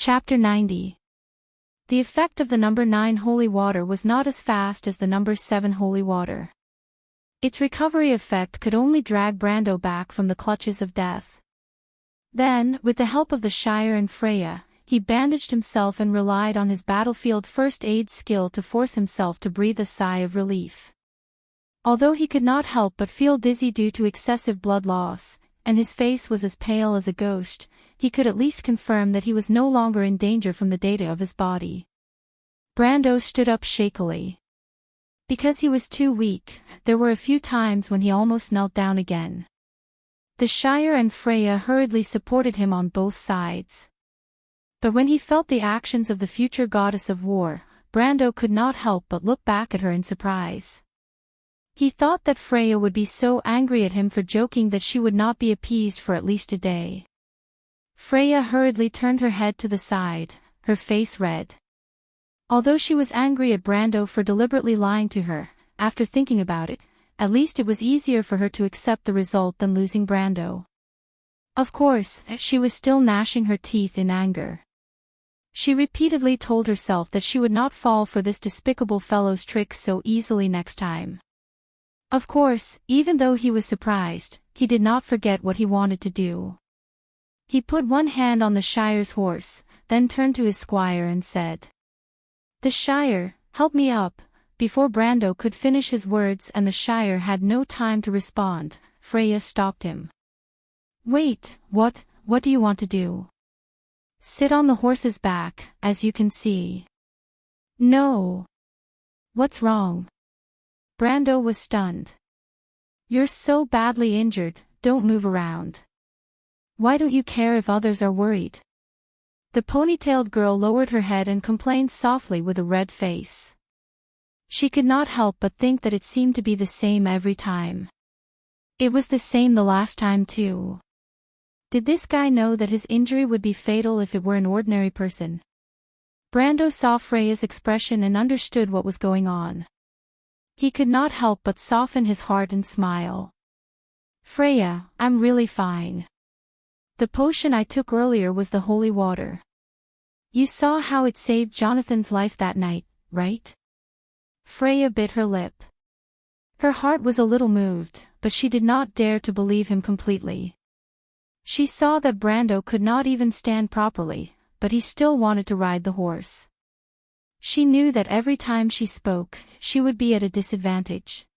Chapter 90. The effect of the number 9 holy water was not as fast as the number 7 holy water. Its recovery effect could only drag Brando back from the clutches of death. Then, with the help of the Shire and Freya, he bandaged himself and relied on his battlefield first aid skill to force himself to breathe a sigh of relief. Although he could not help but feel dizzy due to excessive blood loss, and his face was as pale as a ghost, he could at least confirm that he was no longer in danger from the data of his body. Brando stood up shakily. Because he was too weak, there were a few times when he almost knelt down again. The Shire and Freya hurriedly supported him on both sides. But when he felt the actions of the future goddess of war, Brando could not help but look back at her in surprise. He thought that Freya would be so angry at him for joking that she would not be appeased for at least a day. Freya hurriedly turned her head to the side, her face red. Although she was angry at Brando for deliberately lying to her, after thinking about it, at least it was easier for her to accept the result than losing Brando. Of course, she was still gnashing her teeth in anger. She repeatedly told herself that she would not fall for this despicable fellow's tricks so easily next time. Of course, even though he was surprised, he did not forget what he wanted to do. He put one hand on the Shire's horse, then turned to his squire and said, "The Shire, help me up." Before Brando could finish his words and the Shire had no time to respond, Freya stopped him. "Wait, what do you want to do?" "Sit on the horse's back, as you can see." "No." "What's wrong?" Brando was stunned. "You're so badly injured, don't move around. Why don't you care if others are worried?" The ponytailed girl lowered her head and complained softly with a red face. She could not help but think that it seemed to be the same every time. It was the same the last time too. Did this guy know that his injury would be fatal if it were an ordinary person? Brando saw Freya's expression and understood what was going on. He could not help but soften his heart and smile. "Freya, I'm really fine. The potion I took earlier was the holy water. You saw how it saved Jonathan's life that night, right?" Freya bit her lip. Her heart was a little moved, but she did not dare to believe him completely. She saw that Brando could not even stand properly, but he still wanted to ride the horse. She knew that every time she spoke, she would be at a disadvantage.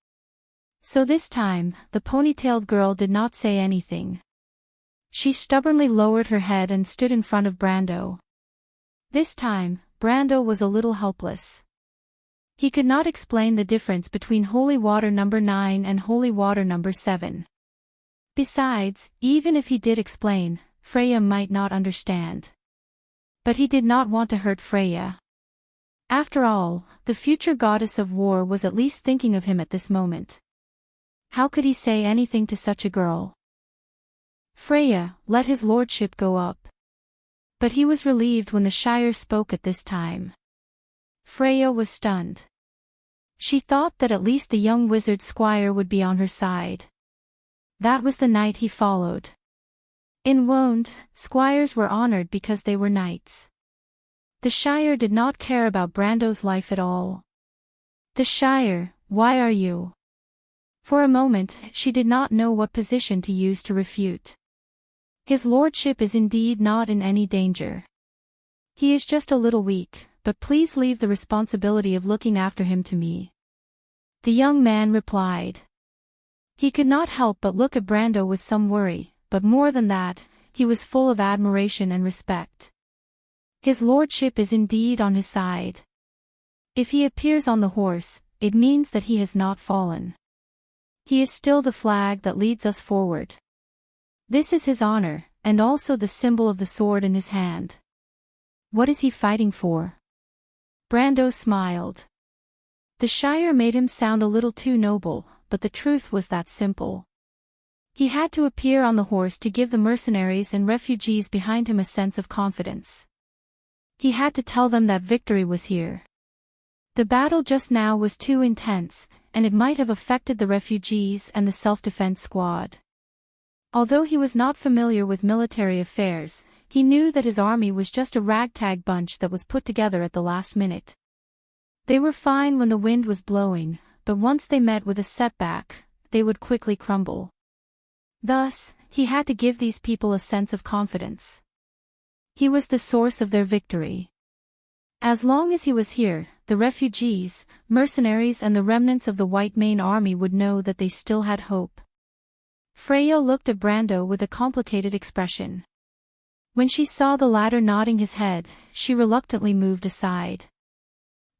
So this time, the ponytailed girl did not say anything. She stubbornly lowered her head and stood in front of Brando. This time, Brando was a little helpless. He could not explain the difference between holy water number 9 and holy water number 7. Besides, even if he did explain, Freya might not understand. But he did not want to hurt Freya. After all, the future goddess of war was at least thinking of him at this moment. How could he say anything to such a girl? "Freya, let his lordship go up." But he was relieved when the Shire spoke at this time. Freya was stunned. She thought that at least the young wizard squire would be on her side. That was the knight he followed. In Wound, squires were honored because they were knights. The Shire did not care about Brando's life at all. "The Shire, why are you?" For a moment, she did not know what position to use to refute. "His lordship is indeed not in any danger. He is just a little weak, but please leave the responsibility of looking after him to me." The young man replied. He could not help but look at Brando with some worry, but more than that, he was full of admiration and respect. His lordship is indeed on his side. If he appears on the horse, it means that he has not fallen. He is still the flag that leads us forward. This is his honor, and also the symbol of the sword in his hand. What is he fighting for? Brando smiled. The Shire made him sound a little too noble, but the truth was that simple. He had to appear on the horse to give the mercenaries and refugees behind him a sense of confidence. He had to tell them that victory was here. The battle just now was too intense, and it might have affected the refugees and the self-defense squad. Although he was not familiar with military affairs, he knew that his army was just a ragtag bunch that was put together at the last minute. They were fine when the wind was blowing, but once they met with a setback, they would quickly crumble. Thus, he had to give these people a sense of confidence. He was the source of their victory. As long as he was here, the refugees, mercenaries and the remnants of the White Mane army would know that they still had hope. Freya looked at Brando with a complicated expression. When she saw the latter nodding his head, she reluctantly moved aside.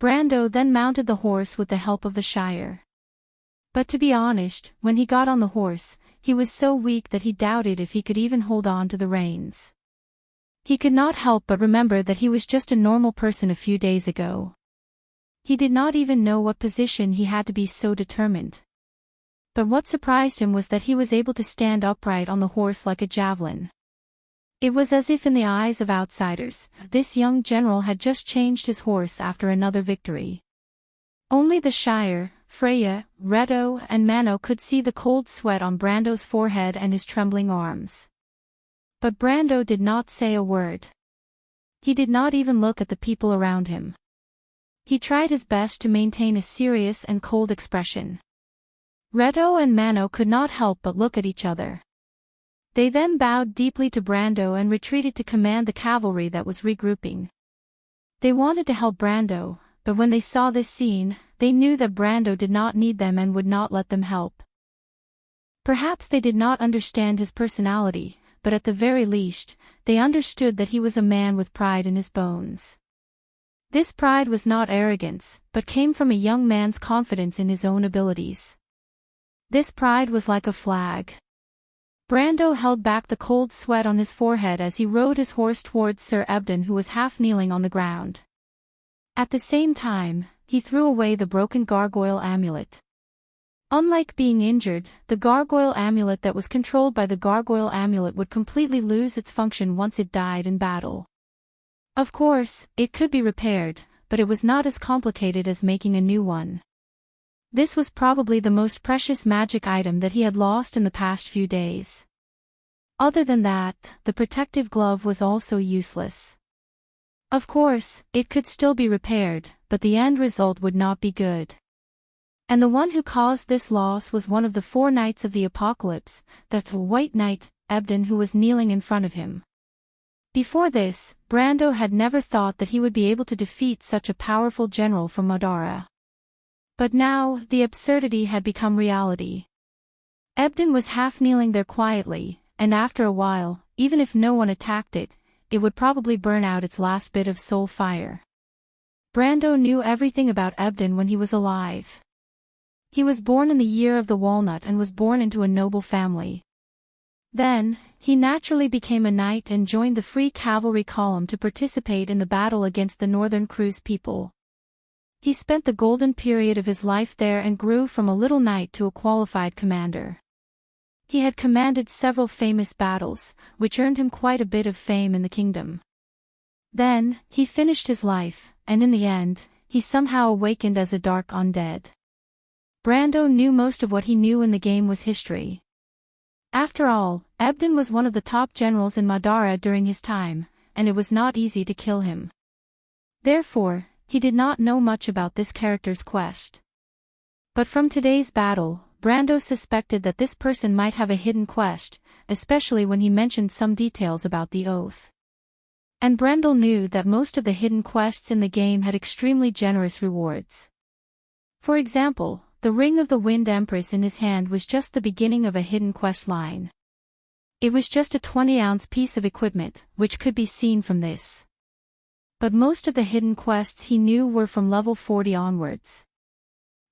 Brando then mounted the horse with the help of the Shire. But to be honest, when he got on the horse, he was so weak that he doubted if he could even hold on to the reins. He could not help but remember that he was just a normal person a few days ago. He did not even know what position he had to be so determined. But what surprised him was that he was able to stand upright on the horse like a javelin. It was as if in the eyes of outsiders, this young general had just changed his horse after another victory. Only the Shire, Freya, Reto and Mano could see the cold sweat on Brando's forehead and his trembling arms. But Brando did not say a word. He did not even look at the people around him. He tried his best to maintain a serious and cold expression. Reto and Mano could not help but look at each other. They then bowed deeply to Brando and retreated to command the cavalry that was regrouping. They wanted to help Brando, but when they saw this scene, they knew that Brando did not need them and would not let them help. Perhaps they did not understand his personality, but at the very least, they understood that he was a man with pride in his bones. This pride was not arrogance, but came from a young man's confidence in his own abilities. This pride was like a flag. Brando held back the cold sweat on his forehead as he rode his horse towards Sir Ebden, who was half kneeling on the ground. At the same time, he threw away the broken gargoyle amulet. Unlike being injured, the gargoyle amulet that was controlled by the gargoyle amulet would completely lose its function once it died in battle. Of course, it could be repaired, but it was not as complicated as making a new one. This was probably the most precious magic item that he had lost in the past few days. Other than that, the protective glove was also useless. Of course, it could still be repaired, but the end result would not be good. And the one who caused this loss was one of the 4 knights of the apocalypse, the White Knight, Ebden, who was kneeling in front of him. Before this, Brando had never thought that he would be able to defeat such a powerful general from Madara. But now, the absurdity had become reality. Ebden was half kneeling there quietly, and after a while, even if no one attacked it, it would probably burn out its last bit of soul fire. Brando knew everything about Ebden when he was alive. He was born in the year of the walnut and was born into a noble family. Then, he naturally became a knight and joined the Free Cavalry column to participate in the battle against the Northern Cruz people. He spent the golden period of his life there and grew from a little knight to a qualified commander. He had commanded several famous battles, which earned him quite a bit of fame in the kingdom. Then, he finished his life, and in the end, he somehow awakened as a dark undead. Brando knew most of what he knew in the game was history. After all, Ebden was one of the top generals in Madara during his time, and it was not easy to kill him. Therefore, he did not know much about this character's quest. But from today's battle, Brando suspected that this person might have a hidden quest, especially when he mentioned some details about the oath. And Brando knew that most of the hidden quests in the game had extremely generous rewards. For example, the Ring of the Wind Empress in his hand was just the beginning of a hidden quest line. It was just a 20-ounce piece of equipment, which could be seen from this. But most of the hidden quests he knew were from level 40 onwards.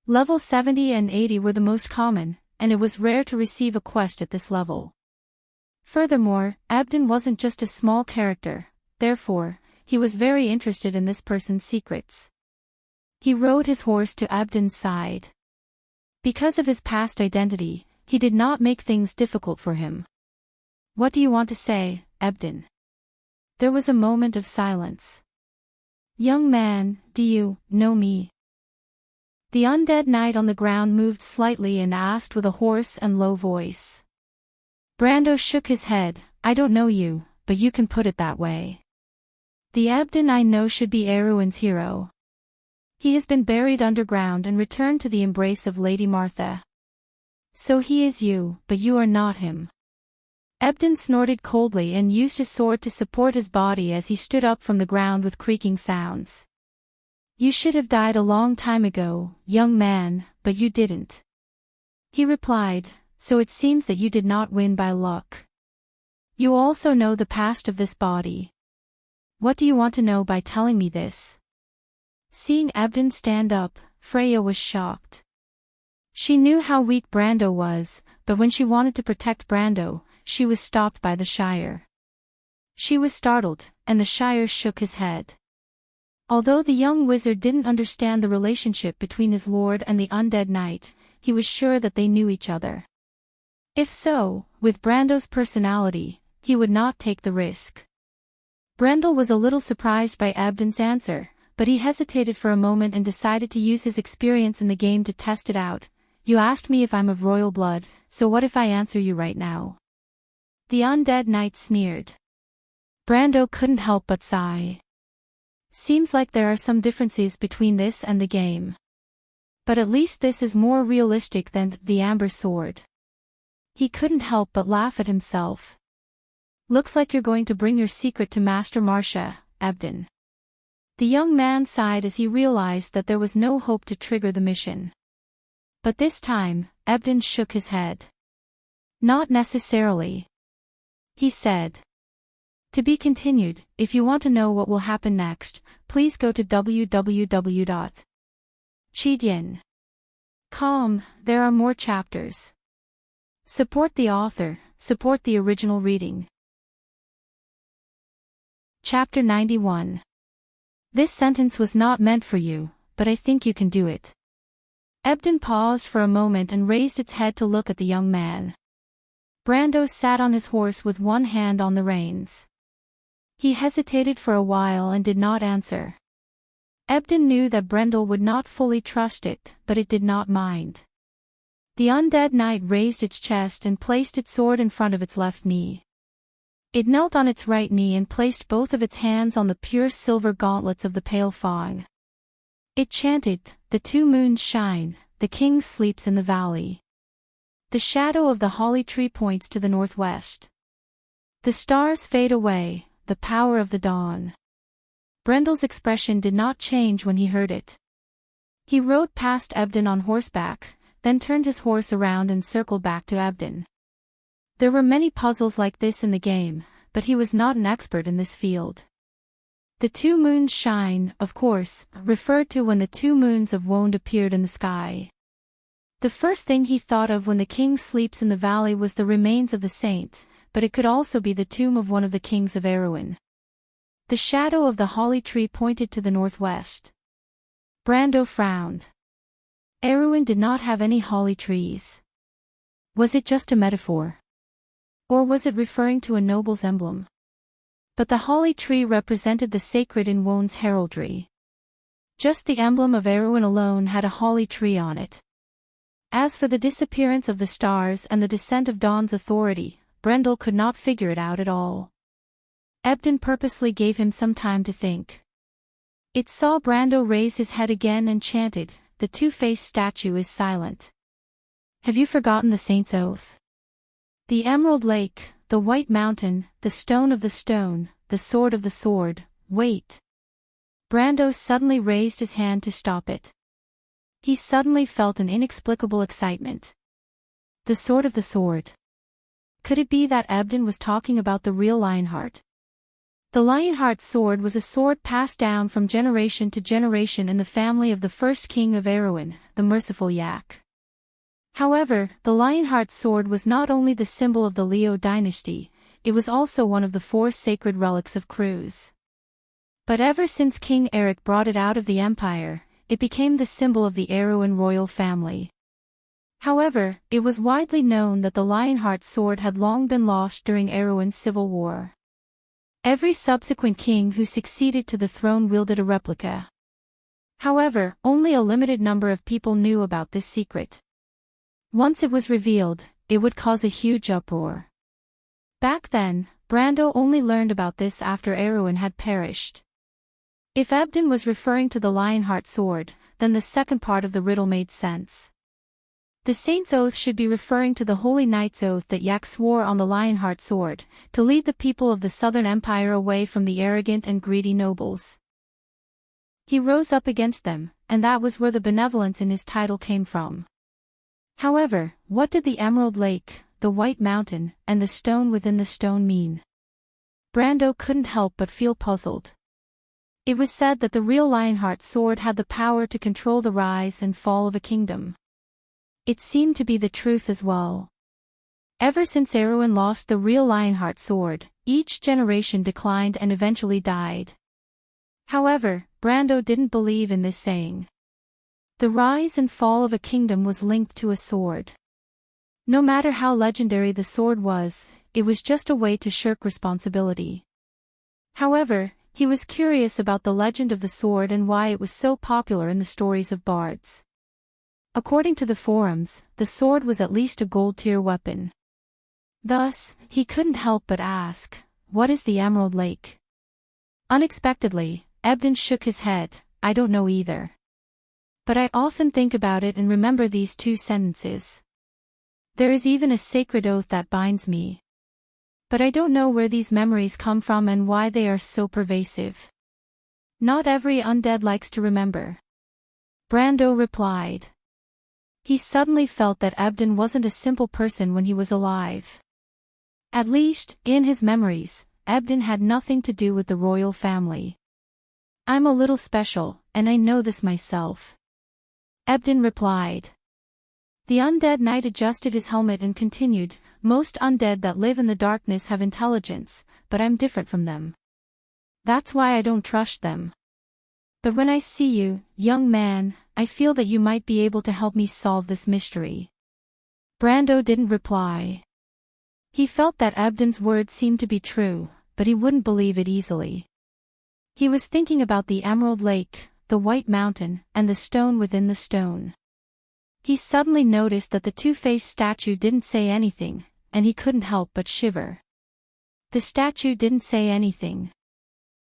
Level 70 and 80 were the most common, and it was rare to receive a quest at this level. Furthermore, Ebden wasn't just a small character, therefore, he was very interested in this person's secrets. He rode his horse to Ebden's side. Because of his past identity, he did not make things difficult for him. "What do you want to say, Ebden?" There was a moment of silence. "Young man, do you know me?" The undead knight on the ground moved slightly and asked with a hoarse and low voice. Brando shook his head. "I don't know you, but you can put it that way. The Ebden I know should be Erwin's hero. He has been buried underground and returned to the embrace of Lady Martha. So he is you, but you are not him. Ebden snorted coldly and used his sword to support his body as he stood up from the ground with creaking sounds. You should have died a long time ago, young man, but you didn't. He replied, so it seems that you did not win by luck. You also know the past of this body. What do you want to know by telling me this? Seeing Ebden stand up, Freya was shocked. She knew how weak Brando was, but when she wanted to protect Brando, she was stopped by the Shire. She was startled, and the Shire shook his head. Although the young wizard didn't understand the relationship between his lord and the undead knight, he was sure that they knew each other. If so, with Brando's personality, he would not take the risk. Brendel was a little surprised by Ebden's answer, but he hesitated for a moment and decided to use his experience in the game to test it out. You asked me if I'm of royal blood, so what if I answer you right now? The undead knight sneered. Brando couldn't help but sigh. Seems like there are some differences between this and the game. But at least this is more realistic than the Amber Sword. He couldn't help but laugh at himself. Looks like you're going to bring your secret to Master Marcia, Ebden. The young man sighed as he realized that there was no hope to trigger the mission. But this time, Ebden shook his head. Not necessarily. He said. To be continued. If you want to know what will happen next, please go to www.chidien.com. There are more chapters. Support the author, support the original reading. Chapter 91. This sentence was not meant for you, but I think you can do it. Ebden paused for a moment and raised its head to look at the young man. Brando sat on his horse with one hand on the reins. He hesitated for a while and did not answer. Ebden knew that Brendel would not fully trust it, but it did not mind. The undead knight raised its chest and placed its sword in front of its left knee. It knelt on its right knee and placed both of its hands on the pure silver gauntlets of the pale fawn. It chanted, "The two moons shine, the king sleeps in the valley. The shadow of the holly tree points to the northwest. The stars fade away, the power of the dawn." Brendel's expression did not change when he heard it. He rode past Ebden on horseback, then turned his horse around and circled back to Ebden. There were many puzzles like this in the game, but he was not an expert in this field. The two moons shine, of course, referred to when the two moons of Wonde appeared in the sky. The first thing he thought of when the king sleeps in the valley was the remains of the saint, but it could also be the tomb of one of the kings of Erwin. The shadow of the holly tree pointed to the northwest. Brando frowned. Erwin did not have any holly trees. Was it just a metaphor? Or was it referring to a noble's emblem? But the holly tree represented the sacred in Wonde's heraldry. Just the emblem of Erwin alone had a holly tree on it. As for the disappearance of the stars and the descent of Dawn's authority, Brendel could not figure it out at all. Ebden purposely gave him some time to think. It saw Brando raise his head again and chanted, "The two-faced statue is silent. Have you forgotten the saint's oath? The emerald lake, the white mountain, the stone of the stone, the sword of the sword, wait." Brando suddenly raised his hand to stop it. He suddenly felt an inexplicable excitement. The sword of the sword. Could it be that Ebden was talking about the real Lionheart? The Lionheart sword was a sword passed down from generation to generation in the family of the first king of Erwin, the merciful Yak. However, the Lionheart sword was not only the symbol of the Leo dynasty, it was also one of the four sacred relics of Cruz. But ever since King Eric brought it out of the Empire, it became the symbol of the Erwin royal family. However, it was widely known that the Lionheart sword had long been lost during Erwin's civil war. Every subsequent king who succeeded to the throne wielded a replica. However, only a limited number of people knew about this secret. Once it was revealed, it would cause a huge uproar. Back then, Brando only learned about this after Erwin had perished. If Ebden was referring to the Lionheart sword, then the second part of the riddle made sense. The Saint's Oath should be referring to the Holy Knight's oath that Yak swore on the Lionheart sword, to lead the people of the Southern Empire away from the arrogant and greedy nobles. He rose up against them, and that was where the benevolence in his title came from. However, what did the Emerald Lake, the White Mountain, and the stone within the stone mean? Brando couldn't help but feel puzzled. It was said that the real Lionheart sword had the power to control the rise and fall of a kingdom. It seemed to be the truth as well. Ever since Erwin lost the real Lionheart sword, each generation declined and eventually died. However, Brando didn't believe in this saying. The rise and fall of a kingdom was linked to a sword. No matter how legendary the sword was, it was just a way to shirk responsibility. However, he was curious about the legend of the sword and why it was so popular in the stories of bards. According to the forums, the sword was at least a gold-tier weapon. Thus, he couldn't help but ask, what is the Emerald Lake? Unexpectedly, Ebden shook his head, I don't know either. But I often think about it and remember these two sentences. There is even a sacred oath that binds me. But I don't know where these memories come from and why they are so pervasive. Not every undead likes to remember. Brando replied. He suddenly felt that Ebden wasn't a simple person when he was alive. At least, in his memories, Ebden had nothing to do with the royal family. I'm a little special, and I know this myself. Ebden replied. The undead knight adjusted his helmet and continued, most undead that live in the darkness have intelligence, but I'm different from them. That's why I don't trust them. But when I see you, young man, I feel that you might be able to help me solve this mystery. Brando didn't reply. He felt that Ebden's words seemed to be true, but he wouldn't believe it easily. He was thinking about the Emerald Lake, the White Mountain, and the stone within the stone. He suddenly noticed that the two-faced statue didn't say anything, and he couldn't help but shiver. The statue didn't say anything.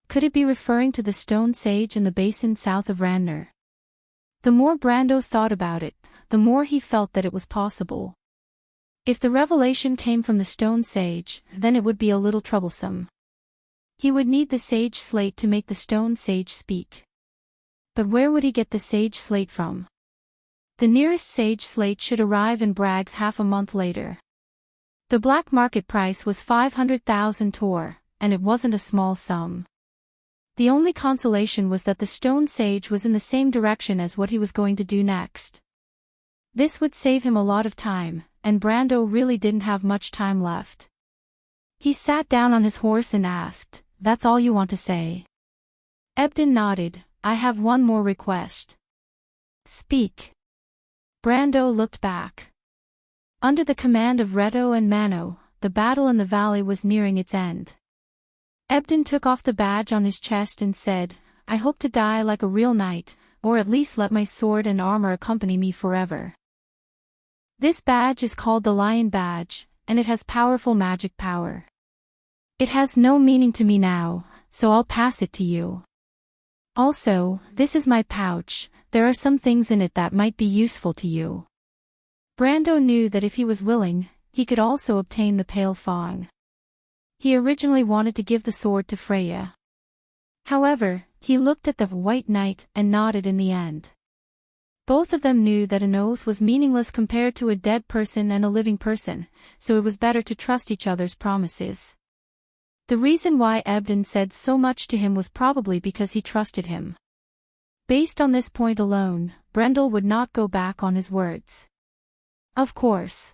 Could it be referring to the stone sage in the basin south of Ranner? The more Brando thought about it, the more he felt that it was possible. If the revelation came from the stone sage, then it would be a little troublesome. He would need the sage slate to make the stone sage speak. But where would he get the sage slate from? The nearest sage slate should arrive in Bragg's half a month later. The black market price was 500,000 tor, and it wasn't a small sum. The only consolation was that the stone sage was in the same direction as what he was going to do next. This would save him a lot of time, and Brando really didn't have much time left. He sat down on his horse and asked, "That's all you want to say?" Ebden nodded, "I have one more request." "Speak." Brando looked back. Under the command of Reto and Mano, the battle in the valley was nearing its end. Ebden took off the badge on his chest and said, "I hope to die like a real knight, or at least let my sword and armor accompany me forever." This badge is called the Lion Badge, and it has powerful magic power. It has no meaning to me now, so I'll pass it to you. Also, this is my pouch, there are some things in it that might be useful to you. Brando knew that if he was willing, he could also obtain the Pale Fang. He originally wanted to give the sword to Freya. However, he looked at the White Knight and nodded in the end. Both of them knew that an oath was meaningless compared to a dead person and a living person, so it was better to trust each other's promises. The reason why Ebden said so much to him was probably because he trusted him. Based on this point alone, Brendel would not go back on his words. Of course.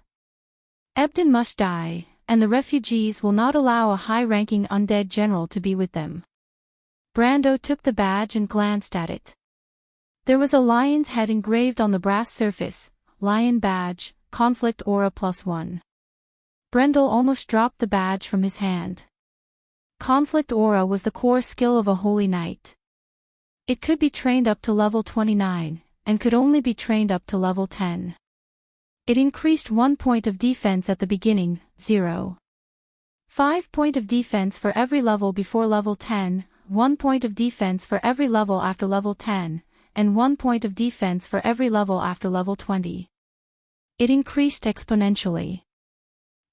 Ebden must die, and the refugees will not allow a high-ranking undead general to be with them. Brando took the badge and glanced at it. There was a lion's head engraved on the brass surface, Lion Badge, Conflict Aura +1. Brendel almost dropped the badge from his hand. Conflict Aura was the core skill of a Holy Knight. It could be trained up to level 29, and could only be trained up to level 10. It increased 1 point of defense at the beginning, 0. 5 point of defense for every level before level 10, 1 point of defense for every level after level 10, and 1 point of defense for every level after level 20. It increased exponentially.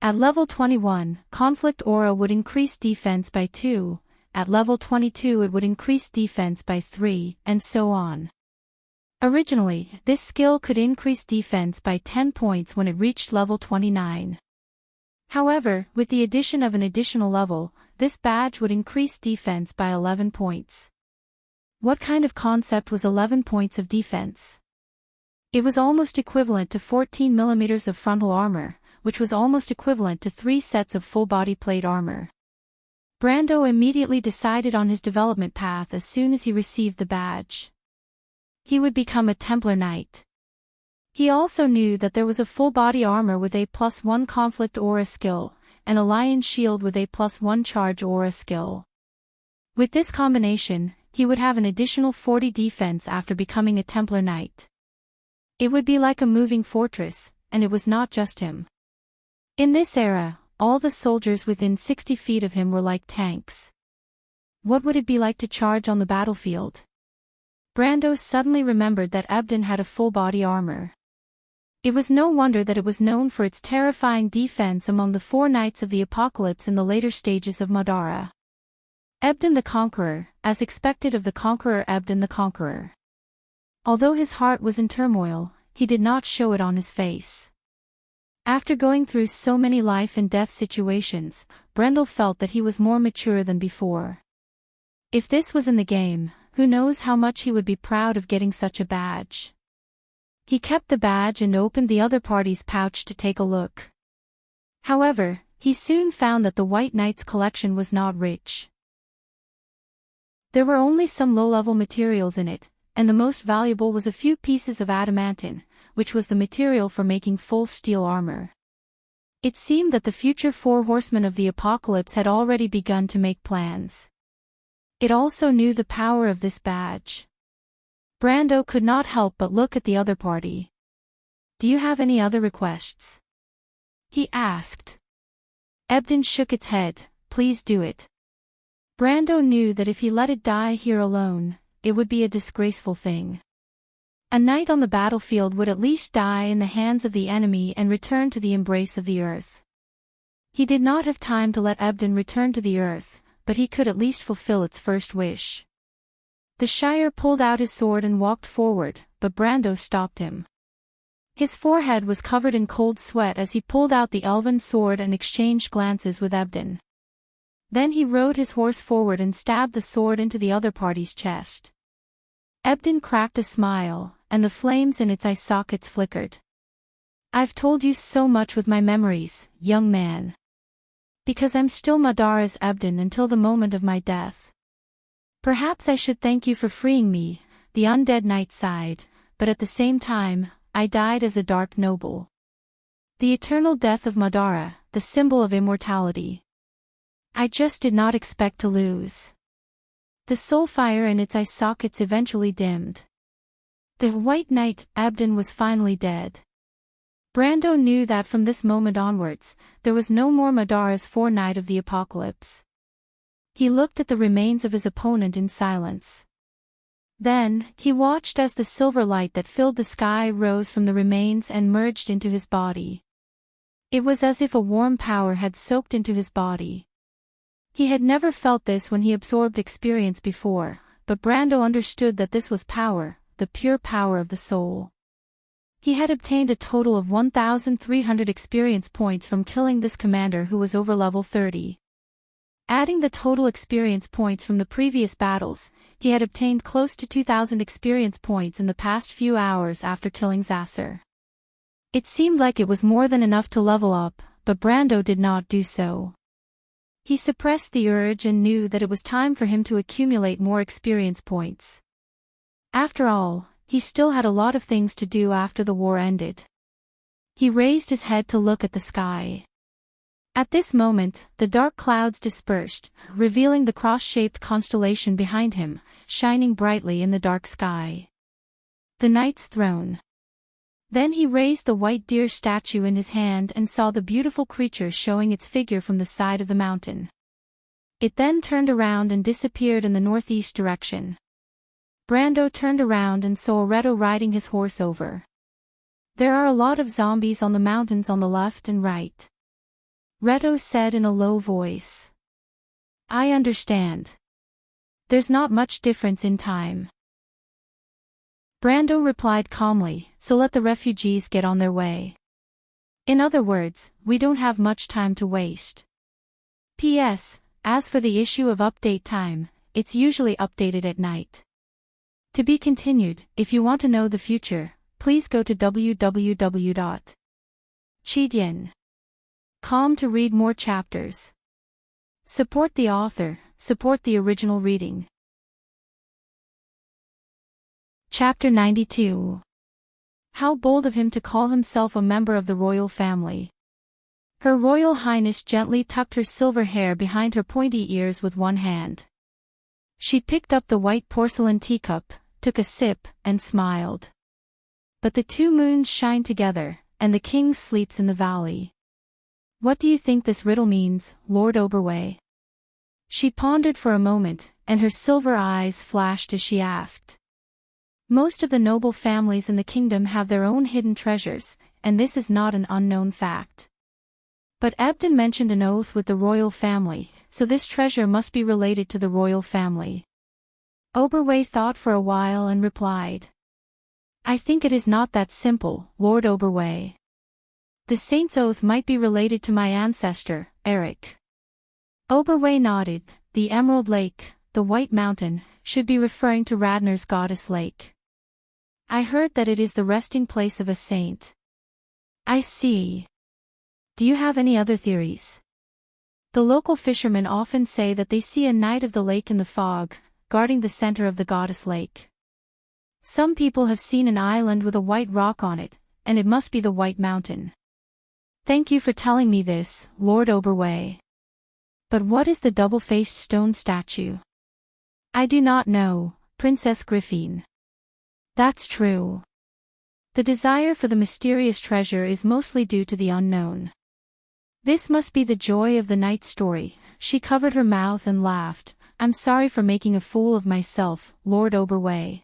At level 21, Conflict Aura would increase defense by 2, at level 22 it would increase defense by 3, and so on. Originally, this skill could increase defense by 10 points when it reached level 29. However, with the addition of an additional level, this badge would increase defense by 11 points. What kind of concept was 11 points of defense? It was almost equivalent to 14 mm of frontal armor, which was almost equivalent to 3 sets of full-body plate armor. Brando immediately decided on his development path as soon as he received the badge. He would become a Templar Knight. He also knew that there was a full-body armor with a +1 Conflict Aura skill, and a Lion Shield with a +1 Charge Aura skill. With this combination, he would have an additional 40 defense after becoming a Templar Knight. It would be like a moving fortress, and it was not just him. In this era, all the soldiers within 60 feet of him were like tanks. What would it be like to charge on the battlefield? Brando suddenly remembered that Ebden had a full-body armor. It was no wonder that it was known for its terrifying defense among the 4 Knights of the Apocalypse in the later stages of Madara. Ebden the Conqueror, as expected of the Conqueror Ebden the Conqueror. Although his heart was in turmoil, he did not show it on his face. After going through so many life and death situations, Brendel felt that he was more mature than before. If this was in the game, who knows how much he would be proud of getting such a badge. He kept the badge and opened the other party's pouch to take a look. However, he soon found that the White Knight's collection was not rich. There were only some low-level materials in it, and the most valuable was a few pieces of adamantine, which was the material for making full steel armor. It seemed that the future 4 horsemen of the apocalypse had already begun to make plans. It also knew the power of this badge. Brando could not help but look at the other party. "Do you have any other requests?" he asked. Ebden shook its head. "Please do it." Brando knew that if he let it die here alone, it would be a disgraceful thing. A knight on the battlefield would at least die in the hands of the enemy and return to the embrace of the earth. He did not have time to let Ebden return to the earth, but he could at least fulfill its first wish. The Shire pulled out his sword and walked forward, but Brando stopped him. His forehead was covered in cold sweat as he pulled out the elven sword and exchanged glances with Ebden. Then he rode his horse forward and stabbed the sword into the other party's chest. Ebden cracked a smile, and the flames in its eye sockets flickered. "I've told you so much with my memories, young man. Because I'm still Madara's Ebden until the moment of my death. Perhaps I should thank you for freeing me," the undead knight sighed, "but at the same time, I died as a dark noble. The eternal death of Madara, the symbol of immortality. I just did not expect to lose." The soul fire in its eye sockets eventually dimmed. The White Knight, Ebden, was finally dead. Brando knew that from this moment onwards, there was no more Madara's 4 Knight of the Apocalypse. He looked at the remains of his opponent in silence. Then, he watched as the silver light that filled the sky rose from the remains and merged into his body. It was as if a warm power had soaked into his body. He had never felt this when he absorbed experience before, but Brando understood that this was power, the pure power of the soul. He had obtained a total of 1,300 experience points from killing this commander who was over level 30. Adding the total experience points from the previous battles, he had obtained close to 2,000 experience points in the past few hours after killing Zasser. It seemed like it was more than enough to level up, but Brando did not do so. He suppressed the urge and knew that it was time for him to accumulate more experience points. After all, he still had a lot of things to do after the war ended. He raised his head to look at the sky. At this moment, the dark clouds dispersed, revealing the cross-shaped constellation behind him, shining brightly in the dark sky. The Knight's Throne. Then he raised the white deer statue in his hand and saw the beautiful creature showing its figure from the side of the mountain. It then turned around and disappeared in the northeast direction. Brando turned around and saw Retto riding his horse over. There are a lot of zombies on the mountains on the left and right. Retto said in a low voice. I understand. There's not much difference in time. Brando replied calmly, so let the refugees get on their way. In other words, we don't have much time to waste. P.S. As for the issue of update time, it's usually updated at night. To be continued. If you want to know the future, please go to www.cheedian.com to read more chapters. Support the author, support the original reading. Chapter 92. How bold of him to call himself a member of the royal family. Her Royal Highness gently tucked her silver hair behind her pointy ears with one hand. She picked up the white porcelain teacup, took a sip, and smiled. But the two moons shine together, and the king sleeps in the valley. What do you think this riddle means, Lord Oberway? She pondered for a moment, and her silver eyes flashed as she asked. Most of the noble families in the kingdom have their own hidden treasures, and this is not an unknown fact. But Ebden mentioned an oath with the royal family, so this treasure must be related to the royal family. Oberway thought for a while and replied. I think it is not that simple, Lord Oberway. The saint's oath might be related to my ancestor, Eric. Oberway nodded. The Emerald Lake, the White Mountain, should be referring to Radnor's goddess lake. I heard that it is the resting place of a saint. I see. Do you have any other theories? The local fishermen often say that they see a knight of the lake in the fog, guarding the center of the goddess lake. Some people have seen an island with a white rock on it, and it must be the White Mountain. Thank you for telling me this, Lord Oberway. But what is the double-faced stone statue? I do not know, Princess Griffin. That's true. The desire for the mysterious treasure is mostly due to the unknown. This must be the joy of the knight's story. She covered her mouth and laughed. I'm sorry for making a fool of myself, Lord Oberway.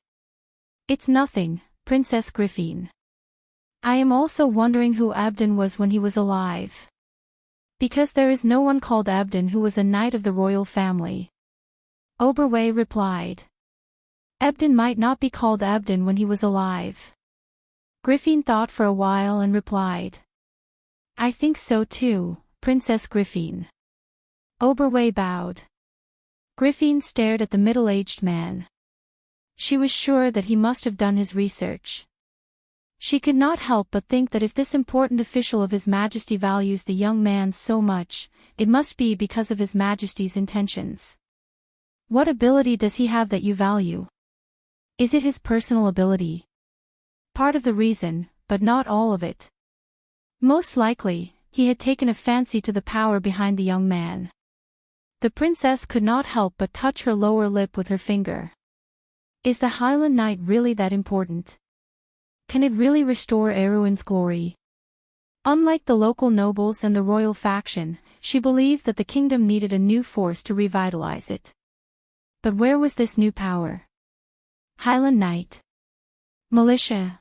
It's nothing, Princess Griffin. I am also wondering who Abden was when he was alive. Because there is no one called Abden who was a knight of the royal family. Oberway replied. Ebden might not be called Ebden when he was alive. Griffin thought for a while and replied. I think so too, Princess Griffin. Oberway bowed. Griffin stared at the middle-aged man. She was sure that he must have done his research. She could not help but think that if this important official of His Majesty values the young man so much, it must be because of His Majesty's intentions. What ability does he have that you value? Is it his personal ability? Part of the reason, but not all of it. Most likely, he had taken a fancy to the power behind the young man. The princess could not help but touch her lower lip with her finger. Is the Highland Knight really that important? Can it really restore Erwin's glory? Unlike the local nobles and the royal faction, she believed that the kingdom needed a new force to revitalize it. But where was this new power? Highland Knight? Militia?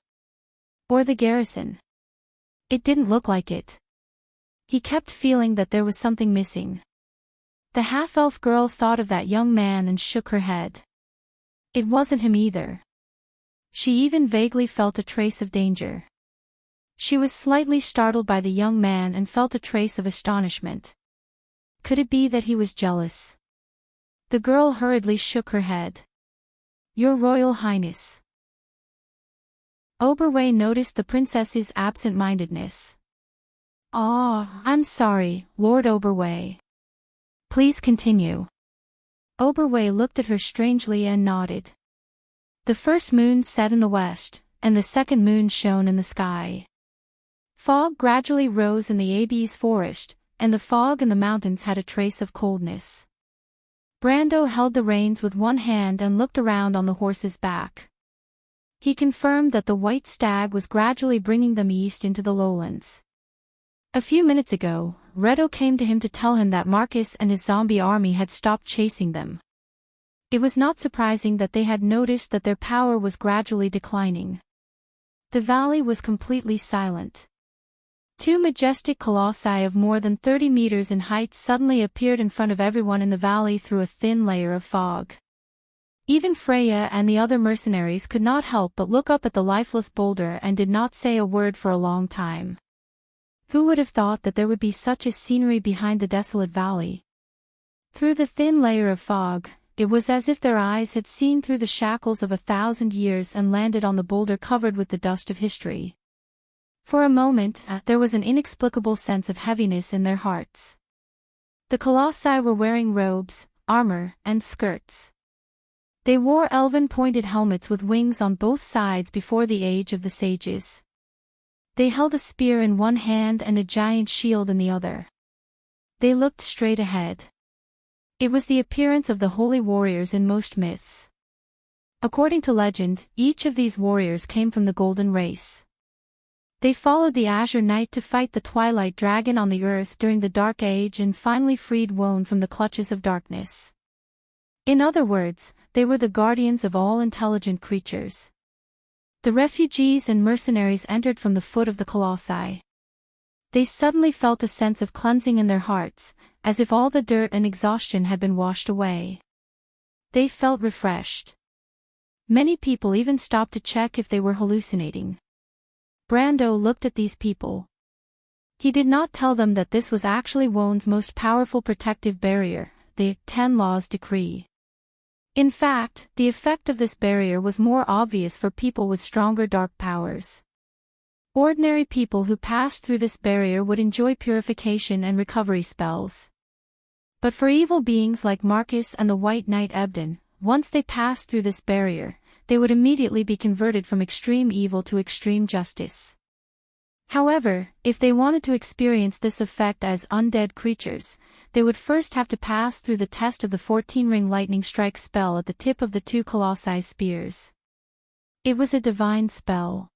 Or the garrison? It didn't look like it. He kept feeling that there was something missing. The half-elf girl thought of that young man and shook her head. It wasn't him either. She even vaguely felt a trace of danger. She was slightly startled by the young man and felt a trace of astonishment. Could it be that he was jealous? The girl hurriedly shook her head. Your Royal Highness. Oberway noticed the princess's absent-mindedness. I'm sorry, Lord Oberway. Please continue. Oberway looked at her strangely and nodded. The first moon set in the west, and the second moon shone in the sky. Fog gradually rose in the Abbey's forest, and the fog in the mountains had a trace of coldness. Brando held the reins with one hand and looked around on the horse's back. He confirmed that the white stag was gradually bringing them east into the lowlands. A few minutes ago, Redo came to him to tell him that Marcus and his zombie army had stopped chasing them. It was not surprising that they had noticed that their power was gradually declining. The valley was completely silent. Two majestic colossi of more than 30 meters in height suddenly appeared in front of everyone in the valley through a thin layer of fog. Even Freya and the other mercenaries could not help but look up at the lifeless boulder and did not say a word for a long time. Who would have thought that there would be such a scenery behind the desolate valley? Through the thin layer of fog, it was as if their eyes had seen through the shackles of 1,000 years and landed on the boulder covered with the dust of history. For a moment, there was an inexplicable sense of heaviness in their hearts. The colossi were wearing robes, armor, and skirts. They wore elven pointed helmets with wings on both sides before the age of the sages. They held a spear in one hand and a giant shield in the other. They looked straight ahead. It was the appearance of the holy warriors in most myths. According to legend, each of these warriors came from the Golden Race. They followed the Azure Knight to fight the Twilight Dragon on the earth during the Dark Age and finally freed Wone from the clutches of darkness. In other words, they were the guardians of all intelligent creatures. The refugees and mercenaries entered from the foot of the colossi. They suddenly felt a sense of cleansing in their hearts, as if all the dirt and exhaustion had been washed away. They felt refreshed. Many people even stopped to check if they were hallucinating. Brando looked at these people. He did not tell them that this was actually Wone's most powerful protective barrier, the 10 Laws Decree. In fact, the effect of this barrier was more obvious for people with stronger dark powers. Ordinary people who passed through this barrier would enjoy purification and recovery spells. But for evil beings like Marcus and the White Knight Ebden, once they passed through this barrier, they would immediately be converted from extreme evil to extreme justice. However, if they wanted to experience this effect as undead creatures, they would first have to pass through the test of the 14-ring lightning strike spell at the tip of the two colossi spears. It was a divine spell.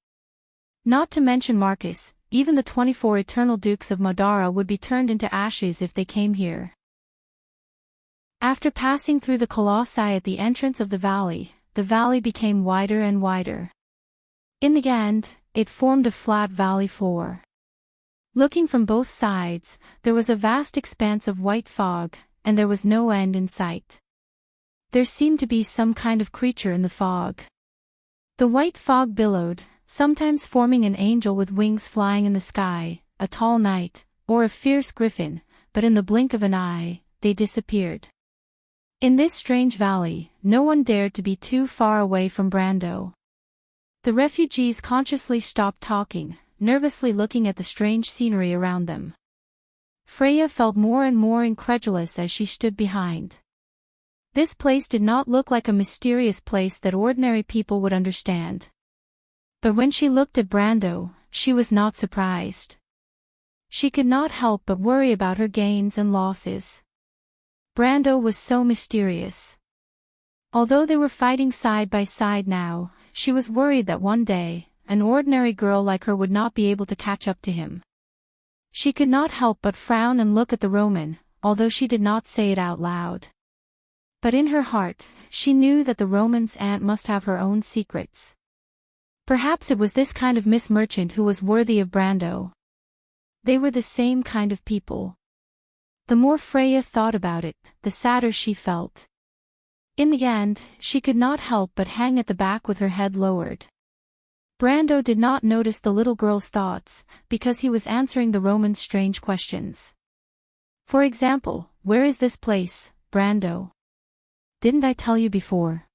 Not to mention Marcus, even the 24 eternal dukes of Madara would be turned into ashes if they came here. After passing through the colossi at the entrance of the valley became wider and wider. In the end, it formed a flat valley floor. Looking from both sides, there was a vast expanse of white fog, and there was no end in sight. There seemed to be some kind of creature in the fog. The white fog billowed, sometimes forming an angel with wings flying in the sky, a tall knight, or a fierce griffin, but in the blink of an eye, they disappeared. In this strange valley, no one dared to be too far away from Brando. The refugees consciously stopped talking, nervously looking at the strange scenery around them. Freya felt more and more incredulous as she stood behind. This place did not look like a mysterious place that ordinary people would understand. But when she looked at Brando, she was not surprised. She could not help but worry about her gains and losses. Brando was so mysterious. Although they were fighting side by side now, she was worried that one day, an ordinary girl like her would not be able to catch up to him. She could not help but frown and look at the Roman, although she did not say it out loud. But in her heart, she knew that the Roman's aunt must have her own secrets. Perhaps it was this kind of Miss Merchant who was worthy of Brando. They were the same kind of people. The more Freya thought about it, the sadder she felt. In the end, she could not help but hang at the back with her head lowered. Brando did not notice the little girl's thoughts, because he was answering the Roman's strange questions. For example, where is this place, Brando? Didn't I tell you before?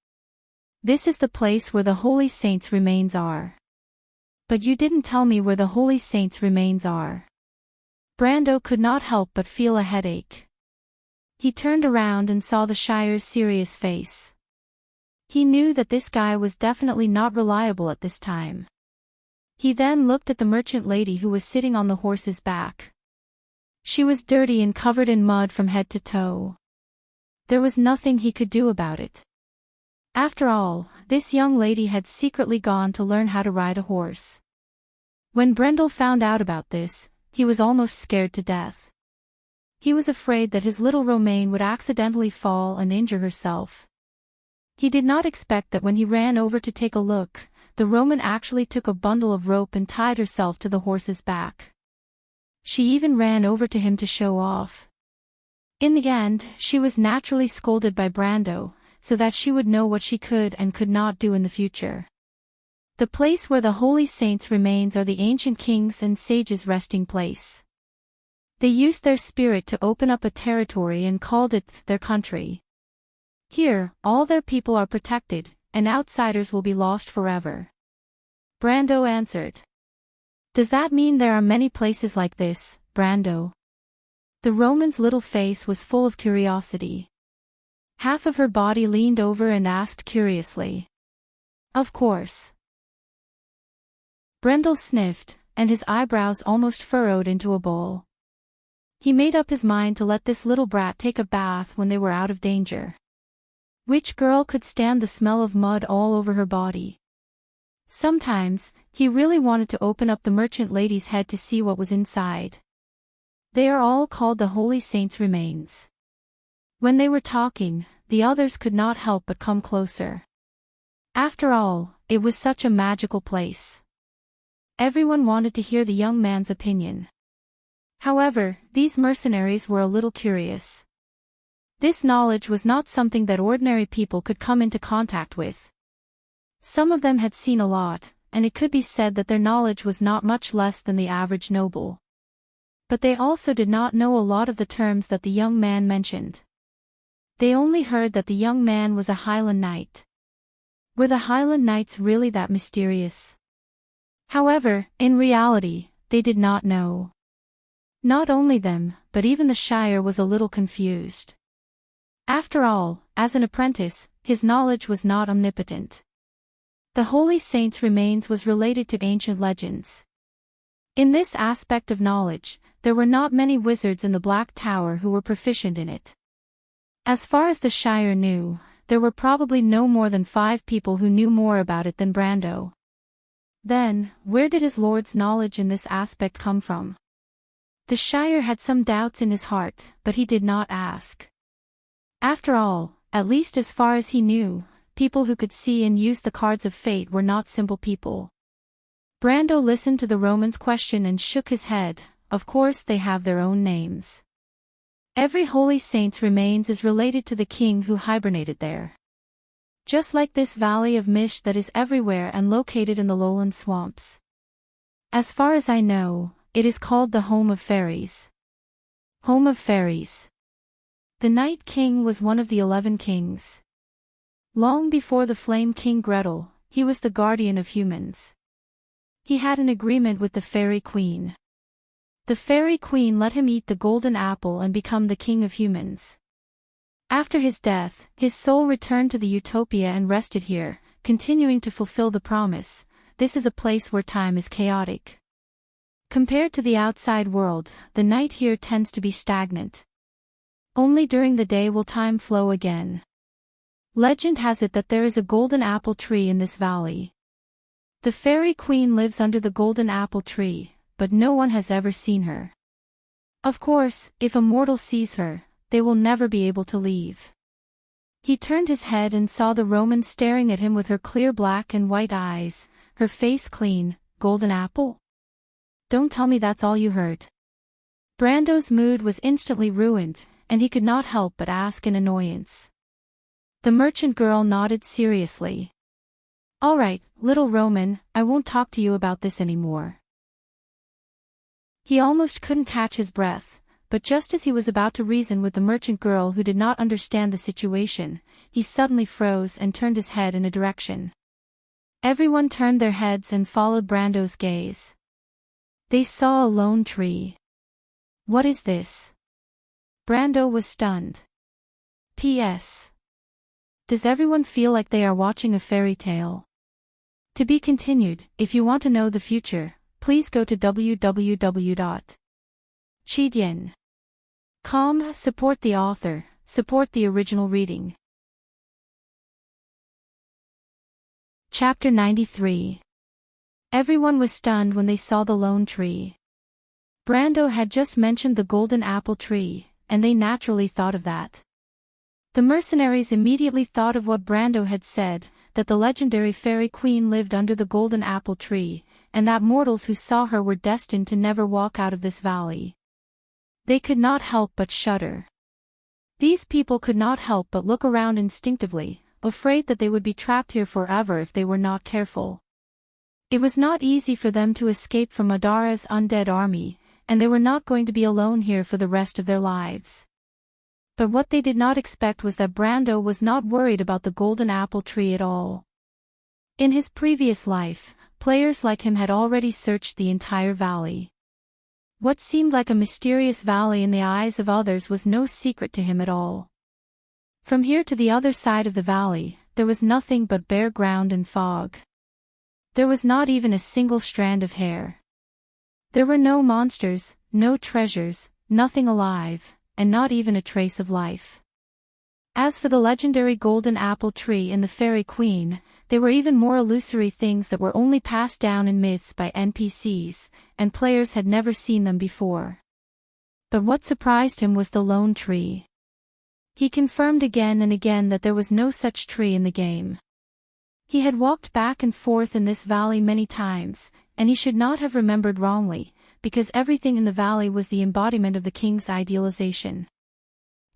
This is the place where the holy saints' remains are. But you didn't tell me where the holy saints' remains are. Brando could not help but feel a headache. He turned around and saw the Shire's serious face. He knew that this guy was definitely not reliable at this time. He then looked at the merchant lady who was sitting on the horse's back. She was dirty and covered in mud from head to toe. There was nothing he could do about it. After all, this young lady had secretly gone to learn how to ride a horse. When Brendel found out about this, he was almost scared to death. He was afraid that his little Romaine would accidentally fall and injure herself. He did not expect that when he ran over to take a look, the Roman actually took a bundle of rope and tied herself to the horse's back. She even ran over to him to show off. In the end, she was naturally scolded by Brando, so that she would know what she could and could not do in the future. The place where the holy saints' remains are the ancient kings and sages' resting place. They used their spirit to open up a territory and called it their country. Here, all their people are protected, and outsiders will be lost forever. Brando answered. Does that mean there are many places like this, Brando? The Roman's little face was full of curiosity. Half of her body leaned over and asked curiously. Of course. Brendel sniffed, and his eyebrows almost furrowed into a bowl. He made up his mind to let this little brat take a bath when they were out of danger. Which girl could stand the smell of mud all over her body? Sometimes, he really wanted to open up the merchant lady's head to see what was inside. They are all called the Holy Saints' remains. When they were talking, the others could not help but come closer. After all, it was such a magical place. Everyone wanted to hear the young man's opinion. However, these mercenaries were a little curious. This knowledge was not something that ordinary people could come into contact with. Some of them had seen a lot, and it could be said that their knowledge was not much less than the average noble. But they also did not know a lot of the terms that the young man mentioned. They only heard that the young man was a Highland knight. Were the Highland knights really that mysterious? However, in reality, they did not know. Not only them, but even the Shire was a little confused. After all, as an apprentice, his knowledge was not omnipotent. The Holy Saints' remains was related to ancient legends. In this aspect of knowledge, there were not many wizards in the Black Tower who were proficient in it. As far as the Shire knew, there were probably no more than 5 people who knew more about it than Brando. Then, where did his lord's knowledge in this aspect come from? The Shire had some doubts in his heart, but he did not ask. After all, at least as far as he knew, people who could see and use the cards of fate were not simple people. Brando listened to the Roman's question and shook his head. Of course they have their own names. Every holy saint's remains is related to the king who hibernated there. Just like this valley of mist that is everywhere and located in the lowland swamps. As far as I know, it is called the Home of Fairies. Home of Fairies. The Night King was one of the 11 kings. Long before the Flame King Gretel, he was the guardian of humans. He had an agreement with the Fairy Queen. The Fairy Queen let him eat the golden apple and become the king of humans. After his death, his soul returned to the Utopia and rested here, continuing to fulfill the promise. This is a place where time is chaotic. Compared to the outside world, the night here tends to be stagnant. Only during the day will time flow again. Legend has it that there is a golden apple tree in this valley. The Fairy Queen lives under the golden apple tree, but no one has ever seen her. Of course, if a mortal sees her, they will never be able to leave. He turned his head and saw the Roman staring at him with her clear black and white eyes, her face clean. Golden apple? Don't tell me that's all you heard. Brando's mood was instantly ruined, and he could not help but ask in annoyance. The merchant girl nodded seriously. All right, little Roman, I won't talk to you about this anymore. He almost couldn't catch his breath. But just as he was about to reason with the merchant girl who did not understand the situation, he suddenly froze and turned his head in a direction. Everyone turned their heads and followed Brando's gaze. They saw a lone tree. What is this? Brando was stunned. P.S. Does everyone feel like they are watching a fairy tale? To be continued. If you want to know the future, please go to www.chidian.com. Support the author, support the original reading. Chapter 93. Everyone was stunned when they saw the lone tree. Brando had just mentioned the golden apple tree, and they naturally thought of that. The mercenaries immediately thought of what Brando had said, that the legendary fairy queen lived under the golden apple tree, and that mortals who saw her were destined to never walk out of this valley. They could not help but shudder. These people could not help but look around instinctively, afraid that they would be trapped here forever if they were not careful. It was not easy for them to escape from Madara's undead army, and they were not going to be alone here for the rest of their lives. But what they did not expect was that Brando was not worried about the golden apple tree at all. In his previous life, players like him had already searched the entire valley. What seemed like a mysterious valley in the eyes of others was no secret to him at all. From here to the other side of the valley, there was nothing but bare ground and fog. There was not even a single strand of hair. There were no monsters, no treasures, nothing alive, and not even a trace of life. As for the legendary golden apple tree and the fairy queen, they were even more illusory things that were only passed down in myths by NPCs, and players had never seen them before. But what surprised him was the lone tree. He confirmed again and again that there was no such tree in the game. He had walked back and forth in this valley many times, and he should not have remembered wrongly, because everything in the valley was the embodiment of the king's idealization.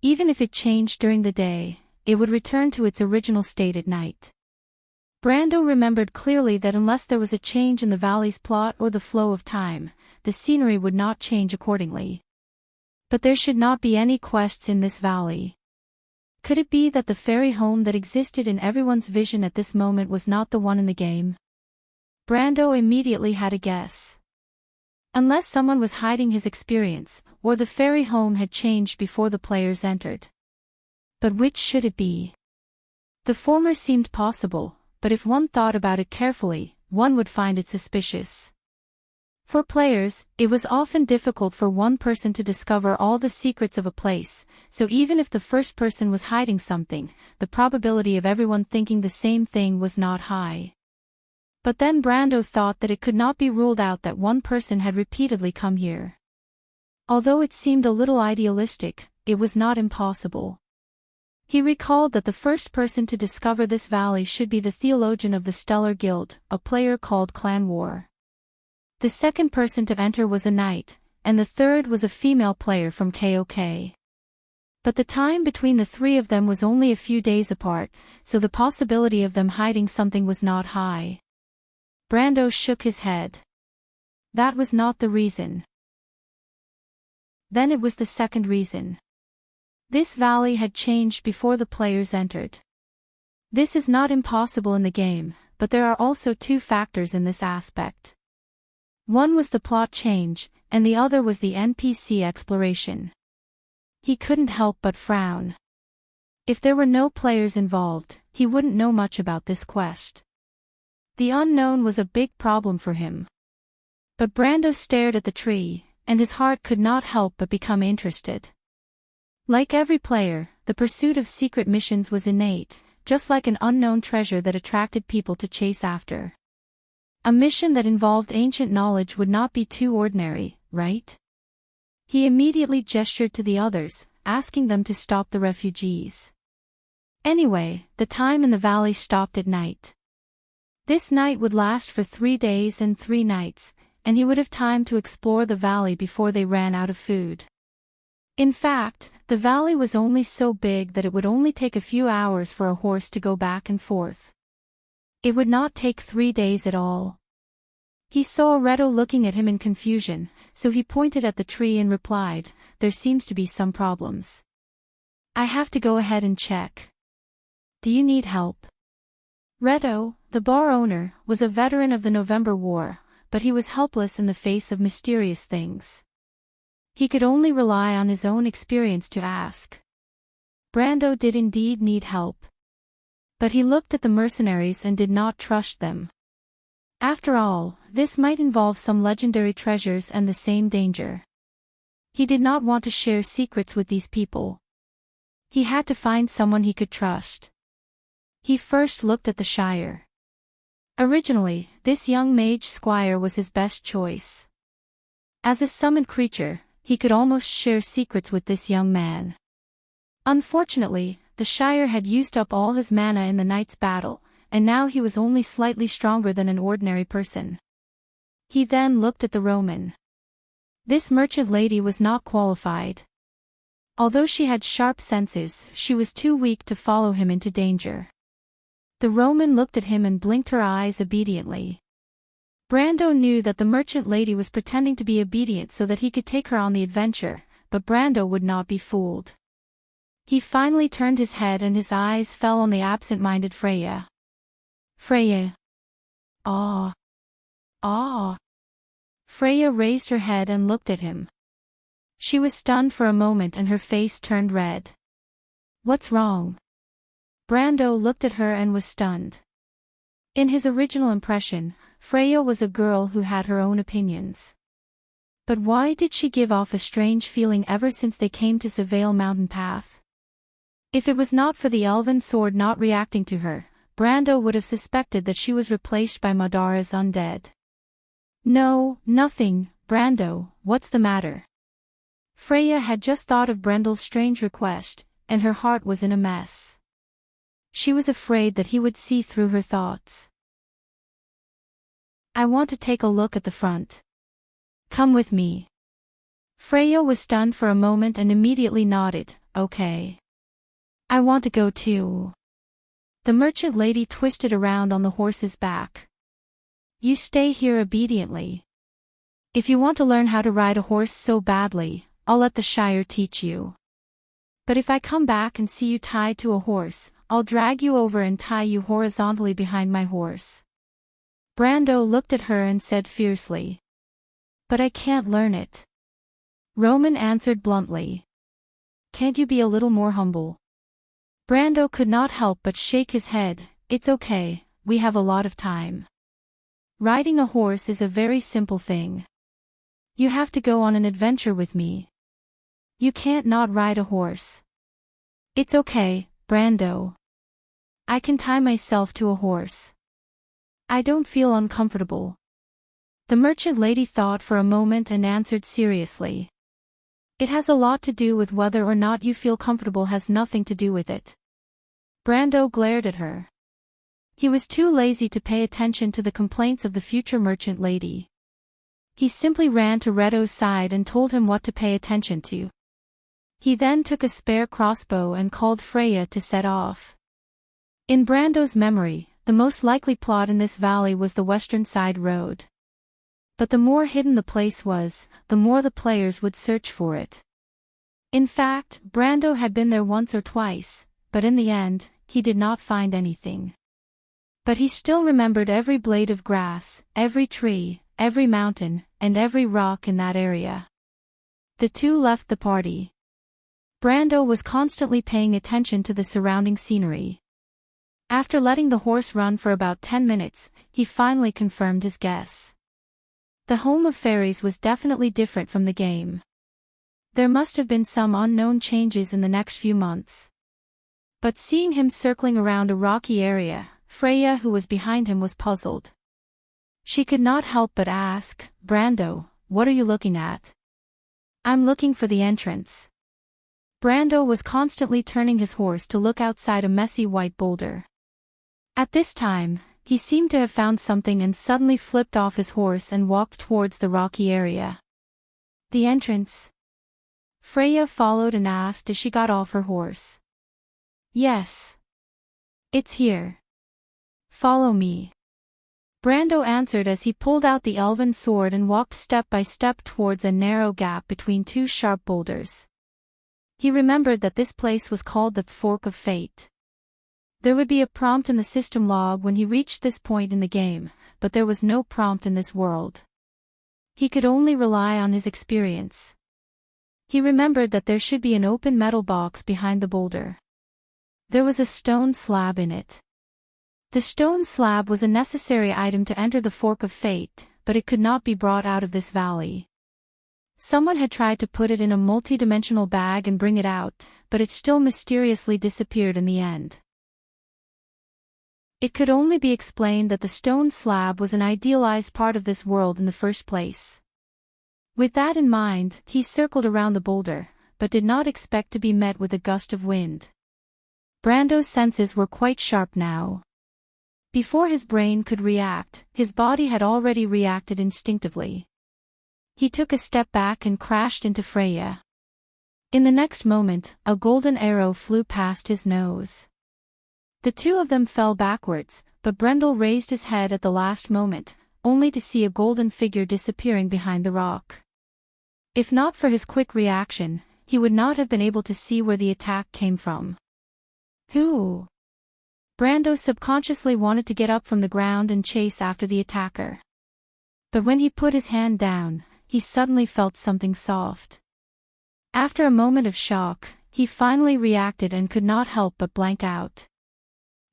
Even if it changed during the day, it would return to its original state at night. Brando remembered clearly that unless there was a change in the valley's plot or the flow of time, the scenery would not change accordingly. But there should not be any quests in this valley. Could it be that the fairy home that existed in everyone's vision at this moment was not the one in the game? Brando immediately had a guess. Unless someone was hiding his experience, or the fairy home had changed before the players entered. But which should it be? The former seemed possible, but if one thought about it carefully, one would find it suspicious. For players, it was often difficult for one person to discover all the secrets of a place, so even if the first person was hiding something, the probability of everyone thinking the same thing was not high. But then Brando thought that it could not be ruled out that one person had repeatedly come here. Although it seemed a little idealistic, it was not impossible. He recalled that the first person to discover this valley should be the theologian of the Stellar Guild, a player called Clan War. The second person to enter was a knight, and the third was a female player from KOK. But the time between the three of them was only a few days apart, so the possibility of them hiding something was not high. Brando shook his head. That was not the reason. Then it was the second reason. This valley had changed before the players entered. This is not impossible in the game, but there are also two factors in this aspect. One was the plot change, and the other was the NPC exploration. He couldn't help but frown. If there were no players involved, he wouldn't know much about this quest. The unknown was a big problem for him. But Brando stared at the tree, and his heart could not help but become interested. Like every player, the pursuit of secret missions was innate, just like an unknown treasure that attracted people to chase after. A mission that involved ancient knowledge would not be too ordinary, right? He immediately gestured to the others, asking them to stop the refugees. Anyway, the time in the valley stopped at night. This night would last for 3 days and 3 nights, and he would have time to explore the valley before they ran out of food. In fact, the valley was only so big that it would only take a few hours for a horse to go back and forth. It would not take 3 days at all. He saw Reto looking at him in confusion, so he pointed at the tree and replied, "There seems to be some problems. I have to go ahead and check. Do you need help?" Reto, the bar owner, was a veteran of the November War, but he was helpless in the face of mysterious things. He could only rely on his own experience to ask. Brando did indeed need help. But he looked at the mercenaries and did not trust them. After all, this might involve some legendary treasures and the same danger. He did not want to share secrets with these people. He had to find someone he could trust. He first looked at the Shire. Originally, this young mage squire was his best choice. As a summoned creature, he could almost share secrets with this young man. Unfortunately, the Shire had used up all his mana in the night's battle, and now he was only slightly stronger than an ordinary person. He then looked at the Roman. This merchant lady was not qualified. Although she had sharp senses, she was too weak to follow him into danger. The Roman looked at him and blinked her eyes obediently. Brando knew that the merchant lady was pretending to be obedient so that he could take her on the adventure, but Brando would not be fooled. He finally turned his head and his eyes fell on the absent-minded Freya. Freya. Ah. Ah. Freya raised her head and looked at him. She was stunned for a moment and her face turned red. What's wrong? Brando looked at her and was stunned. In his original impression, Freya was a girl who had her own opinions. But why did she give off a strange feeling ever since they came to Sevale Mountain Path? If it was not for the elven sword not reacting to her, Brando would have suspected that she was replaced by Madara's undead. No, nothing, Brando, what's the matter? Freya had just thought of Brendel's strange request, and her heart was in a mess. She was afraid that he would see through her thoughts. I want to take a look at the front. Come with me. Freya was stunned for a moment and immediately nodded, okay. I want to go too. The merchant lady twisted around on the horse's back. You stay here obediently. If you want to learn how to ride a horse so badly, I'll let the Shire teach you. But if I come back and see you tied to a horse, I'll drag you over and tie you horizontally behind my horse. Brando looked at her and said fiercely. But I can't learn it. Roman answered bluntly. Can't you be a little more humble? Brando could not help but shake his head. It's okay, we have a lot of time. Riding a horse is a very simple thing. You have to go on an adventure with me. You can't not ride a horse. It's okay, Brando. I can tie myself to a horse. I don't feel uncomfortable. The merchant lady thought for a moment and answered seriously. It has a lot to do with whether or not you feel comfortable has nothing to do with it. Brando glared at her. He was too lazy to pay attention to the complaints of the future merchant lady. He simply ran to Reto's side and told him what to pay attention to. He then took a spare crossbow and called Freya to set off. In Brando's memory, the most likely plot in this valley was the western side road. But the more hidden the place was, the more the players would search for it. In fact, Brando had been there once or twice, but in the end, he did not find anything. But he still remembered every blade of grass, every tree, every mountain, and every rock in that area. The two left the party. Brando was constantly paying attention to the surrounding scenery. After letting the horse run for about 10 minutes, he finally confirmed his guess. The home of fairies was definitely different from the game. There must have been some unknown changes in the next few months. But seeing him circling around a rocky area, Freya, who was behind him, was puzzled. She could not help but ask, Brando, what are you looking at? I'm looking for the entrance. Brando was constantly turning his horse to look outside a messy white boulder. At this time, he seemed to have found something and suddenly flipped off his horse and walked towards the rocky area. The entrance? Freya followed and asked as she got off her horse. Yes. It's here. Follow me. Brando answered as he pulled out the elven sword and walked step by step towards a narrow gap between two sharp boulders. He remembered that this place was called the Fork of Fate. There would be a prompt in the system log when he reached this point in the game, but there was no prompt in this world. He could only rely on his experience. He remembered that there should be an open metal box behind the boulder. There was a stone slab in it. The stone slab was a necessary item to enter the Fork of Fate, but it could not be brought out of this valley. Someone had tried to put it in a multi-dimensional bag and bring it out, but it still mysteriously disappeared in the end. It could only be explained that the stone slab was an idealized part of this world in the first place. With that in mind, he circled around the boulder, but did not expect to be met with a gust of wind. Brando's senses were quite sharp now. Before his brain could react, his body had already reacted instinctively. He took a step back and crashed into Freya. In the next moment, a golden arrow flew past his nose. The two of them fell backwards, but Brendel raised his head at the last moment, only to see a golden figure disappearing behind the rock. If not for his quick reaction, he would not have been able to see where the attack came from. Who? Brando subconsciously wanted to get up from the ground and chase after the attacker. But when he put his hand down, he suddenly felt something soft. After a moment of shock, he finally reacted and could not help but blank out.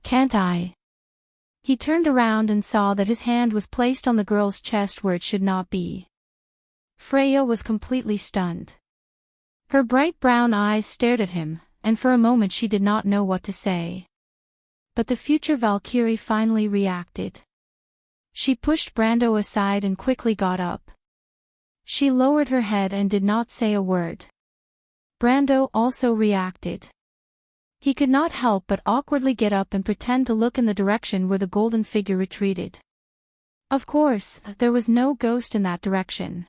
Can't I? He turned around and saw that his hand was placed on the girl's chest where it should not be. Freya was completely stunned. Her bright brown eyes stared at him, and for a moment she did not know what to say. But the future Valkyrie finally reacted. She pushed Brando aside and quickly got up. She lowered her head and did not say a word. Brando also reacted. He could not help but awkwardly get up and pretend to look in the direction where the golden figure retreated. Of course, there was no ghost in that direction.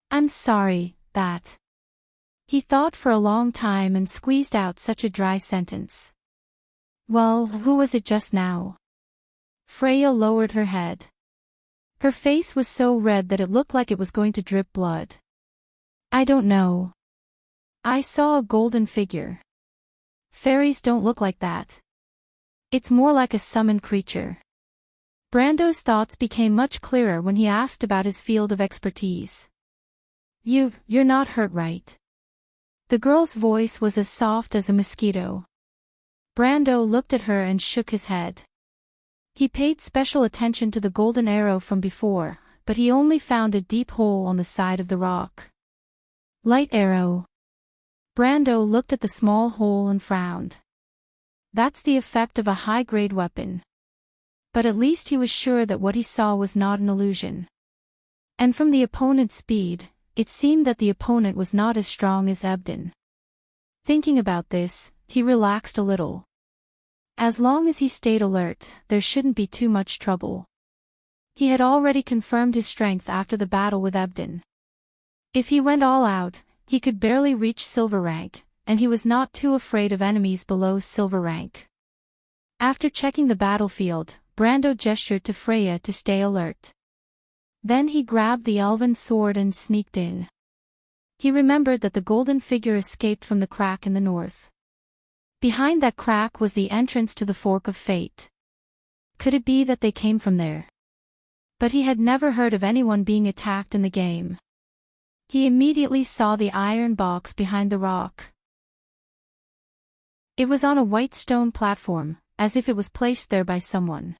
I'm sorry, that. He thought for a long time and squeezed out such a dry sentence. Well, who was it just now? Freya lowered her head. Her face was so red that it looked like it was going to drip blood. I don't know. I saw a golden figure. Fairies don't look like that. It's more like a summoned creature. Brando's thoughts became much clearer when he asked about his field of expertise. You're not hurt, right? The girl's voice was as soft as a mosquito. Brando looked at her and shook his head. He paid special attention to the golden arrow from before, but he only found a deep hole on the side of the rock. Light arrow. Brando looked at the small hole and frowned. That's the effect of a high-grade weapon. But at least he was sure that what he saw was not an illusion. And from the opponent's speed, it seemed that the opponent was not as strong as Ebden. Thinking about this, he relaxed a little. As long as he stayed alert, there shouldn't be too much trouble. He had already confirmed his strength after the battle with Ebden. If he went all out, he could barely reach silver rank, and he was not too afraid of enemies below silver rank. After checking the battlefield, Brando gestured to Freya to stay alert. Then he grabbed the elven sword and sneaked in. He remembered that the golden figure escaped from the crack in the north. Behind that crack was the entrance to the Fork of Fate. Could it be that they came from there? But he had never heard of anyone being attacked in the game. He immediately saw the iron box behind the rock. It was on a white stone platform, as if it was placed there by someone.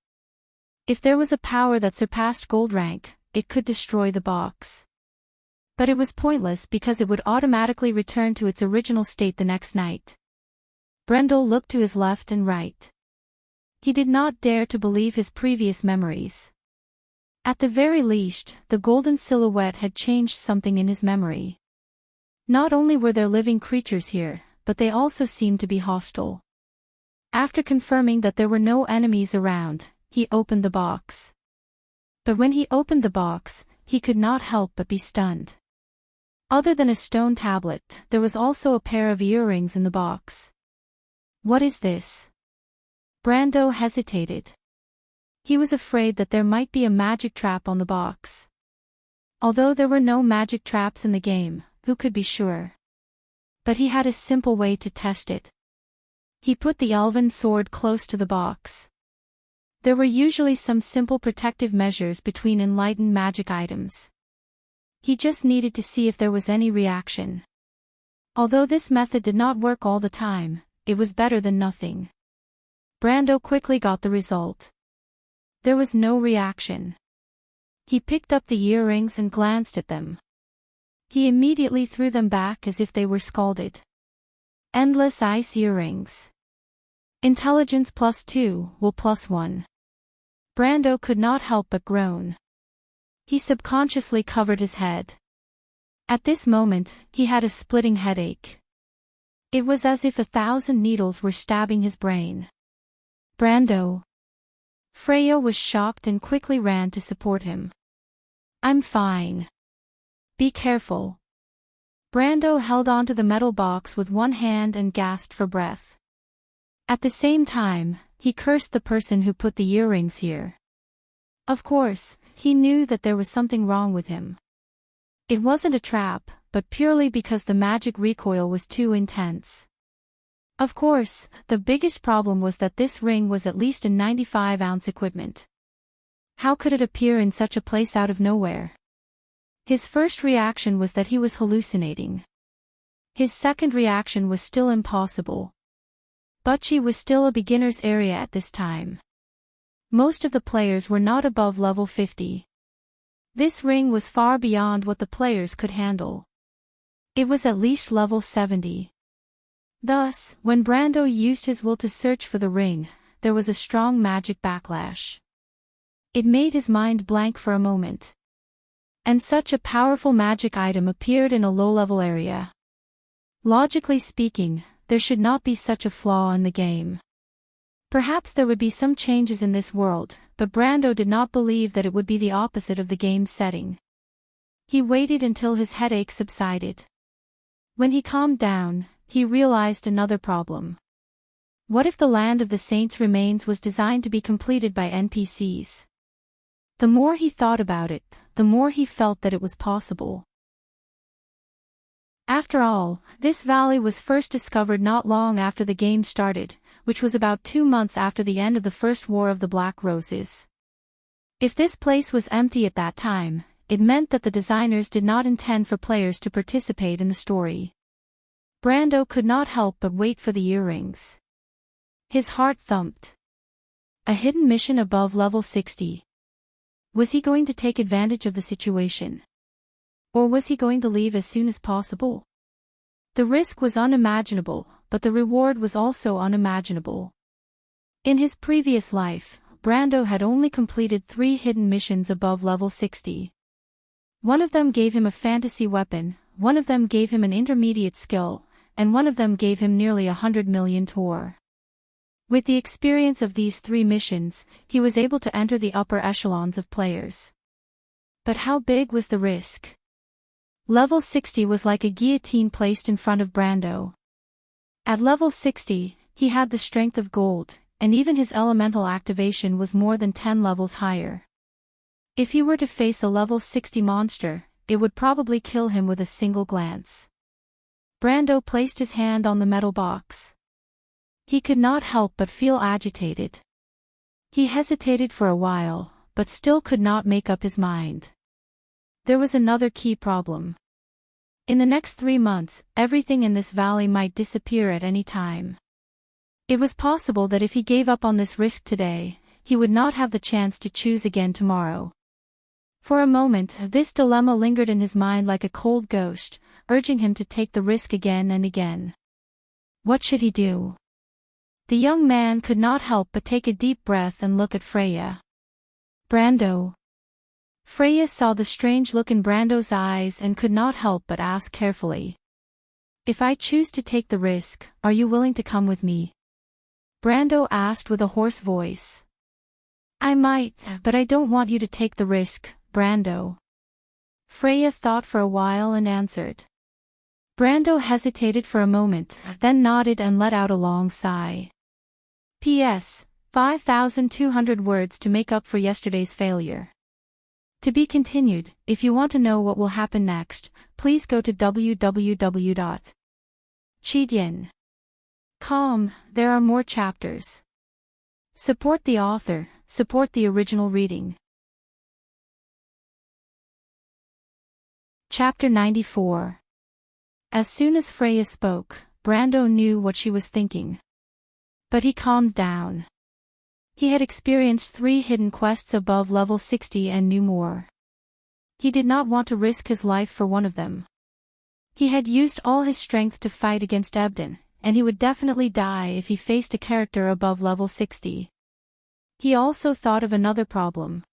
If there was a power that surpassed gold rank, it could destroy the box. But it was pointless because it would automatically return to its original state the next night. Brendel looked to his left and right. He did not dare to believe his previous memories. At the very least, the golden silhouette had changed something in his memory. Not only were there living creatures here, but they also seemed to be hostile. After confirming that there were no enemies around, he opened the box. But when he opened the box, he could not help but be stunned. Other than a stone tablet, there was also a pair of earrings in the box. What is this? Brando hesitated. He was afraid that there might be a magic trap on the box. Although there were no magic traps in the game, who could be sure? But he had a simple way to test it. He put the elven sword close to the box. There were usually some simple protective measures between enlightened magic items. He just needed to see if there was any reaction. Although this method did not work all the time, it was better than nothing. Brando quickly got the result. There was no reaction. He picked up the earrings and glanced at them. He immediately threw them back as if they were scalded. Endless ice earrings. Intelligence +2, will +1. Brando could not help but groan. He subconsciously covered his head. At this moment, he had a splitting headache. It was as if 1,000 needles were stabbing his brain. Brando. Freya was shocked and quickly ran to support him. I'm fine. Be careful. Brando held onto the metal box with one hand and gasped for breath. At the same time, he cursed the person who put the earrings here. Of course, he knew that there was something wrong with him. It wasn't a trap, but purely because the magic recoil was too intense. Of course, the biggest problem was that this ring was at least a 95-ounce equipment. How could it appear in such a place out of nowhere? His first reaction was that he was hallucinating. His second reaction was still impossible. Bocce was still a beginner's area at this time. Most of the players were not above level 50. This ring was far beyond what the players could handle. It was at least level 70. Thus, when Brando used his will to search for the ring, there was a strong magic backlash. It made his mind blank for a moment. And such a powerful magic item appeared in a low-level area. Logically speaking, there should not be such a flaw in the game. Perhaps there would be some changes in this world, but Brando did not believe that it would be the opposite of the game's setting. He waited until his headache subsided. When he calmed down, he realized another problem. What if the Land of the Saints' remains was designed to be completed by NPCs? The more he thought about it, the more he felt that it was possible. After all, this valley was first discovered not long after the game started, which was about 2 months after the end of the First War of the Black Roses. If this place was empty at that time, it meant that the designers did not intend for players to participate in the story. Brando could not help but wait for the earrings. His heart thumped. A hidden mission above level 60. Was he going to take advantage of the situation? Or was he going to leave as soon as possible? The risk was unimaginable, but the reward was also unimaginable. In his previous life, Brando had only completed 3 hidden missions above level 60. One of them gave him a fantasy weapon, one of them gave him an intermediate skill, and one of them gave him nearly 100 million tor. With the experience of these 3 missions, he was able to enter the upper echelons of players. But how big was the risk? Level 60 was like a guillotine placed in front of Brando. At level 60, he had the strength of gold, and even his elemental activation was more than 10 levels higher. If he were to face a level 60 monster, it would probably kill him with a single glance. Brando placed his hand on the metal box. He could not help but feel agitated. He hesitated for a while, but still could not make up his mind. There was another key problem. In the next 3 months, everything in this valley might disappear at any time. It was possible that if he gave up on this risk today, he would not have the chance to choose again tomorrow. For a moment, this dilemma lingered in his mind like a cold ghost, urging him to take the risk again and again. What should he do? The young man could not help but take a deep breath and look at Freya. Brando. Freya saw the strange look in Brando's eyes and could not help but ask carefully. If I choose to take the risk, are you willing to come with me? Brando asked with a hoarse voice. I might, but I don't want you to take the risk, Brando. Freya thought for a while and answered. Brando hesitated for a moment, then nodded and let out a long sigh. P.S. 5,200 words to make up for yesterday's failure. To be continued. If you want to know what will happen next, please go to www.cheatyin.com. There are more chapters. Support the author, support the original reading. Chapter 94. As soon as Freya spoke, Brando knew what she was thinking. But he calmed down. He had experienced 3 hidden quests above level 60 and knew more. He did not want to risk his life for one of them. He had used all his strength to fight against Ebden, and he would definitely die if he faced a character above level 60. He also thought of another problem.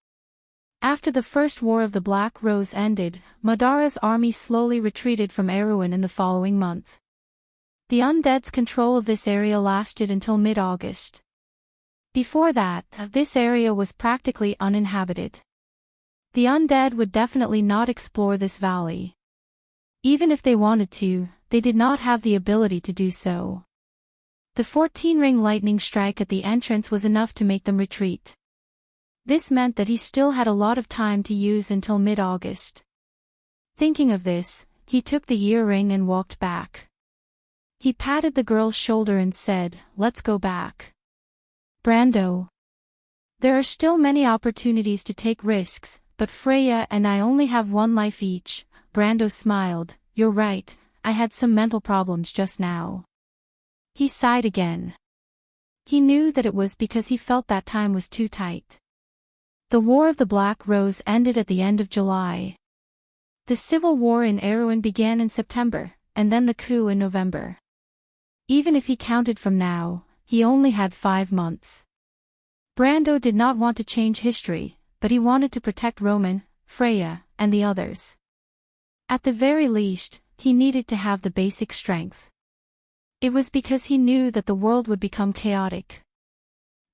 After the First War of the Black Rose ended, Madara's army slowly retreated from Erewhon in the following month. The undead's control of this area lasted until mid-August. Before that, this area was practically uninhabited. The undead would definitely not explore this valley. Even if they wanted to, they did not have the ability to do so. The 14-ring lightning strike at the entrance was enough to make them retreat. This meant that he still had a lot of time to use until mid-August. Thinking of this, he took the earring and walked back. He patted the girl's shoulder and said, "Let's go back. Brando. There are still many opportunities to take risks, but Freya and I only have one life each." Brando smiled. "You're right, I had some mental problems just now." He sighed again. He knew that it was because he felt that time was too tight. The War of the Black Rose ended at the end of July. The civil war in Erewhon began in September, and then the coup in November. Even if he counted from now, he only had 5 months. Brando did not want to change history, but he wanted to protect Roman, Freya, and the others. At the very least, he needed to have the basic strength. It was because he knew that the world would become chaotic.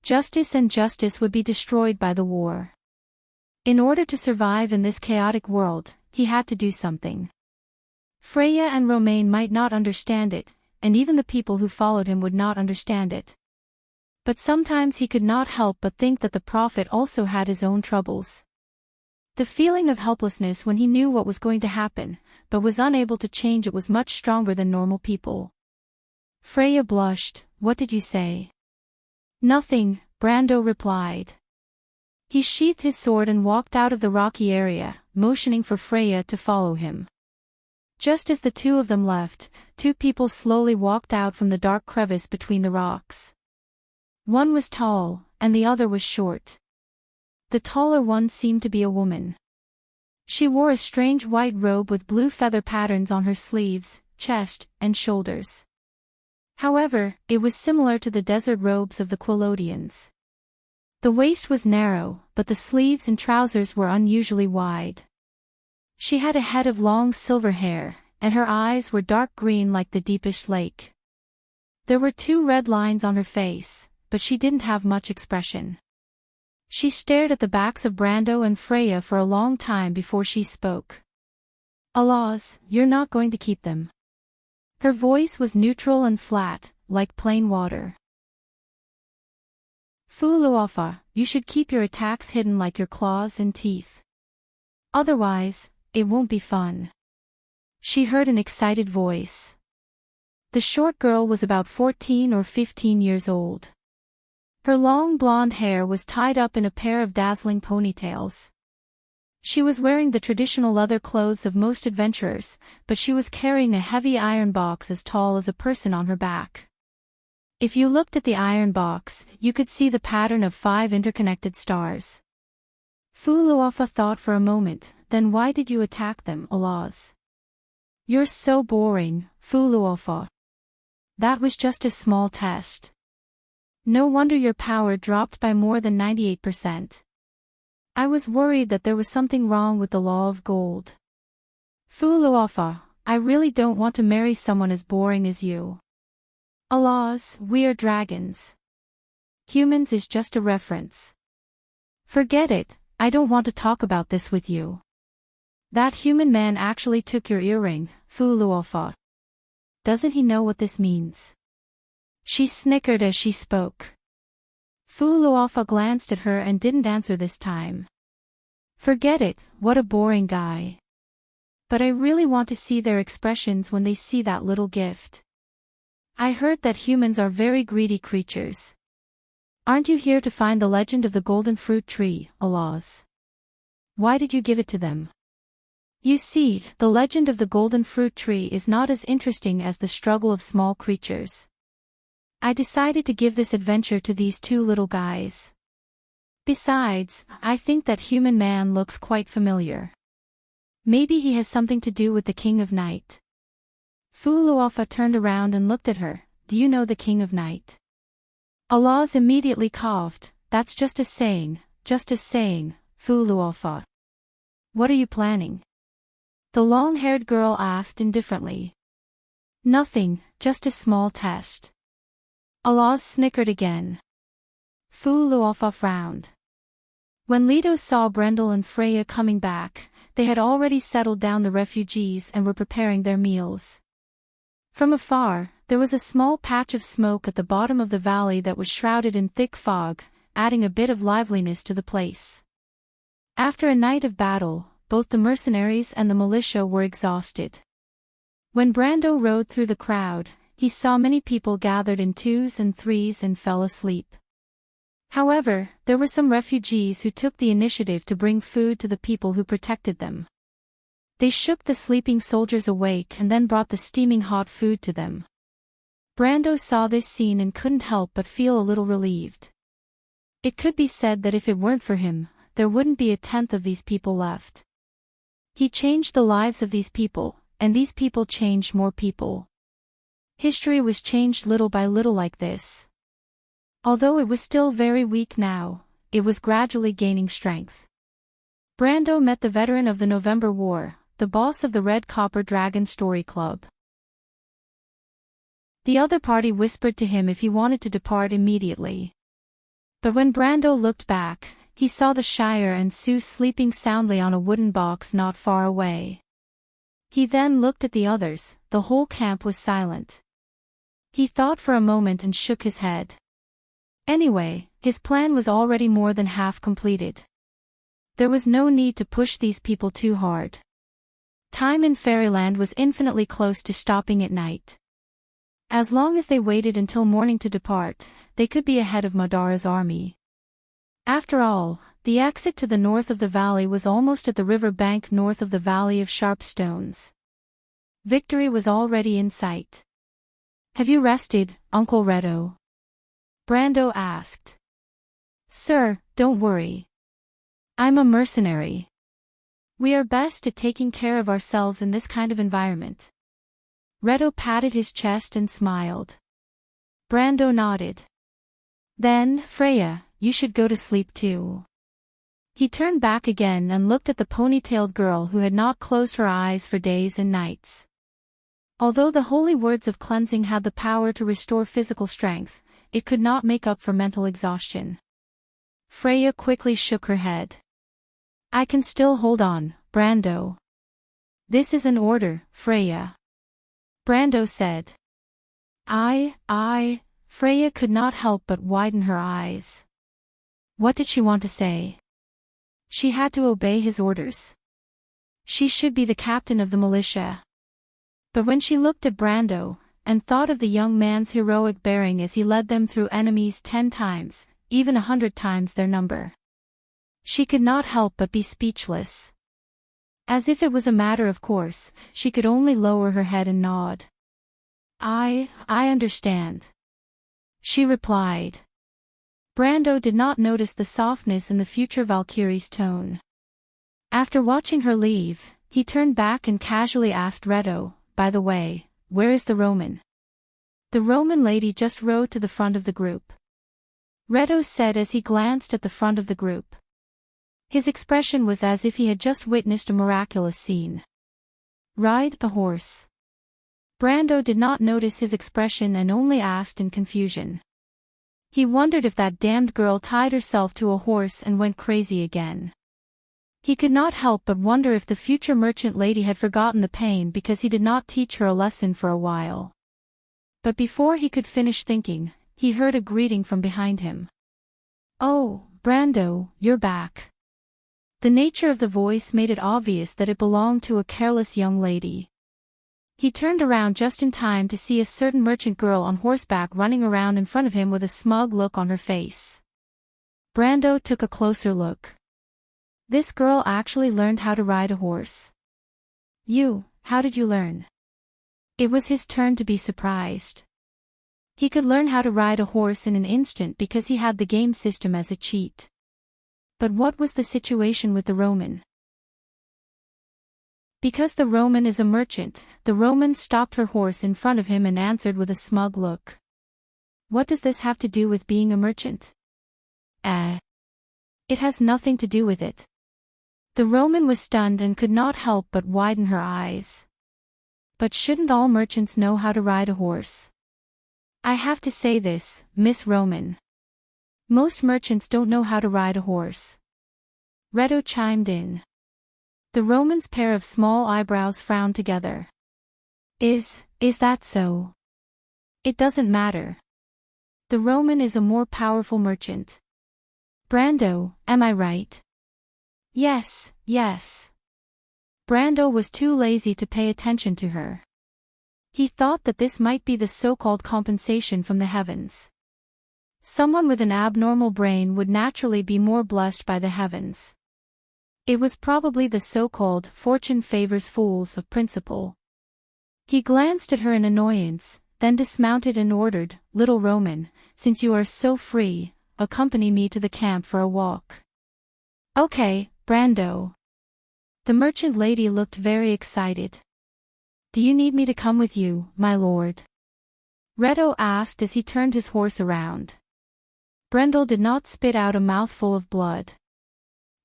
Justice would be destroyed by the war. In order to survive in this chaotic world, he had to do something. Freya and Romain might not understand it, and even the people who followed him would not understand it. But sometimes he could not help but think that the prophet also had his own troubles. The feeling of helplessness when he knew what was going to happen, but was unable to change it was much stronger than normal people. Freya blushed. "What did you say?" "Nothing," Brando replied. He sheathed his sword and walked out of the rocky area, motioning for Freya to follow him. Just as the two of them left, 2 people slowly walked out from the dark crevice between the rocks. One was tall, and the other was short. The taller one seemed to be a woman. She wore a strange white robe with blue feather patterns on her sleeves, chest, and shoulders. However, it was similar to the desert robes of the Quilodians. The waist was narrow, but the sleeves and trousers were unusually wide. She had a head of long silver hair, and her eyes were dark green like the deepest lake. There were 2 red lines on her face, but she didn't have much expression. She stared at the backs of Brando and Freya for a long time before she spoke. "Alas, you're not going to keep them." Her voice was neutral and flat, like plain water. "Fuluafa, you should keep your attacks hidden like your claws and teeth. Otherwise, it won't be fun." She heard an excited voice. The short girl was about 14 or 15 years old. Her long blonde hair was tied up in a pair of dazzling ponytails. She was wearing the traditional leather clothes of most adventurers, but she was carrying a heavy iron box as tall as a person on her back. If you looked at the iron box, you could see the pattern of 5 interconnected stars. Fuluafa thought for a moment, "Then why did you attack them, Alas? You're so boring, Fuluafa. That was just a small test. No wonder your power dropped by more than 98%. I was worried that there was something wrong with the law of gold. Fuluafa, I really don't want to marry someone as boring as you. Alas, we are dragons. Humans is just a reference. Forget it, I don't want to talk about this with you. That human man actually took your earring, Fuluafa. Doesn't he know what this means?" She snickered as she spoke. Fuluafa glanced at her and didn't answer this time. "Forget it, what a boring guy. But I really want to see their expressions when they see that little gift. I heard that humans are very greedy creatures. Aren't you here to find the legend of the golden fruit tree, Alas? Why did you give it to them?" You see, the legend of the golden fruit tree is not as interesting as the struggle of small creatures. I decided to give this adventure to these 2 little guys. Besides, I think that human man looks quite familiar. Maybe he has something to do with the King of Night. Fuluafa turned around and looked at her. do you know the King of Night? Alaz immediately coughed. That's just a saying, Fuluofa. What are you planning? The long-haired girl asked indifferently. Nothing, just a small test. Alaz snickered again. Fuluofa frowned. When Leto saw Brendel and Freya coming back, they had already settled down the refugees and were preparing their meals. From afar, there was a small patch of smoke at the bottom of the valley that was shrouded in thick fog, adding a bit of liveliness to the place. After a night of battle, both the mercenaries and the militia were exhausted. When Brando rode through the crowd, he saw many people gathered in twos and threes and fell asleep. However, there were some refugees who took the initiative to bring food to the people who protected them. They shook the sleeping soldiers awake and then brought the steaming hot food to them. Brando saw this scene and couldn't help but feel a little relieved. It could be said that if it weren't for him, there wouldn't be a tenth of these people left. He changed the lives of these people, and these people changed more people. History was changed little by little like this. Although it was still very weak now, it was gradually gaining strength. Brando met the veteran of the November War, the boss of the Red Copper Dragon Story Club. The other party whispered to him if he wanted to depart immediately. But when Brando looked back, he saw the Shire and Sue sleeping soundly on a wooden box not far away. He then looked at the others. The whole camp was silent. He thought for a moment and shook his head. Anyway, his plan was already more than half completed. There was no need to push these people too hard. Time in Fairyland was infinitely close to stopping at night. As long as they waited until morning to depart, they could be ahead of Madara's army. After all, the exit to the north of the valley was almost at the river bank north of the Valley of Sharp Stones. Victory was already in sight. Have you rested, Uncle Redo? Brando asked. Sir, don't worry. I'm a mercenary. We are best at taking care of ourselves in this kind of environment. Redo patted his chest and smiled. Brando nodded. Then, Freya, you should go to sleep too. He turned back again and looked at the ponytailed girl who had not closed her eyes for days and nights. Although the holy words of cleansing had the power to restore physical strength, it could not make up for mental exhaustion. Freya quickly shook her head. I can still hold on, Brando. This is an order, Freya. Brando said. Freya could not help but widen her eyes. What did she want to say? She had to obey his orders. She should be the captain of the militia. But when she looked at Brando, and thought of the young man's heroic bearing as he led them through enemies 10 times, even 100 times their number, she could not help but be speechless. As if it was a matter of course, she could only lower her head and nod. I understand, she replied. Brando did not notice the softness in the future Valkyrie's tone. After watching her leave, he turned back and casually asked Redo, by the way, where is the Roman? The Roman lady just rode to the front of the group. Redo said as he glanced at the front of the group. His expression was as if he had just witnessed a miraculous scene. Ride a horse. Brando did not notice his expression and only asked in confusion. He wondered if that damned girl tied herself to a horse and went crazy again. He could not help but wonder if the future merchant lady had forgotten the pain because he did not teach her a lesson for a while. But before he could finish thinking, he heard a greeting from behind him. Oh, Brando, you're back. The nature of the voice made it obvious that it belonged to a careless young lady. He turned around just in time to see a certain merchant girl on horseback running around in front of him with a smug look on her face. Brando took a closer look. This girl actually learned how to ride a horse. How did you learn? It was his turn to be surprised. He could learn how to ride a horse in an instant because he had the game system as a cheat. But what was the situation with the Roman? Because the Roman is a merchant, the Roman stopped her horse in front of him and answered with a smug look. What does this have to do with being a merchant? It has nothing to do with it. The Roman was stunned and could not help but widen her eyes. But shouldn't all merchants know how to ride a horse? I have to say this, Miss Roman. Most merchants don't know how to ride a horse. Redo chimed in. The Roman's pair of small eyebrows frowned together. Is that so? It doesn't matter. The Roman is a more powerful merchant. Brando, am I right? Yes. Brando was too lazy to pay attention to her. He thought that this might be the so-called compensation from the heavens. Someone with an abnormal brain would naturally be more blessed by the heavens. It was probably the so-called fortune favors fools of principle. He glanced at her in annoyance, then dismounted and ordered, "Little Roman, since you are so free, accompany me to the camp for a walk." "Okay, Brando." The merchant lady looked very excited. "Do you need me to come with you, my lord?" Redo asked as he turned his horse around. Brendel did not spit out a mouthful of blood.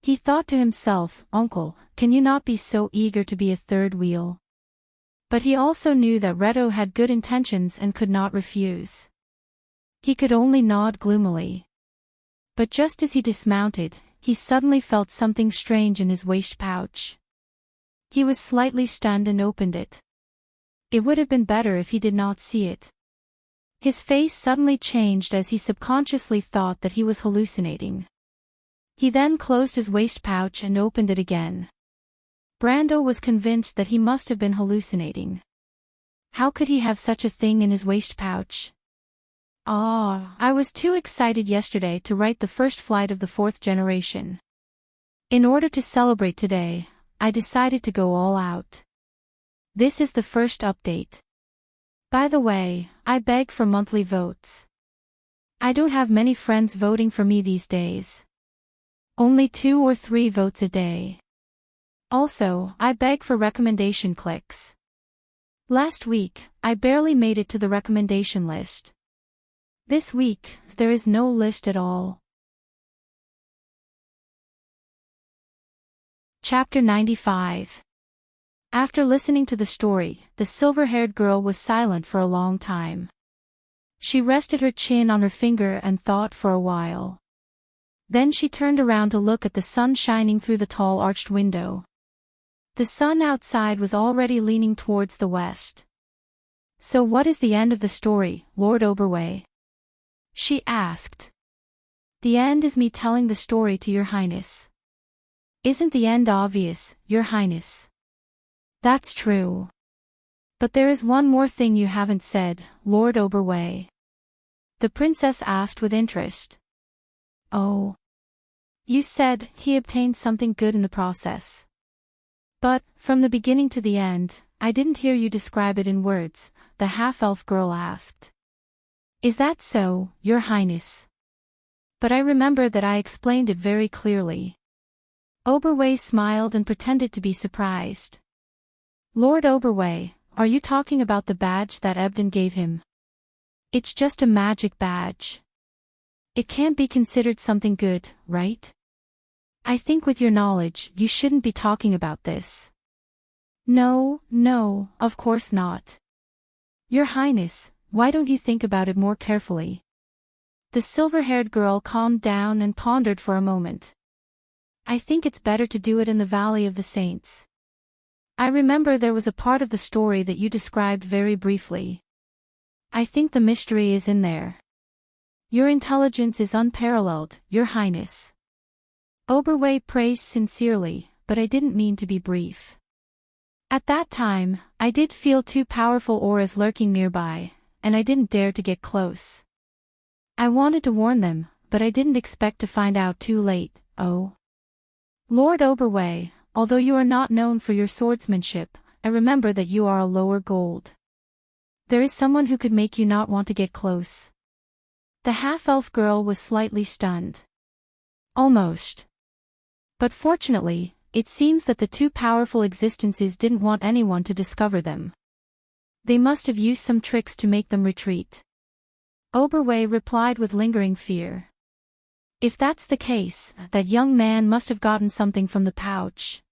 He thought to himself, "Uncle, can you not be so eager to be a third wheel?" But he also knew that Redo had good intentions and could not refuse. He could only nod gloomily. But just as he dismounted, he suddenly felt something strange in his waist pouch. He was slightly stunned and opened it. It would have been better if he did not see it. His face suddenly changed as he subconsciously thought that he was hallucinating. He then closed his waist pouch and opened it again. Brando was convinced that he must have been hallucinating. How could he have such a thing in his waist pouch? I was too excited yesterday to write the first flight of the 4th generation. In order to celebrate today, I decided to go all out. This is the first update. By the way, I beg for monthly votes. I don't have many friends voting for me these days. Only 2 or 3 votes a day. Also, I beg for recommendation clicks. Last week, I barely made it to the recommendation list. This week, there is no list at all. Chapter 95. After listening to the story, the silver-haired girl was silent for a long time. She rested her chin on her finger and thought for a while. Then she turned around to look at the sun shining through the tall arched window. The sun outside was already leaning towards the west. "So what is the end of the story, Lord Oberway?" she asked. "The end is me telling the story to your highness." "Isn't the end obvious, your highness?" "That's true. But there is one more thing you haven't said, Lord Oberway." The princess asked with interest. "Oh. You said he obtained something good in the process. But, from the beginning to the end, I didn't hear you describe it in words," the half-elf girl asked. "Is that so, your highness?" "But I remember that I explained it very clearly." Oberway smiled and pretended to be surprised. "Lord Oberway, are you talking about the badge that Ebden gave him?" "It's just a magic badge. It can't be considered something good, right? I think with your knowledge, you shouldn't be talking about this." No, of course not. Your highness, why don't you think about it more carefully?" The silver-haired girl calmed down and pondered for a moment. "I think it's better to do it in the Valley of the Saints. I remember there was a part of the story that you described very briefly. I think the mystery is in there. Your intelligence is unparalleled, your highness." Oberway praised sincerely, but I didn't mean to be brief. At that time, I did feel 2 powerful auras lurking nearby, and I didn't dare to get close. I wanted to warn them, but I didn't expect to find out too late. Oh. Lord Oberway, although you are not known for your swordsmanship, I remember that you are a lower gold. There is someone who could make you not want to get close. The half-elf girl was slightly stunned. Almost. But fortunately, it seems that the 2 powerful existences didn't want anyone to discover them. They must have used some tricks to make them retreat. Oberway replied with lingering fear. If that's the case, that young man must have gotten something from the pouch.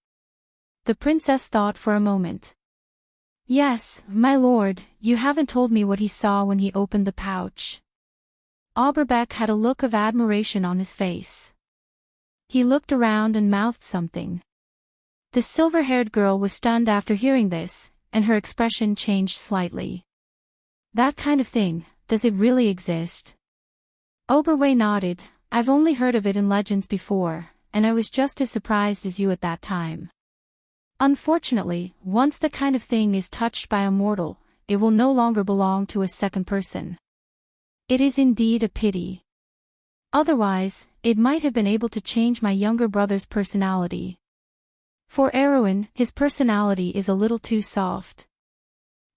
The princess thought for a moment. Yes, my lord, you haven't told me what he saw when he opened the pouch. Oberbeck had a look of admiration on his face. He looked around and mouthed something. The silver-haired girl was stunned after hearing this, and her expression changed slightly. That kind of thing, does it really exist? Oberway nodded. I've only heard of it in legends before, and I was just as surprised as you at that time. Unfortunately, once the kind of thing is touched by a mortal, it will no longer belong to a second person. It is indeed a pity. Otherwise, it might have been able to change my younger brother's personality. For Erwin, his personality is a little too soft.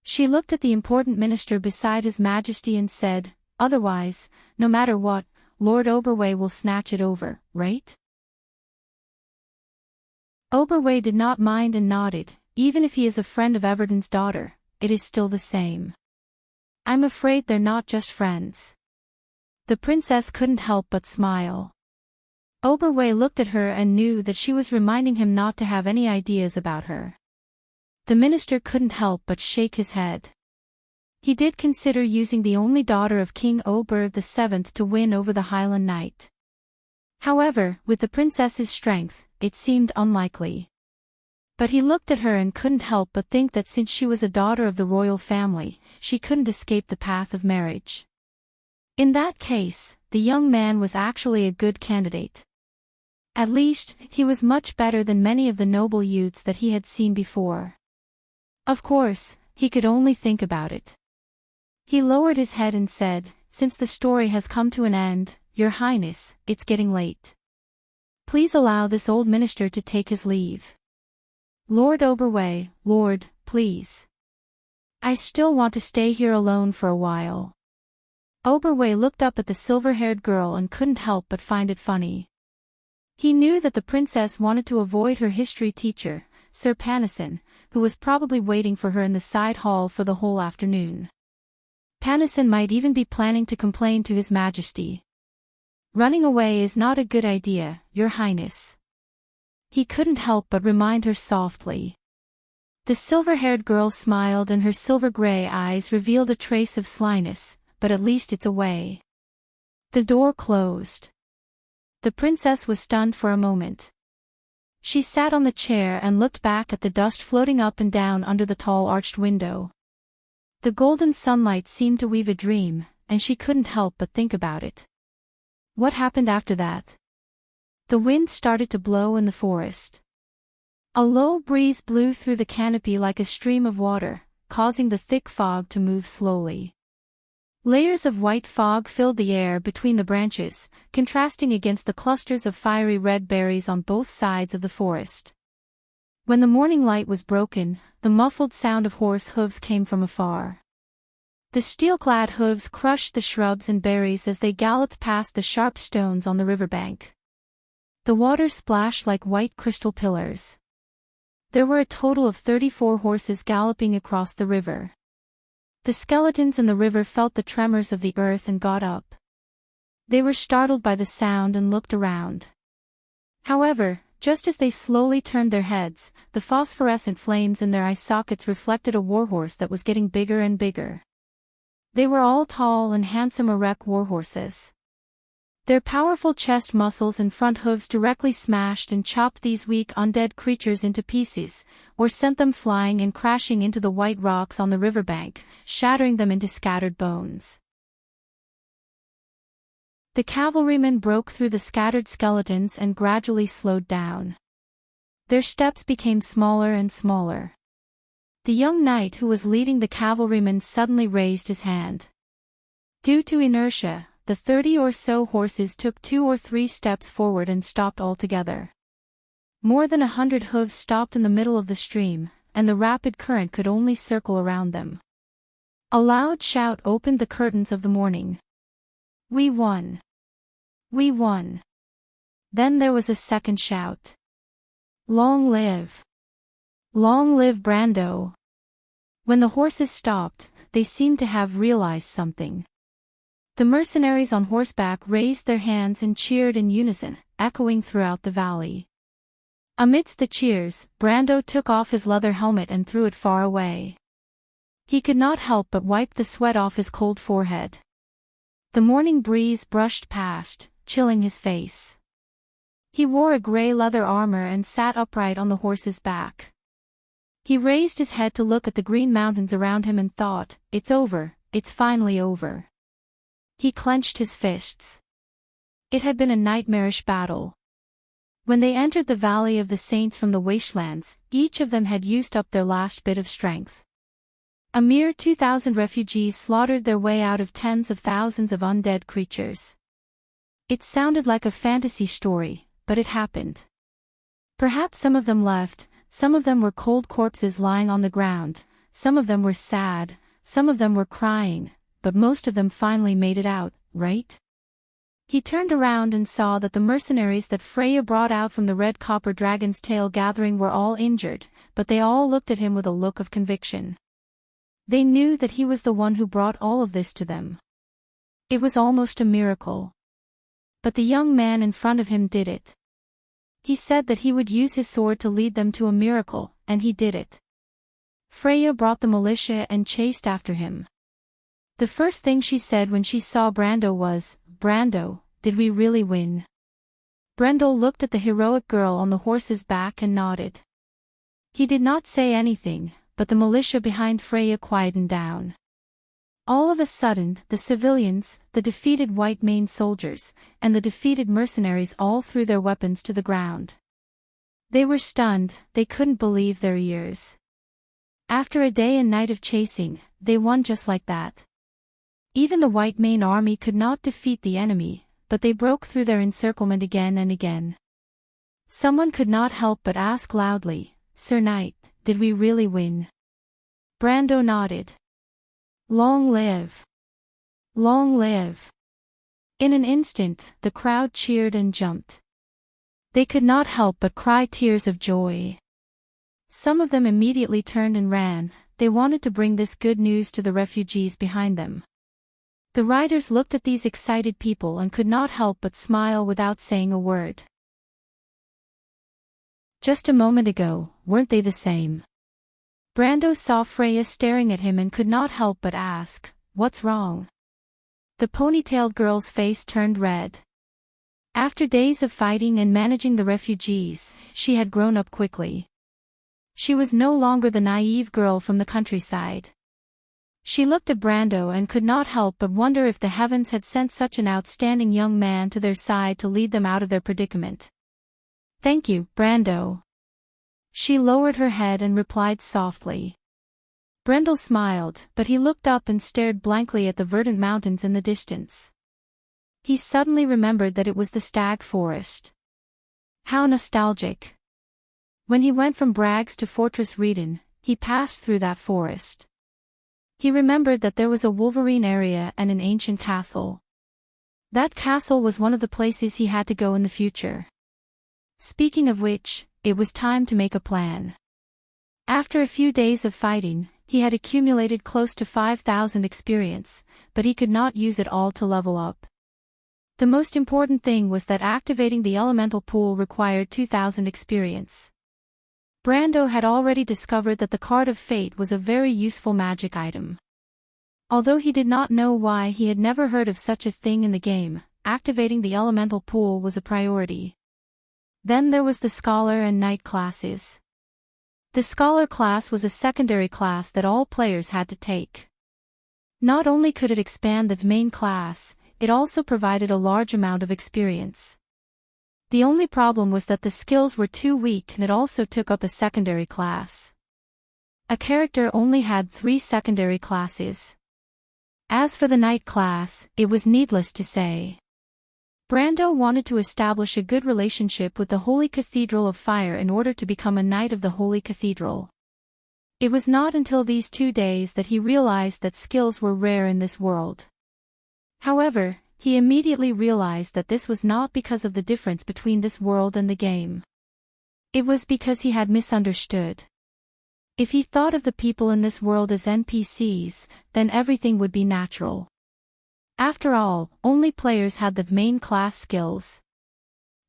She looked at the important minister beside His Majesty and said, otherwise, no matter what, Lord Oberway will snatch it over, right? Oberway did not mind and nodded. Even if he is a friend of Everton's daughter, it is still the same. I'm afraid they're not just friends. The princess couldn't help but smile. Oberway looked at her and knew that she was reminding him not to have any ideas about her. The minister couldn't help but shake his head. He did consider using the only daughter of King Oberg VII to win over the Highland Knight. However, with the princess's strength, it seemed unlikely. But he looked at her and couldn't help but think that since she was a daughter of the royal family, she couldn't escape the path of marriage. In that case, the young man was actually a good candidate. At least, he was much better than many of the noble youths that he had seen before. Of course, he could only think about it. He lowered his head and said, since the story has come to an end, Your Highness, it's getting late. Please allow this old minister to take his leave. Lord Oberway, Lord, please. I still want to stay here alone for a while. Oberway looked up at the silver-haired girl and couldn't help but find it funny. He knew that the princess wanted to avoid her history teacher, Sir Panison, who was probably waiting for her in the side hall for the whole afternoon. Panison might even be planning to complain to His Majesty. Running away is not a good idea, Your Highness. He couldn't help but remind her softly. The silver-haired girl smiled and her silver-gray eyes revealed a trace of slyness, but at least it's away. The door closed. The princess was stunned for a moment. She sat on the chair and looked back at the dust floating up and down under the tall arched window. The golden sunlight seemed to weave a dream, and she couldn't help but think about it. What happened after that? The wind started to blow in the forest. A low breeze blew through the canopy like a stream of water, causing the thick fog to move slowly. Layers of white fog filled the air between the branches, contrasting against the clusters of fiery red berries on both sides of the forest. When the morning light was broken, the muffled sound of horse hooves came from afar. The steel-clad hooves crushed the shrubs and berries as they galloped past the sharp stones on the riverbank. The water splashed like white crystal pillars. There were a total of 34 horses galloping across the river. The skeletons in the river felt the tremors of the earth and got up. They were startled by the sound and looked around. However, just as they slowly turned their heads, the phosphorescent flames in their eye sockets reflected a warhorse that was getting bigger and bigger. They were all tall and handsome erect warhorses. Their powerful chest muscles and front hooves directly smashed and chopped these weak undead creatures into pieces, or sent them flying and crashing into the white rocks on the riverbank, shattering them into scattered bones. The cavalrymen broke through the scattered skeletons and gradually slowed down. Their steps became smaller and smaller. The young knight who was leading the cavalrymen suddenly raised his hand. Due to inertia, the 30 or so horses took 2 or 3 steps forward and stopped altogether. More than 100 hooves stopped in the middle of the stream, and the rapid current could only circle around them. A loud shout opened the curtains of the morning. We won! We won! Then there was a second shout. Long live! Long live Brando! When the horses stopped, they seemed to have realized something. The mercenaries on horseback raised their hands and cheered in unison, echoing throughout the valley. Amidst the cheers, Brando took off his leather helmet and threw it far away. He could not help but wipe the sweat off his cold forehead. The morning breeze brushed past, chilling his face. He wore a gray leather armor and sat upright on the horse's back. He raised his head to look at the green mountains around him and thought, "It's over, it's finally over." He clenched his fists. It had been a nightmarish battle. When they entered the Valley of the Saints from the wastelands, each of them had used up their last bit of strength. A mere 2,000 refugees slaughtered their way out of tens of thousands of undead creatures. It sounded like a fantasy story, but it happened. Perhaps some of them left, some of them were cold corpses lying on the ground, some of them were sad, some of them were crying, but most of them finally made it out, right? He turned around and saw that the mercenaries that Freya brought out from the red copper dragon's tail gathering were all injured, but they all looked at him with a look of conviction. They knew that he was the one who brought all of this to them. It was almost a miracle. But the young man in front of him did it. He said that he would use his sword to lead them to a miracle, and he did it. Freya brought the militia and chased after him. The first thing she said when she saw Brando was, "Brando, did we really win?" Brando looked at the heroic girl on the horse's back and nodded. He did not say anything, but the militia behind Freya quietened down. All of a sudden, the civilians, the defeated white-maned soldiers, and the defeated mercenaries all threw their weapons to the ground. They were stunned, they couldn't believe their ears. After a day and night of chasing, they won just like that. Even the white-maned army could not defeat the enemy, but they broke through their encirclement again and again. Someone could not help but ask loudly, "Sir Knight, did we really win?" Brando nodded. "Long live! Long live!" In an instant, the crowd cheered and jumped. They could not help but cry tears of joy. Some of them immediately turned and ran, they wanted to bring this good news to the refugees behind them. The riders looked at these excited people and could not help but smile without saying a word. Just a moment ago, weren't they the same? Brando saw Freya staring at him and could not help but ask, "What's wrong?" The ponytailed girl's face turned red. After days of fighting and managing the refugees, she had grown up quickly. She was no longer the naive girl from the countryside. She looked at Brando and could not help but wonder if the heavens had sent such an outstanding young man to their side to lead them out of their predicament. "Thank you, Brando." She lowered her head and replied softly. Brando smiled, but he looked up and stared blankly at the verdant mountains in the distance. He suddenly remembered that it was the stag forest. How nostalgic. When he went from Bragg's to Fortress Reedon, he passed through that forest. He remembered that there was a Wolverine area and an ancient castle. That castle was one of the places he had to go in the future. Speaking of which, it was time to make a plan. After a few days of fighting, he had accumulated close to 5,000 experience, but he could not use it all to level up. The most important thing was that activating the elemental pool required 2,000 experience. Brando had already discovered that the Card of Fate was a very useful magic item. Although he did not know why he had never heard of such a thing in the game, activating the elemental pool was a priority. Then there was the Scholar and Knight classes. The Scholar class was a secondary class that all players had to take. Not only could it expand the main class, it also provided a large amount of experience. The only problem was that the skills were too weak and it also took up a secondary class. A character only had 3 secondary classes. As for the Knight class, it was needless to say. Brando wanted to establish a good relationship with the Holy Cathedral of Fire in order to become a Knight of the Holy Cathedral. It was not until these 2 days that he realized that skills were rare in this world. However, he immediately realized that this was not because of the difference between this world and the game. It was because he had misunderstood. If he thought of the people in this world as NPCs, then everything would be natural. After all, only players had the main class skills.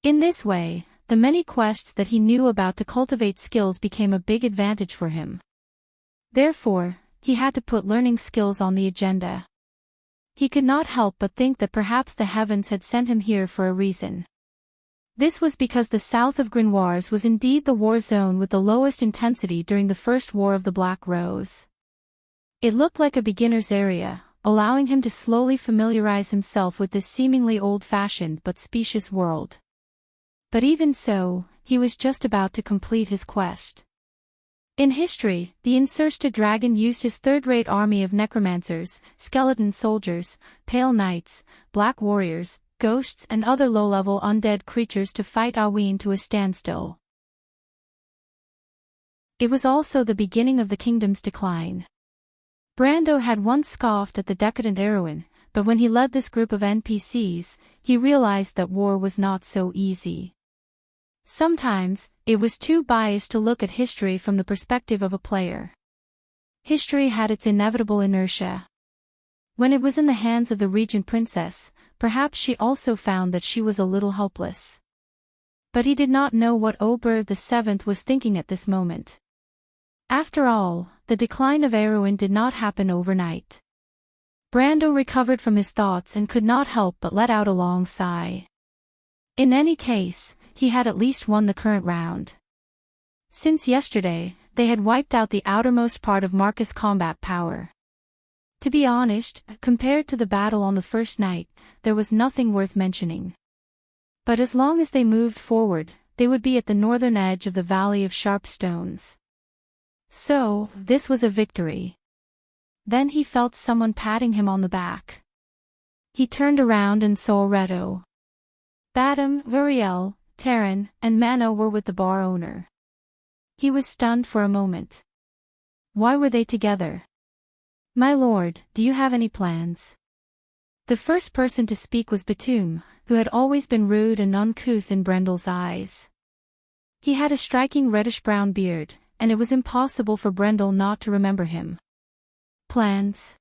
In this way, the many quests that he knew about to cultivate skills became a big advantage for him. Therefore, he had to put learning skills on the agenda. He could not help but think that perhaps the heavens had sent him here for a reason. This was because the south of Grimoires was indeed the war zone with the lowest intensity during the First War of the Black Rose. It looked like a beginner's area, allowing him to slowly familiarize himself with this seemingly old-fashioned but specious world. But even so, he was just about to complete his quest. In history, the Insurged Dragon used his third-rate army of necromancers, skeleton soldiers, pale knights, black warriors, ghosts and other low-level undead creatures to fight Aween to a standstill. It was also the beginning of the kingdom's decline. Brando had once scoffed at the decadent Erwin, but when he led this group of NPCs, he realized that war was not so easy. Sometimes, it was too biased to look at history from the perspective of a player. History had its inevitable inertia. When it was in the hands of the regent princess, perhaps she also found that she was a little helpless. But he did not know what Oberth VII was thinking at this moment. After all, the decline of Erwin did not happen overnight. Brando recovered from his thoughts and could not help but let out a long sigh. In any case, he had at least won the current round. Since yesterday, they had wiped out the outermost part of Marcus' combat power. To be honest, compared to the battle on the first night, there was nothing worth mentioning. But as long as they moved forward, they would be at the northern edge of the Valley of Sharp Stones. So, this was a victory. Then he felt someone patting him on the back. He turned around and saw Reto. Badam, Uriel, Terran, and Mano were with the bar owner. He was stunned for a moment. Why were they together? My lord, do you have any plans? The first person to speak was Batum, who had always been rude and uncouth in Brendel's eyes. He had a striking reddish-brown beard, and it was impossible for Brendel not to remember him. Plans?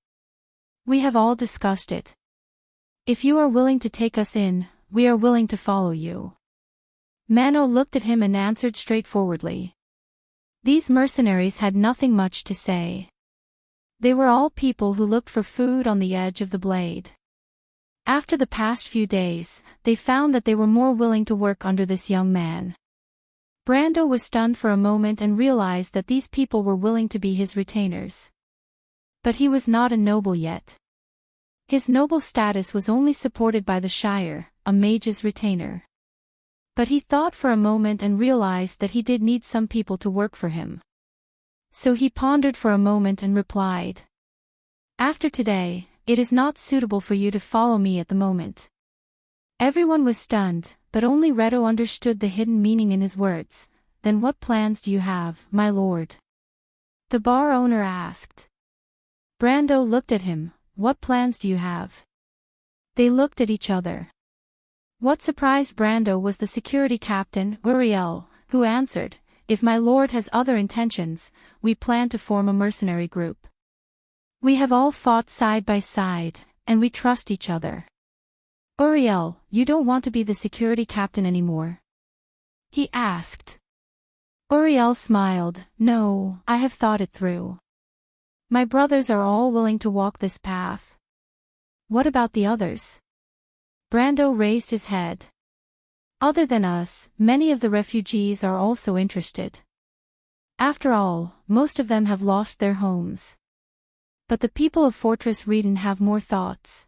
We have all discussed it. If you are willing to take us in, we are willing to follow you. Mano looked at him and answered straightforwardly. These mercenaries had nothing much to say. They were all people who looked for food on the edge of the blade. After the past few days, they found that they were more willing to work under this young man. Brando was stunned for a moment and realized that these people were willing to be his retainers. But he was not a noble yet. His noble status was only supported by the Shire, a mage's retainer. But he thought for a moment and realized that he did need some people to work for him. So he pondered for a moment and replied. After today, it is not suitable for you to follow me at the moment. Everyone was stunned, but only Reto understood the hidden meaning in his words. Then what plans do you have, my lord? The bar owner asked. Brando looked at him. What plans do you have? They looked at each other. What surprised Brando was the security captain, Uriel, who answered, If my lord has other intentions, we plan to form a mercenary group. We have all fought side by side, and we trust each other. Uriel, you don't want to be the security captain anymore? He asked. Uriel smiled. No, I have thought it through. My brothers are all willing to walk this path. What about the others? Brando raised his head. Other than us, many of the refugees are also interested. After all, most of them have lost their homes. But the people of Fortress Reden have more thoughts.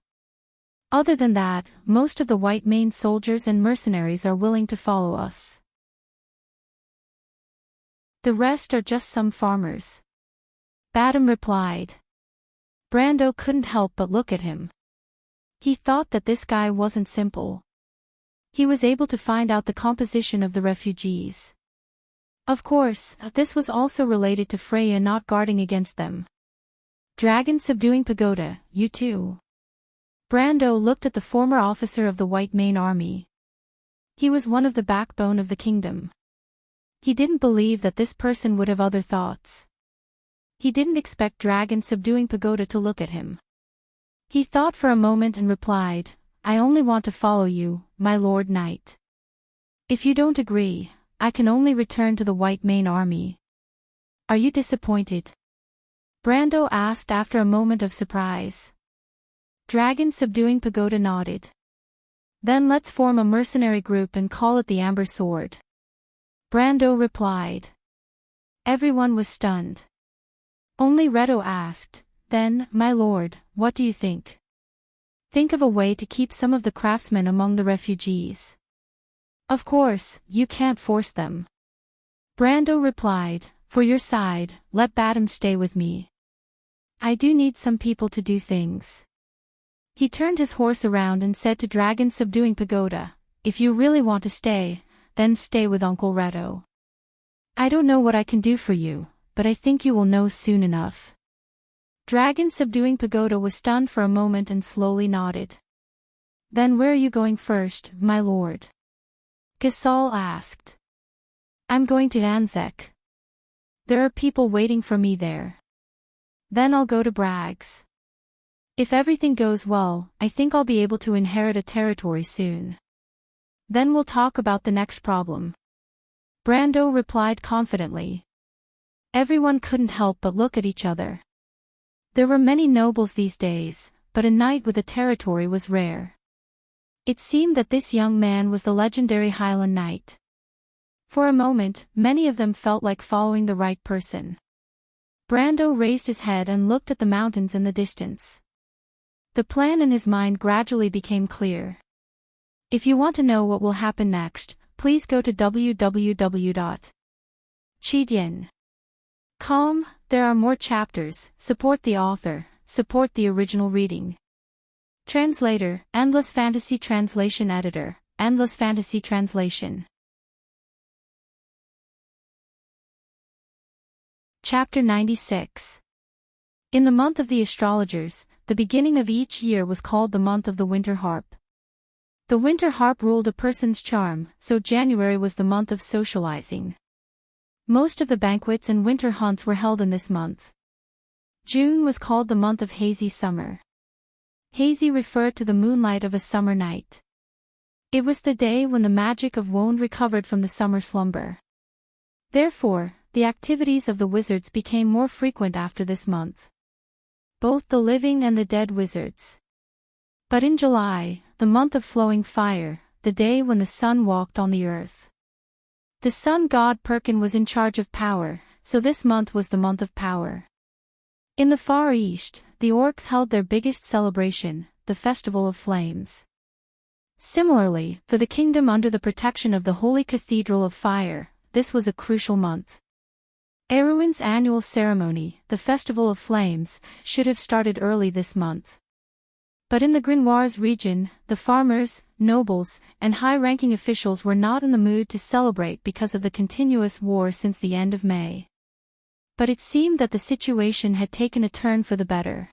Other than that, most of the White Mane soldiers and mercenaries are willing to follow us. The rest are just some farmers. Badam replied. Brando couldn't help but look at him. He thought that this guy wasn't simple. He was able to find out the composition of the refugees. Of course, this was also related to Freya not guarding against them. Dragon subduing Pagoda, you too. Brando looked at the former officer of the White Mane army. He was one of the backbone of the kingdom. He didn't believe that this person would have other thoughts. He didn't expect Dragon subduing Pagoda to look at him. He thought for a moment and replied, "I only want to follow you, my lord knight. If you don't agree, I can only return to the White Mane Army." "Are you disappointed?" Brando asked after a moment of surprise. Dragon Subduing Pagoda nodded. "Then let's form a mercenary group and call it the Amber Sword," Brando replied. Everyone was stunned. Only Redo asked, "Then, my lord, what do you think?" "Think of a way to keep some of the craftsmen among the refugees." "Of course, you can't force them," Brando replied. "For your side, let Badam stay with me. I do need some people to do things." He turned his horse around and said to Dragon Subduing Pagoda, "If you really want to stay, then stay with Uncle Redo. I don't know what I can do for you, but I think you will know soon enough." Dragon Subduing Pagoda was stunned for a moment and slowly nodded. "Then where are you going first, my lord?" Gasol asked. "I'm going to Anzek. There are people waiting for me there. Then I'll go to Bragg's. If everything goes well, I think I'll be able to inherit a territory soon. Then we'll talk about the next problem," Brando replied confidently. Everyone couldn't help but look at each other. There were many nobles these days, but a knight with a territory was rare. It seemed that this young man was the legendary Highland Knight. For a moment, many of them felt like following the right person. Brando raised his head and looked at the mountains in the distance. The plan in his mind gradually became clear. If you want to know what will happen next, please go to www.chidian.com. There are more chapters. Support the author, support the original reading. Translator, Endless Fantasy Translation Editor, Endless Fantasy Translation. Chapter 96. In the month of the astrologers, the beginning of each year was called the month of the winter harp. The winter harp ruled a person's charm, so January was the month of socializing. Most of the banquets and winter hunts were held in this month. June was called the month of hazy summer. Hazy referred to the moonlight of a summer night. It was the day when the magic of Wand recovered from the summer slumber. Therefore, the activities of the wizards became more frequent after this month. Both the living and the dead wizards. But in July, the month of flowing fire, the day when the sun walked on the earth. The sun god Perkin was in charge of power, so this month was the month of power. In the Far East, the orcs held their biggest celebration, the Festival of Flames. Similarly, for the kingdom under the protection of the Holy Cathedral of Fire, this was a crucial month. Erwin's annual ceremony, the Festival of Flames, should have started early this month. But in the Grimoires region, the farmers, nobles, and high-ranking officials were not in the mood to celebrate because of the continuous war since the end of May. But it seemed that the situation had taken a turn for the better.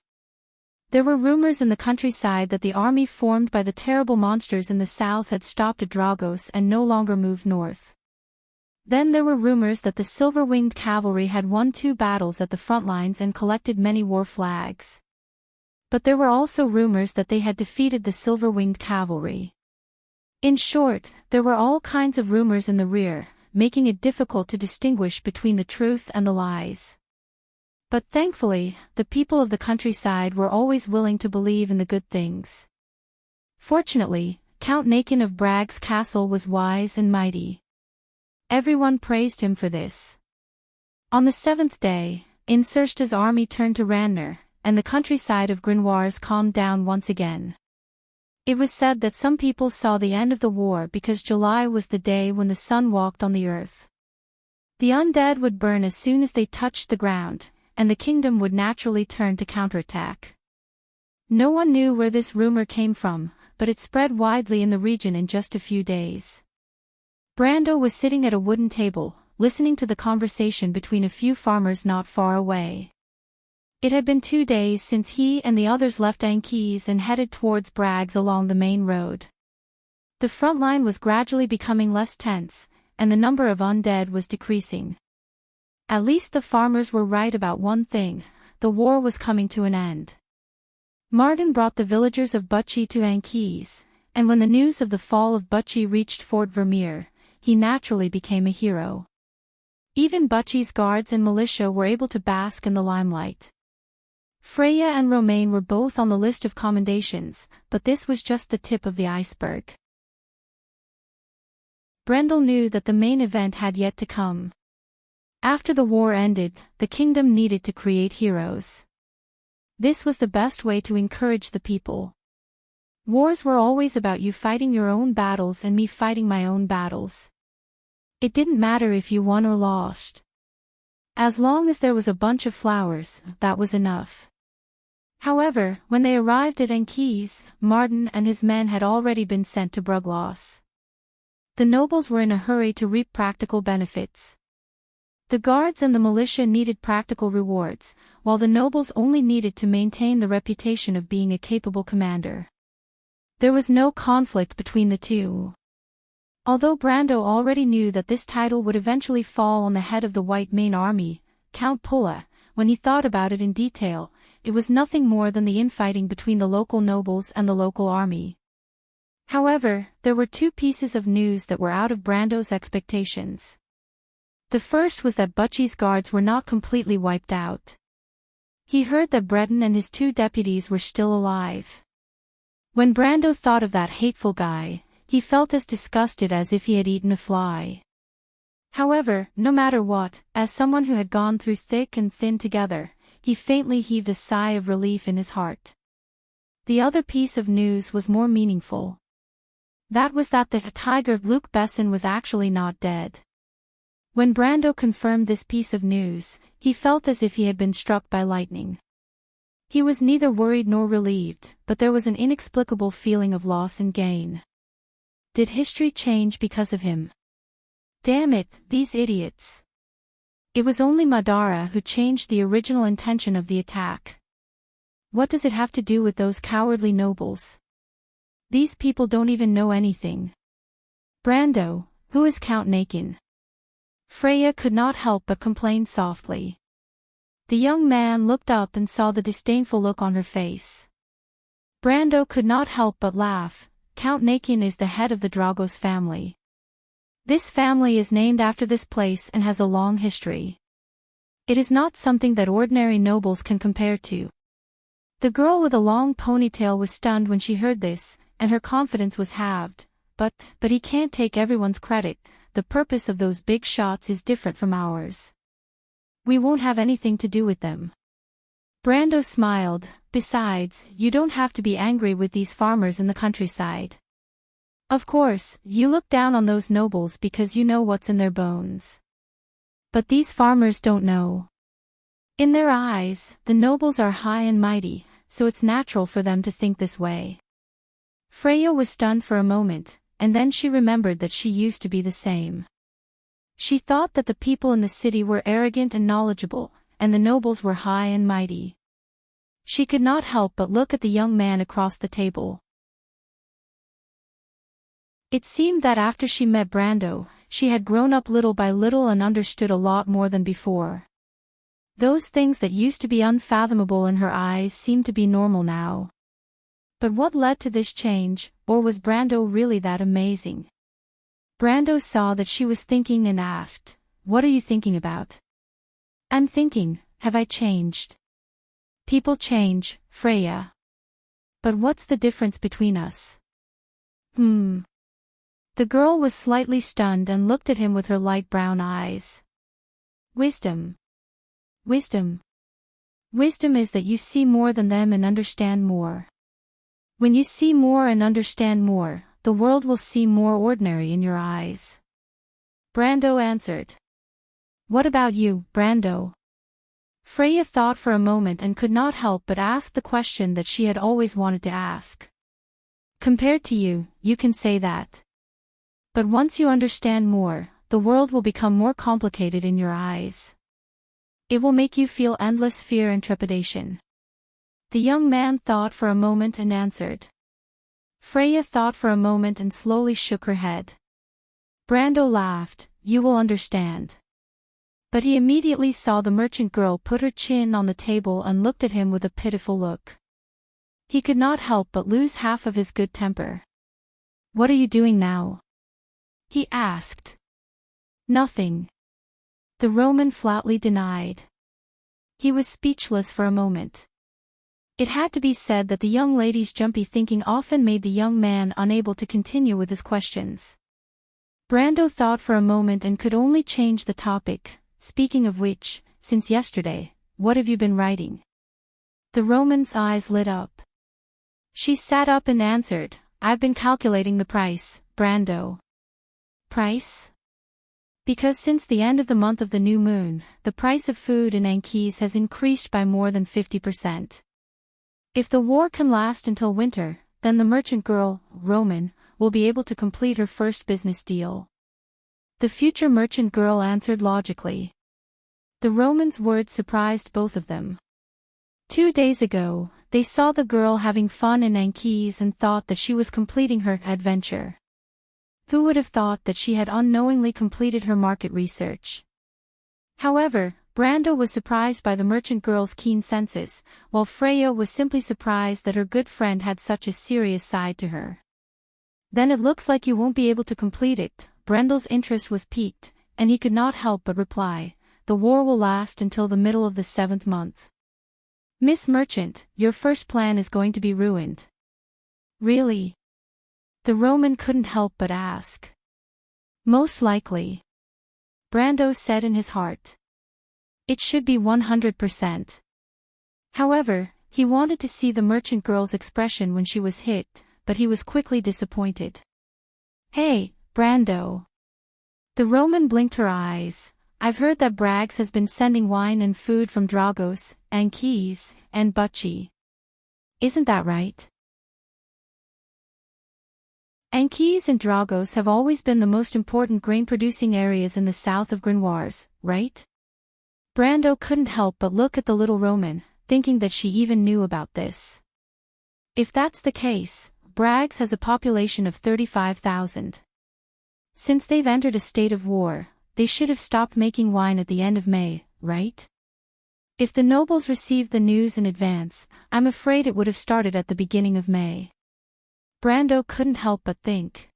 There were rumors in the countryside that the army formed by the terrible monsters in the south had stopped at Dragos and no longer moved north. Then there were rumors that the silver-winged cavalry had won 2 battles at the front lines and collected many war flags. But there were also rumors that they had defeated the silver-winged cavalry. In short, there were all kinds of rumors in the rear, making it difficult to distinguish between the truth and the lies. But thankfully, the people of the countryside were always willing to believe in the good things. Fortunately, Count Nakin of Bragg's castle was wise and mighty. Everyone praised him for this. On the 7th day, Insersta's army turned to Ranner, and the countryside of Grimoires calmed down once again. It was said that some people saw the end of the war because July was the day when the sun walked on the earth. The undead would burn as soon as they touched the ground, and the kingdom would naturally turn to counterattack. No one knew where this rumor came from, but it spread widely in the region in just a few days. Brando was sitting at a wooden table, listening to the conversation between a few farmers not far away. It had been 2 days since he and the others left Ankees and headed towards Bragg's along the main road. The front line was gradually becoming less tense, and the number of undead was decreasing. At least the farmers were right about one thing: the war was coming to an end. Martin brought the villagers of Bucci to Ankees, and when the news of the fall of Bucci reached Fort Vermeer, he naturally became a hero. Even Bucci's guards and militia were able to bask in the limelight. Freya and Romain were both on the list of commendations, but this was just the tip of the iceberg. Brendel knew that the main event had yet to come. After the war ended, the kingdom needed to create heroes. This was the best way to encourage the people. Wars were always about you fighting your own battles and me fighting my own battles. It didn't matter if you won or lost. As long as there was a bunch of flowers, that was enough. However, when they arrived at Ankees, Martin and his men had already been sent to Brugloss. The nobles were in a hurry to reap practical benefits. The guards and the militia needed practical rewards, while the nobles only needed to maintain the reputation of being a capable commander. There was no conflict between the two. Although Brando already knew that this title would eventually fall on the head of the White Mane Army, Count Pulla, when he thought about it in detail, it was nothing more than the infighting between the local nobles and the local army. However, there were two pieces of news that were out of Brando's expectations. The first was that Bucci's guards were not completely wiped out. He heard that Breton and his two deputies were still alive. When Brando thought of that hateful guy, he felt as disgusted as if he had eaten a fly. However, no matter what, as someone who had gone through thick and thin together, he faintly heaved a sigh of relief in his heart. The other piece of news was more meaningful. That was that the tiger Luc Besson was actually not dead. When Brando confirmed this piece of news, he felt as if he had been struck by lightning. He was neither worried nor relieved, but there was an inexplicable feeling of loss and gain. Did history change because of him? Damn it, these idiots. It was only Madara who changed the original intention of the attack. What does it have to do with those cowardly nobles? These people don't even know anything. Brando, who is Count Nakin? Freya could not help but complain softly. The young man looked up and saw the disdainful look on her face. Brando could not help but laugh. Count Nakin is the head of the Dragos family. This family is named after this place and has a long history. It is not something that ordinary nobles can compare to. The girl with a long ponytail was stunned when she heard this, and her confidence was halved. But he can't take everyone's credit. The purpose of those big shots is different from ours. We won't have anything to do with them. Brando smiled. Besides, you don't have to be angry with these farmers in the countryside. Of course, you look down on those nobles because you know what's in their bones. But these farmers don't know. In their eyes, the nobles are high and mighty, so it's natural for them to think this way. Freya was stunned for a moment, and then she remembered that she used to be the same. She thought that the people in the city were arrogant and knowledgeable, and the nobles were high and mighty. She could not help but look at the young man across the table. It seemed that after she met Brando, she had grown up little by little and understood a lot more than before. Those things that used to be unfathomable in her eyes seemed to be normal now. But what led to this change, or was Brando really that amazing? Brando saw that she was thinking and asked, "What are you thinking about?" "I'm thinking, have I changed?" "People change, Freya. But what's the difference between us?" The girl was slightly stunned and looked at him with her light brown eyes. Wisdom. Wisdom. Wisdom is that you see more than them and understand more. When you see more and understand more, the world will seem more ordinary in your eyes. Brando answered. What about you, Brando? Freya thought for a moment and could not help but ask the question that she had always wanted to ask. Compared to you, you can say that. But once you understand more, the world will become more complicated in your eyes. It will make you feel endless fear and trepidation. The young man thought for a moment and answered. Freya thought for a moment and slowly shook her head. Brando laughed. You will understand. But he immediately saw the merchant girl put her chin on the table and looked at him with a pitiful look. He could not help but lose half of his good temper. "What are you doing now?" he asked. "Nothing," the Roman flatly denied. He was speechless for a moment. It had to be said that the young lady's jumpy thinking often made the young man unable to continue with his questions. Brando thought for a moment and could only change the topic. "Speaking of which, since yesterday, what have you been writing?" The Roman's eyes lit up. She sat up and answered, "I've been calculating the price, Brando." "Price?" "Because since the end of the month of the new moon, the price of food in Anquis has increased by more than 50%. If the war can last until winter, then the merchant girl, Roman, will be able to complete her first business deal." The future merchant girl answered logically. The Roman's words surprised both of them. 2 days ago, they saw the girl having fun in Anquis and thought that she was completing her adventure. Who would have thought that she had unknowingly completed her market research? However, Brando was surprised by the merchant girl's keen senses, while Freya was simply surprised that her good friend had such a serious side to her. "Then it looks like you won't be able to complete it." Brando's interest was piqued, and he could not help but reply, "The war will last until the middle of the 7th month. Miss Merchant, your first plan is going to be ruined." "Really?" the Roman couldn't help but ask. "Most likely," Brando said in his heart. It should be 100%. However, he wanted to see the merchant girl's expression when she was hit, but he was quickly disappointed. "Hey, Brando." The Roman blinked her eyes. "I've heard that Braggs has been sending wine and food from Dragos, Anquis, and Butchie. Isn't that right?" Anquis and Dragos have always been the most important grain-producing areas in the south of Grenoires, right? Brando couldn't help but look at the little Roman, thinking that she even knew about this. If that's the case, Braggs has a population of 35,000. Since they've entered a state of war, they should have stopped making wine at the end of May, right? If the nobles received the news in advance, I'm afraid it would have started at the beginning of May. Brando couldn't help but think.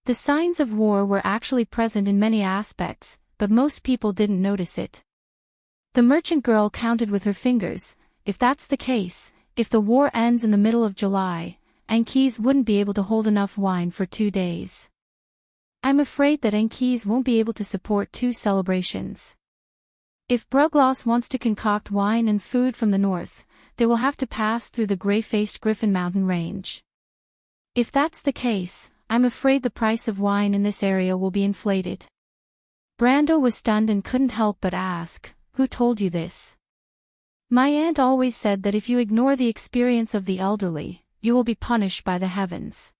The signs of war were actually present in many aspects, but most people didn't notice it. The merchant girl counted with her fingers. If that's the case, if the war ends in the middle of July, Anquis wouldn't be able to hold enough wine for 2 days. I'm afraid that Anquis won't be able to support 2 celebrations. If Brugloss wants to concoct wine and food from the north, they will have to pass through the gray-faced Griffin mountain range. If that's the case, I'm afraid the price of wine in this area will be inflated. Brando was stunned and couldn't help but ask, "Who told you this?" "My aunt always said that if you ignore the experience of the elderly, you will be punished by the heavens."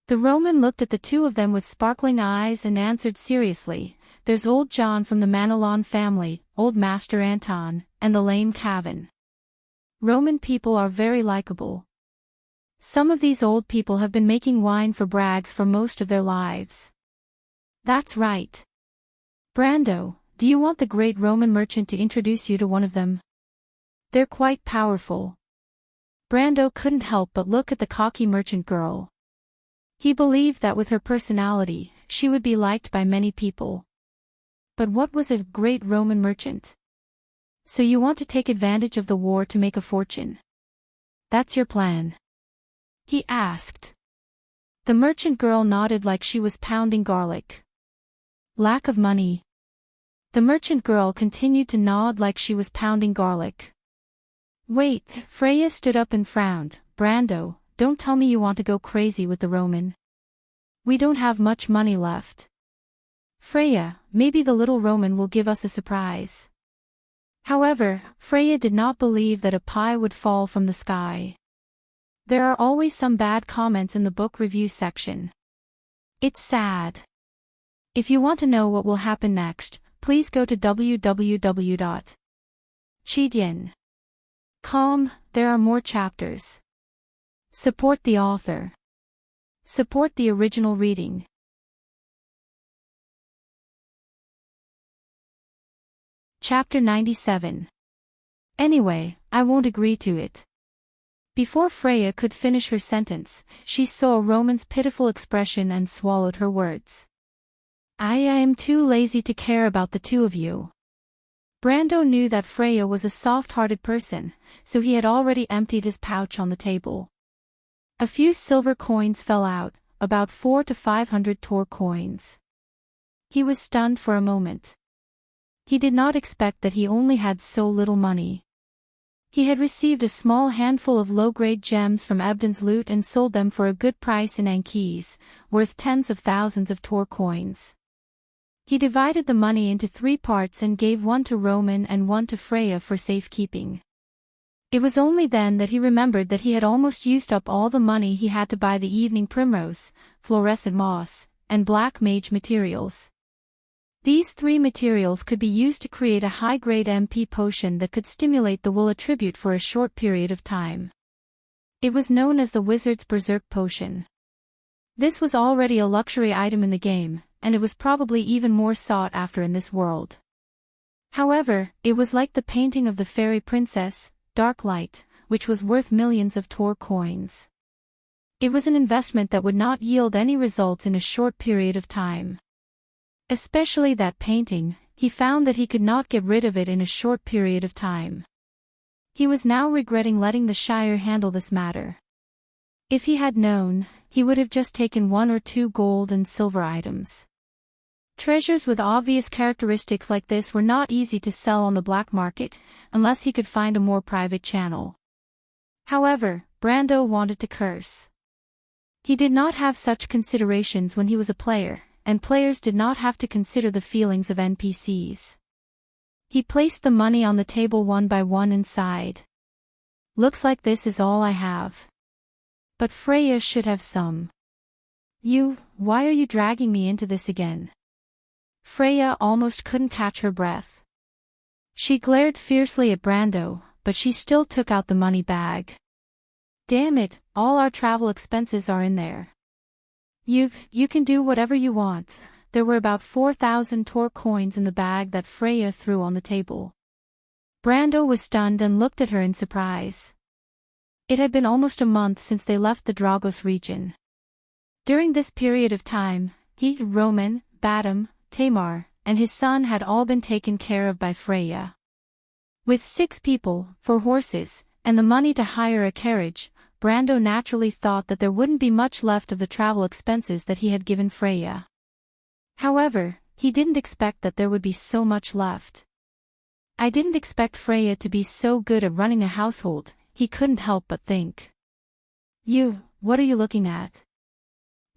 The Roman looked at the two of them with sparkling eyes and answered seriously, "There's old John from the Manilon family, old Master Anton, and the lame Cavan. Roman people are very likable. Some of these old people have been making wine for Braggs for most of their lives." "That's right. Brando, do you want the great Roman merchant to introduce you to one of them? They're quite powerful." Brando couldn't help but look at the cocky merchant girl. He believed that with her personality, she would be liked by many people. But what was a great Roman merchant? "So you want to take advantage of the war to make a fortune? That's your plan?" he asked. The merchant girl nodded like she was pounding garlic. "Lack of money." The merchant girl continued to nod like she was pounding garlic. "Wait," Freya stood up and frowned. "Brando, don't tell me you want to go crazy with the Roman. We don't have much money left." "Freya, maybe the little Roman will give us a surprise." However, Freya did not believe that a pie would fall from the sky. There are always some bad comments in the book review section. It's sad. If you want to know what will happen next, please go to www.chidian.com. There are more chapters. Support the author. Support the original reading. Chapter 97. Anyway, I won't agree to it. Before Freya could finish her sentence, she saw Roman's pitiful expression and swallowed her words. I am too lazy to care about the two of you. Brando knew that Freya was a soft-hearted person, so he had already emptied his pouch on the table. A few silver coins fell out, about 400 to 500 Tor coins. He was stunned for a moment. He did not expect that he only had so little money. He had received a small handful of low-grade gems from Ebden's loot and sold them for a good price in Ankees, worth tens of thousands of Tor coins. He divided the money into 3 parts and gave one to Roman and one to Freya for safekeeping. It was only then that he remembered that he had almost used up all the money he had to buy the evening primrose, fluorescent moss, and black mage materials. These 3 materials could be used to create a high-grade MP potion that could stimulate the will attribute for a short period of time. It was known as the Wizard's Berserk Potion. This was already a luxury item in the game, and it was probably even more sought after in this world. However, it was like the painting of the fairy princess, Dark Light, which was worth millions of Tor coins. It was an investment that would not yield any results in a short period of time. Especially that painting, he found that he could not get rid of it in a short period of time. He was now regretting letting the Shire handle this matter. If he had known, he would have just taken 1 or 2 gold and silver items. Treasures with obvious characteristics like this were not easy to sell on the black market, unless he could find a more private channel. However, Brando wanted to curse. He did not have such considerations when he was a player, and players did not have to consider the feelings of NPCs. He placed the money on the table one by one and sighed. Looks like this is all I have. But Freya should have some. Why are you dragging me into this again? Freya almost couldn't catch her breath. She glared fiercely at Brando, but she still took out the money bag. Damn it, all our travel expenses are in there. You can do whatever you want. There were about 4,000 Tor coins in the bag that Freya threw on the table. Brando was stunned and looked at her in surprise. It had been almost a month since they left the Dragos region. During this period of time, he, Roman, Badam, Tamar, and his son had all been taken care of by Freya. With 6 people, 4 horses, and the money to hire a carriage, Brando naturally thought that there wouldn't be much left of the travel expenses that he had given Freya. However, he didn't expect that there would be so much left. I didn't expect Freya to be so good at running a household, he couldn't help but think. What are you looking at?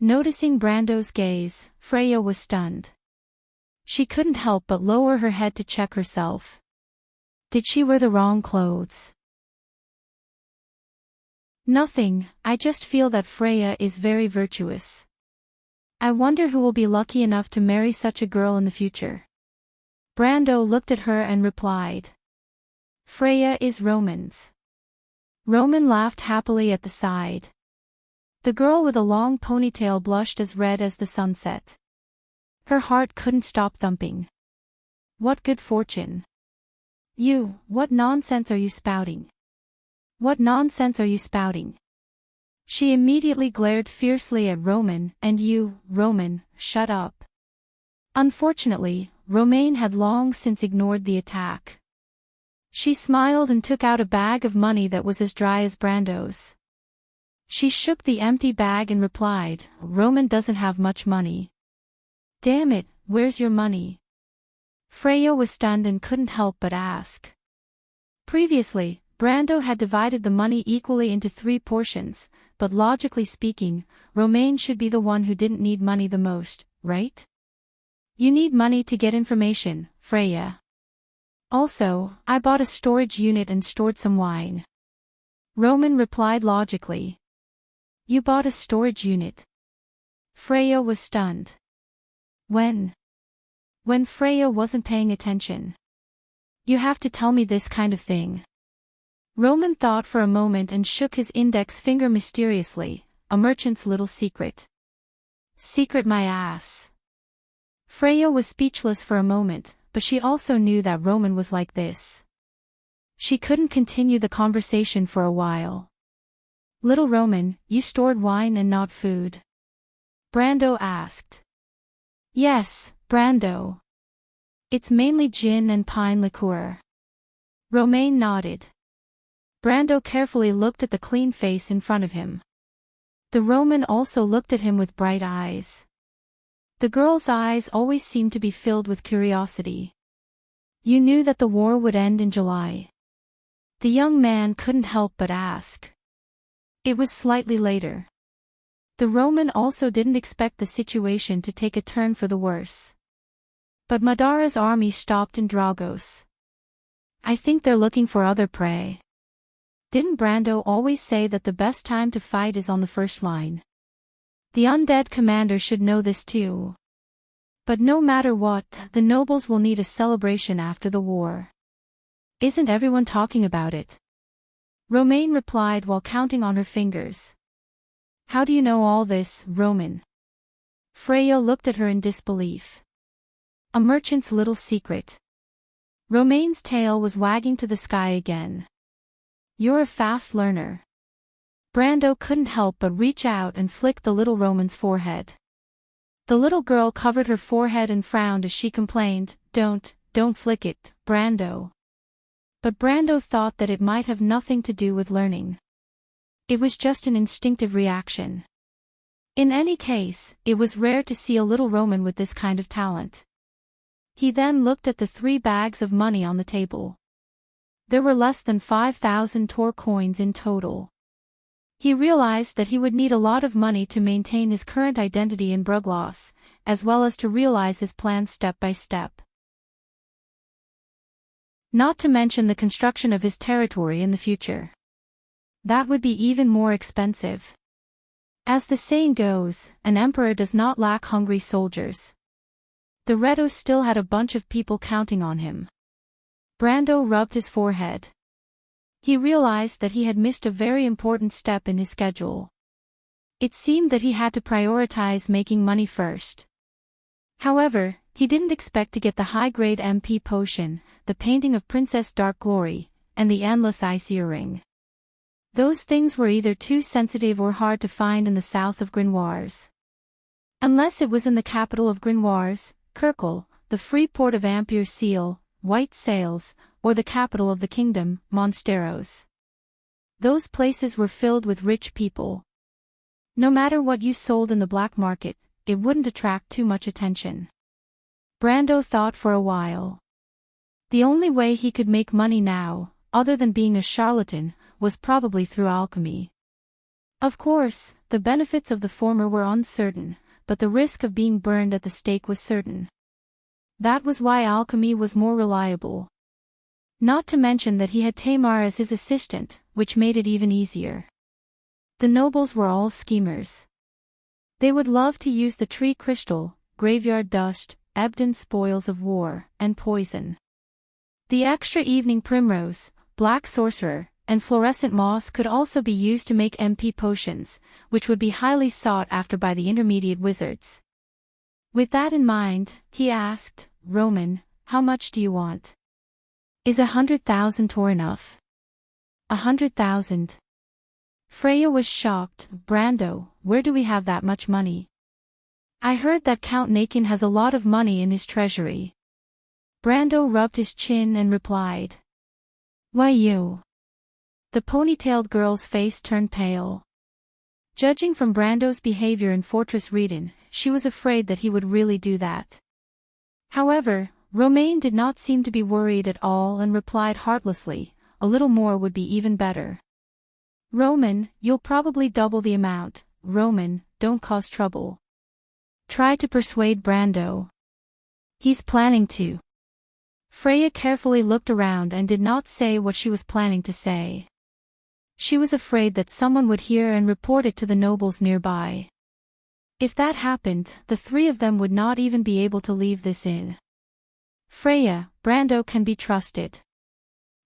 Noticing Brando's gaze, Freya was stunned. She couldn't help but lower her head to check herself. Did she wear the wrong clothes? Nothing, I just feel that Freya is very virtuous. I wonder who will be lucky enough to marry such a girl in the future. Brando looked at her and replied. Freya is Roman's. Roman laughed happily at the side. The girl with a long ponytail blushed as red as the sunset. Her heart couldn't stop thumping. What good fortune. What nonsense are you spouting? What nonsense are you spouting? She immediately glared fiercely at Roman, and Roman, shut up. Unfortunately, Romain had long since ignored the attack. She smiled and took out a bag of money that was as dry as Brando's. She shook the empty bag and replied, Roman doesn't have much money. Damn it, where's your money? Freya was stunned and couldn't help but ask. Previously, Brando had divided the money equally into 3 portions, but logically speaking, Romain should be the one who didn't need money the most, right? You need money to get information, Freya. Also, I bought a storage unit and stored some wine. Roman replied logically. You bought a storage unit? Freya was stunned. When Freya wasn't paying attention. You have to tell me this kind of thing. Roman thought for a moment and shook his index finger mysteriously, a merchant's little secret. Secret my ass. Freya was speechless for a moment, but she also knew that Roman was like this. She couldn't continue the conversation for a while. Little Roman, you stored wine and not food? Brando asked. Yes, Brando. It's mainly gin and pine liqueur. Romain nodded. Brando carefully looked at the clean face in front of him. The Roman also looked at him with bright eyes. The girl's eyes always seemed to be filled with curiosity. You knew that the war would end in July. The young man couldn't help but ask. It was slightly later. The Roman also didn't expect the situation to take a turn for the worse. But Madara's army stopped in Dragos. I think they're looking for other prey. Didn't Brando always say that the best time to fight is on the first line? The undead commander should know this too. But no matter what, the nobles will need a celebration after the war. Isn't everyone talking about it? Romain replied while counting on her fingers. How do you know all this, Roman? Freya looked at her in disbelief. A merchant's little secret. Romain's tail was wagging to the sky again. You're a fast learner. Brando couldn't help but reach out and flick the little Roman's forehead. The little girl covered her forehead and frowned as she complained, Don't flick it, Brando. But Brando thought that it might have nothing to do with learning. It was just an instinctive reaction. In any case, it was rare to see a little Roman with this kind of talent. He then looked at the 3 bags of money on the table. There were less than 5,000 Tor coins in total. He realized that he would need a lot of money to maintain his current identity in Brugloss, as well as to realize his plans step by step. Not to mention the construction of his territory in the future. That would be even more expensive. As the saying goes, an emperor does not lack hungry soldiers. The Redo still had a bunch of people counting on him. Brando rubbed his forehead. He realized that he had missed a very important step in his schedule. It seemed that he had to prioritize making money first. However, he didn't expect to get the high-grade MP potion, the painting of Princess Dark Glory, and the endless ice earring. Those things were either too sensitive or hard to find in the south of Grimoires. Unless it was in the capital of Grimoires, Kirkle, the free port of Ampere Seal, White Sails, or the capital of the kingdom, Monsteros. Those places were filled with rich people. No matter what you sold in the black market, it wouldn't attract too much attention. Brando thought for a while. The only way he could make money now, other than being a charlatan, was probably through alchemy. Of course, the benefits of the former were uncertain, but the risk of being burned at the stake was certain. That was why alchemy was more reliable. Not to mention that he had Tamar as his assistant, which made it even easier. The nobles were all schemers. They would love to use the tree crystal, graveyard dust, Ebden spoils of war, and poison. The extra evening primrose, black sorcerer, and fluorescent moss could also be used to make MP potions, which would be highly sought after by the intermediate wizards. With that in mind, he asked, Roman, how much do you want? Is 100,000 Tor enough? 100,000. Freya was shocked. Brando, where do we have that much money? I heard that Count Nakin has a lot of money in his treasury. Brando rubbed his chin and replied. Why you? The ponytailed girl's face turned pale. Judging from Brando's behavior in Fortress Reden, she was afraid that he would really do that. However, Romain did not seem to be worried at all and replied heartlessly, a little more would be even better. Roman, you'll probably double the amount. Roman, don't cause trouble. Try to persuade Brando. He's planning to. Freya carefully looked around and did not say what she was planning to say. She was afraid that someone would hear and report it to the nobles nearby. If that happened, the 3 of them would not even be able to leave this inn. Freya, Brando can be trusted.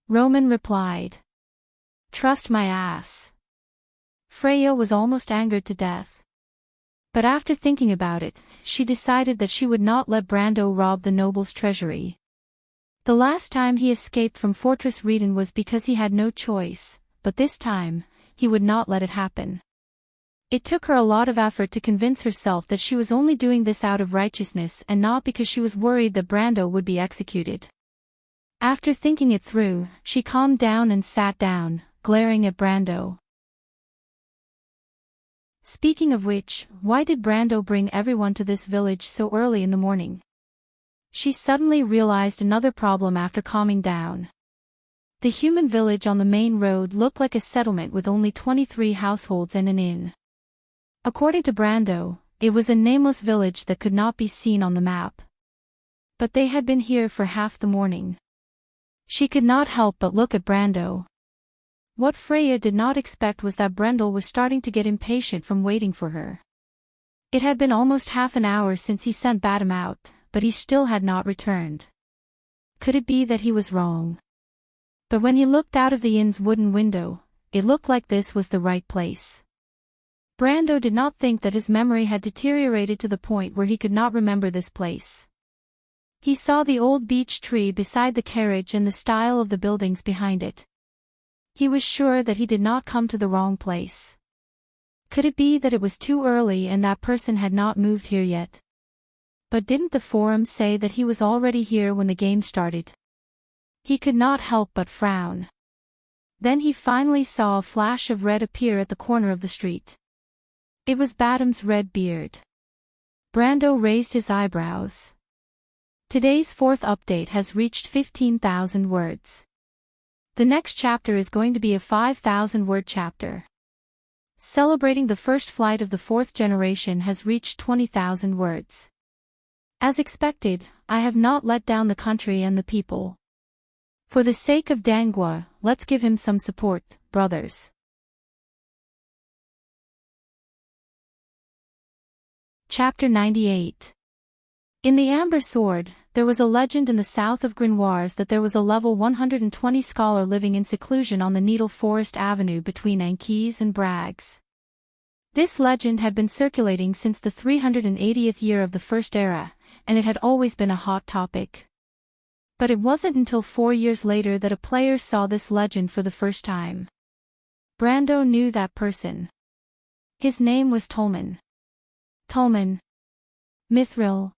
Roman replied. Trust my ass. Freya was almost angered to death. But after thinking about it, she decided that she would not let Brando rob the noble's treasury. The last time he escaped from Fortress Reden was because he had no choice, but this time, he would not let it happen. It took her a lot of effort to convince herself that she was only doing this out of righteousness and not because she was worried that Brando would be executed. After thinking it through, she calmed down and sat down, glaring at Brando. Speaking of which, why did Brando bring everyone to this village so early in the morning? She suddenly realized another problem after calming down. The human village on the main road looked like a settlement with only 23 households and an inn. According to Brando, it was a nameless village that could not be seen on the map. But they had been here for half the morning. She could not help but look at Brando. What Freya did not expect was that Brendel was starting to get impatient from waiting for her. It had been almost half an hour since he sent Badam out, but he still had not returned. Could it be that he was wrong? But when he looked out of the inn's wooden window, it looked like this was the right place. Brando did not think that his memory had deteriorated to the point where he could not remember this place. He saw the old beech tree beside the carriage and the style of the buildings behind it. He was sure that he did not come to the wrong place. Could it be that it was too early and that person had not moved here yet? But didn't the forum say that he was already here when the game started? He could not help but frown. Then he finally saw a flash of red appear at the corner of the street. It was Badam's red beard. Brando raised his eyebrows. Today's fourth update has reached 15,000 words. The next chapter is going to be a 5,000-word chapter. Celebrating the first flight of the fourth generation has reached 20,000 words. As expected, I have not let down the country and the people. For the sake of Dangua, let's give him some support, brothers. Chapter 98. In the Amber Sword, there was a legend in the south of Grimoires that there was a level 120 scholar living in seclusion on the Needle Forest Avenue between Anquise and Brags. This legend had been circulating since the 380th year of the First Era, and it had always been a hot topic. But it wasn't until 4 years later that a player saw this legend for the first time. Brando knew that person. His name was Tolman. Tolman. Mithril.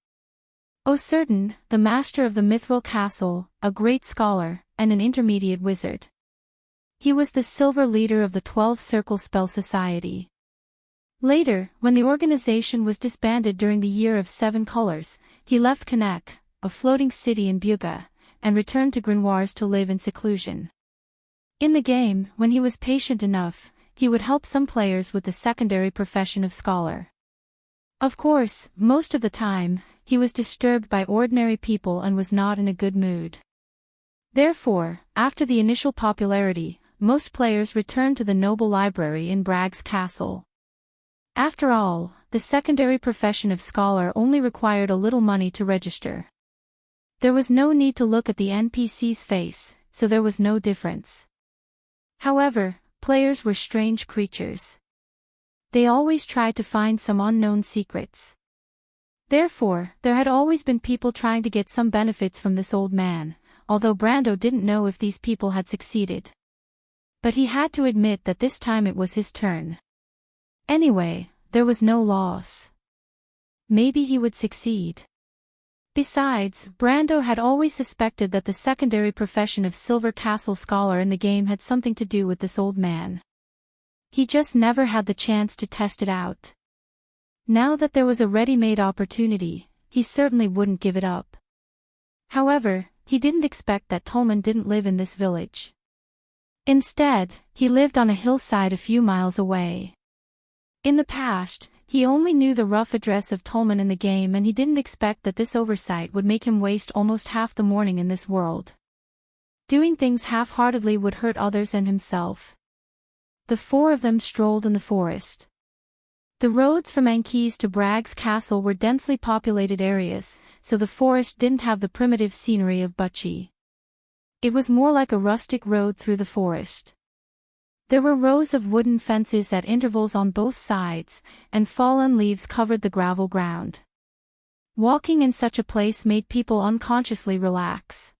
Oh certain, the master of the Mithril Castle, a great scholar, and an intermediate wizard. He was the silver leader of the 12 Circle Spell Society. Later, when the organization was disbanded during the Year of 7 Colors, he left Kanek, a floating city in Buga, and returned to Grimoires to live in seclusion. In the game, when he was patient enough, he would help some players with the secondary profession of scholar. Of course, most of the time, he was disturbed by ordinary people and was not in a good mood. Therefore, after the initial popularity, most players returned to the noble library in Bragg's Castle. After all, the secondary profession of scholar only required a little money to register. There was no need to look at the NPC's face, so there was no difference. However, players were strange creatures. They always tried to find some unknown secrets. Therefore, there had always been people trying to get some benefits from this old man, although Brando didn't know if these people had succeeded. But he had to admit that this time it was his turn. Anyway, there was no loss. Maybe he would succeed. Besides, Brando had always suspected that the secondary profession of Silver Castle Scholar in the game had something to do with this old man. He just never had the chance to test it out. Now that there was a ready-made opportunity, he certainly wouldn't give it up. However, he didn't expect that Tolman didn't live in this village. Instead, he lived on a hillside a few miles away. In the past, he only knew the rough address of Tolman in the game, and he didn't expect that this oversight would make him waste almost half the morning in this world. Doing things half-heartedly would hurt others and himself. The four of them strolled in the forest. The roads from Anquise to Bragg's Castle were densely populated areas, so the forest didn't have the primitive scenery of Butchie. It was more like a rustic road through the forest. There were rows of wooden fences at intervals on both sides, and fallen leaves covered the gravel ground. Walking in such a place made people unconsciously relax.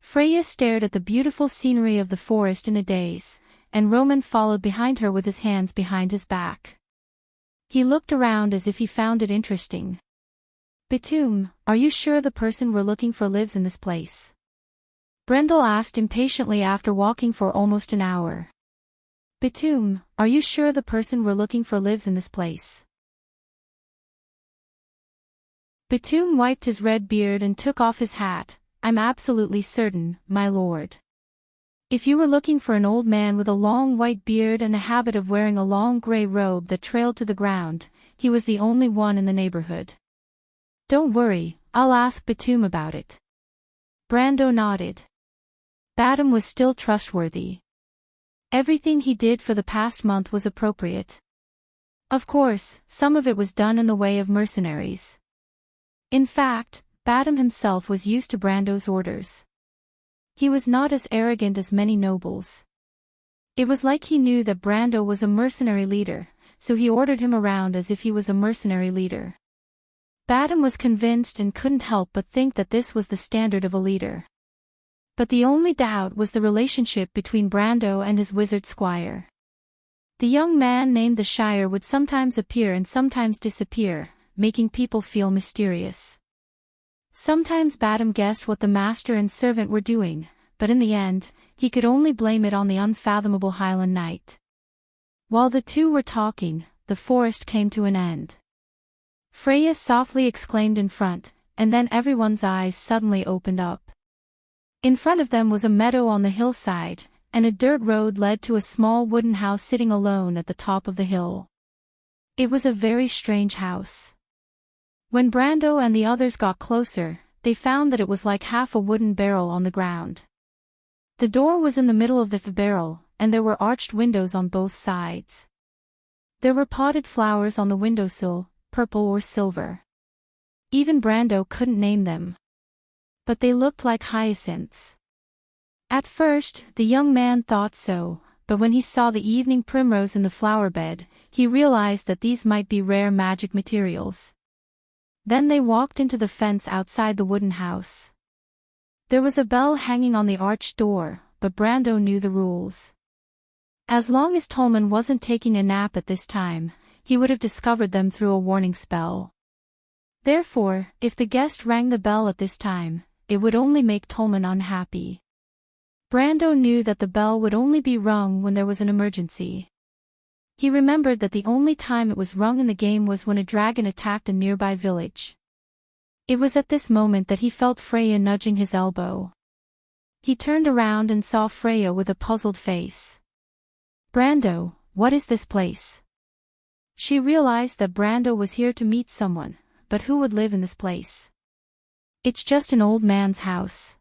Freya stared at the beautiful scenery of the forest in a daze, and Roman followed behind her with his hands behind his back. He looked around as if he found it interesting. "Batum, are you sure the person we're looking for lives in this place?" Brendel asked impatiently after walking for almost an hour. "Batum, are you sure the person we're looking for lives in this place?" Batum wiped his red beard and took off his hat. "I'm absolutely certain, my lord. If you were looking for an old man with a long white beard and a habit of wearing a long gray robe that trailed to the ground, he was the only one in the neighborhood." "Don't worry, I'll ask Batum about it." Brando nodded. Batum was still trustworthy. Everything he did for the past month was appropriate. Of course, some of it was done in the way of mercenaries. In fact, Batum himself was used to Brando's orders. He was not as arrogant as many nobles. It was like he knew that Brando was a mercenary leader, so he ordered him around as if he was a mercenary leader. Batum was convinced and couldn't help but think that this was the standard of a leader. But the only doubt was the relationship between Brando and his wizard squire. The young man named the Shire would sometimes appear and sometimes disappear, making people feel mysterious. Sometimes Batum guessed what the master and servant were doing, but in the end, he could only blame it on the unfathomable Highland night. While the two were talking, the forest came to an end. Freya softly exclaimed in front, and then everyone's eyes suddenly opened up. In front of them was a meadow on the hillside, and a dirt road led to a small wooden house sitting alone at the top of the hill. It was a very strange house. When Brando and the others got closer, they found that it was like half a wooden barrel on the ground. The door was in the middle of the barrel, and there were arched windows on both sides. There were potted flowers on the windowsill, purple or silver. Even Brando couldn't name them. But they looked like hyacinths. At first, the young man thought so, but when he saw the evening primrose in the flower bed, he realized that these might be rare magic materials. Then they walked into the fence outside the wooden house. There was a bell hanging on the arched door, but Brando knew the rules. As long as Tolman wasn't taking a nap at this time, he would have discovered them through a warning spell. Therefore, if the guest rang the bell at this time, it would only make Tolman unhappy. Brando knew that the bell would only be rung when there was an emergency. He remembered that the only time it was rung in the game was when a dragon attacked a nearby village. It was at this moment that he felt Freya nudging his elbow. He turned around and saw Freya with a puzzled face. "Brando, what is this place?" She realized that Brando was here to meet someone, but who would live in this place? "It's just an old man's house."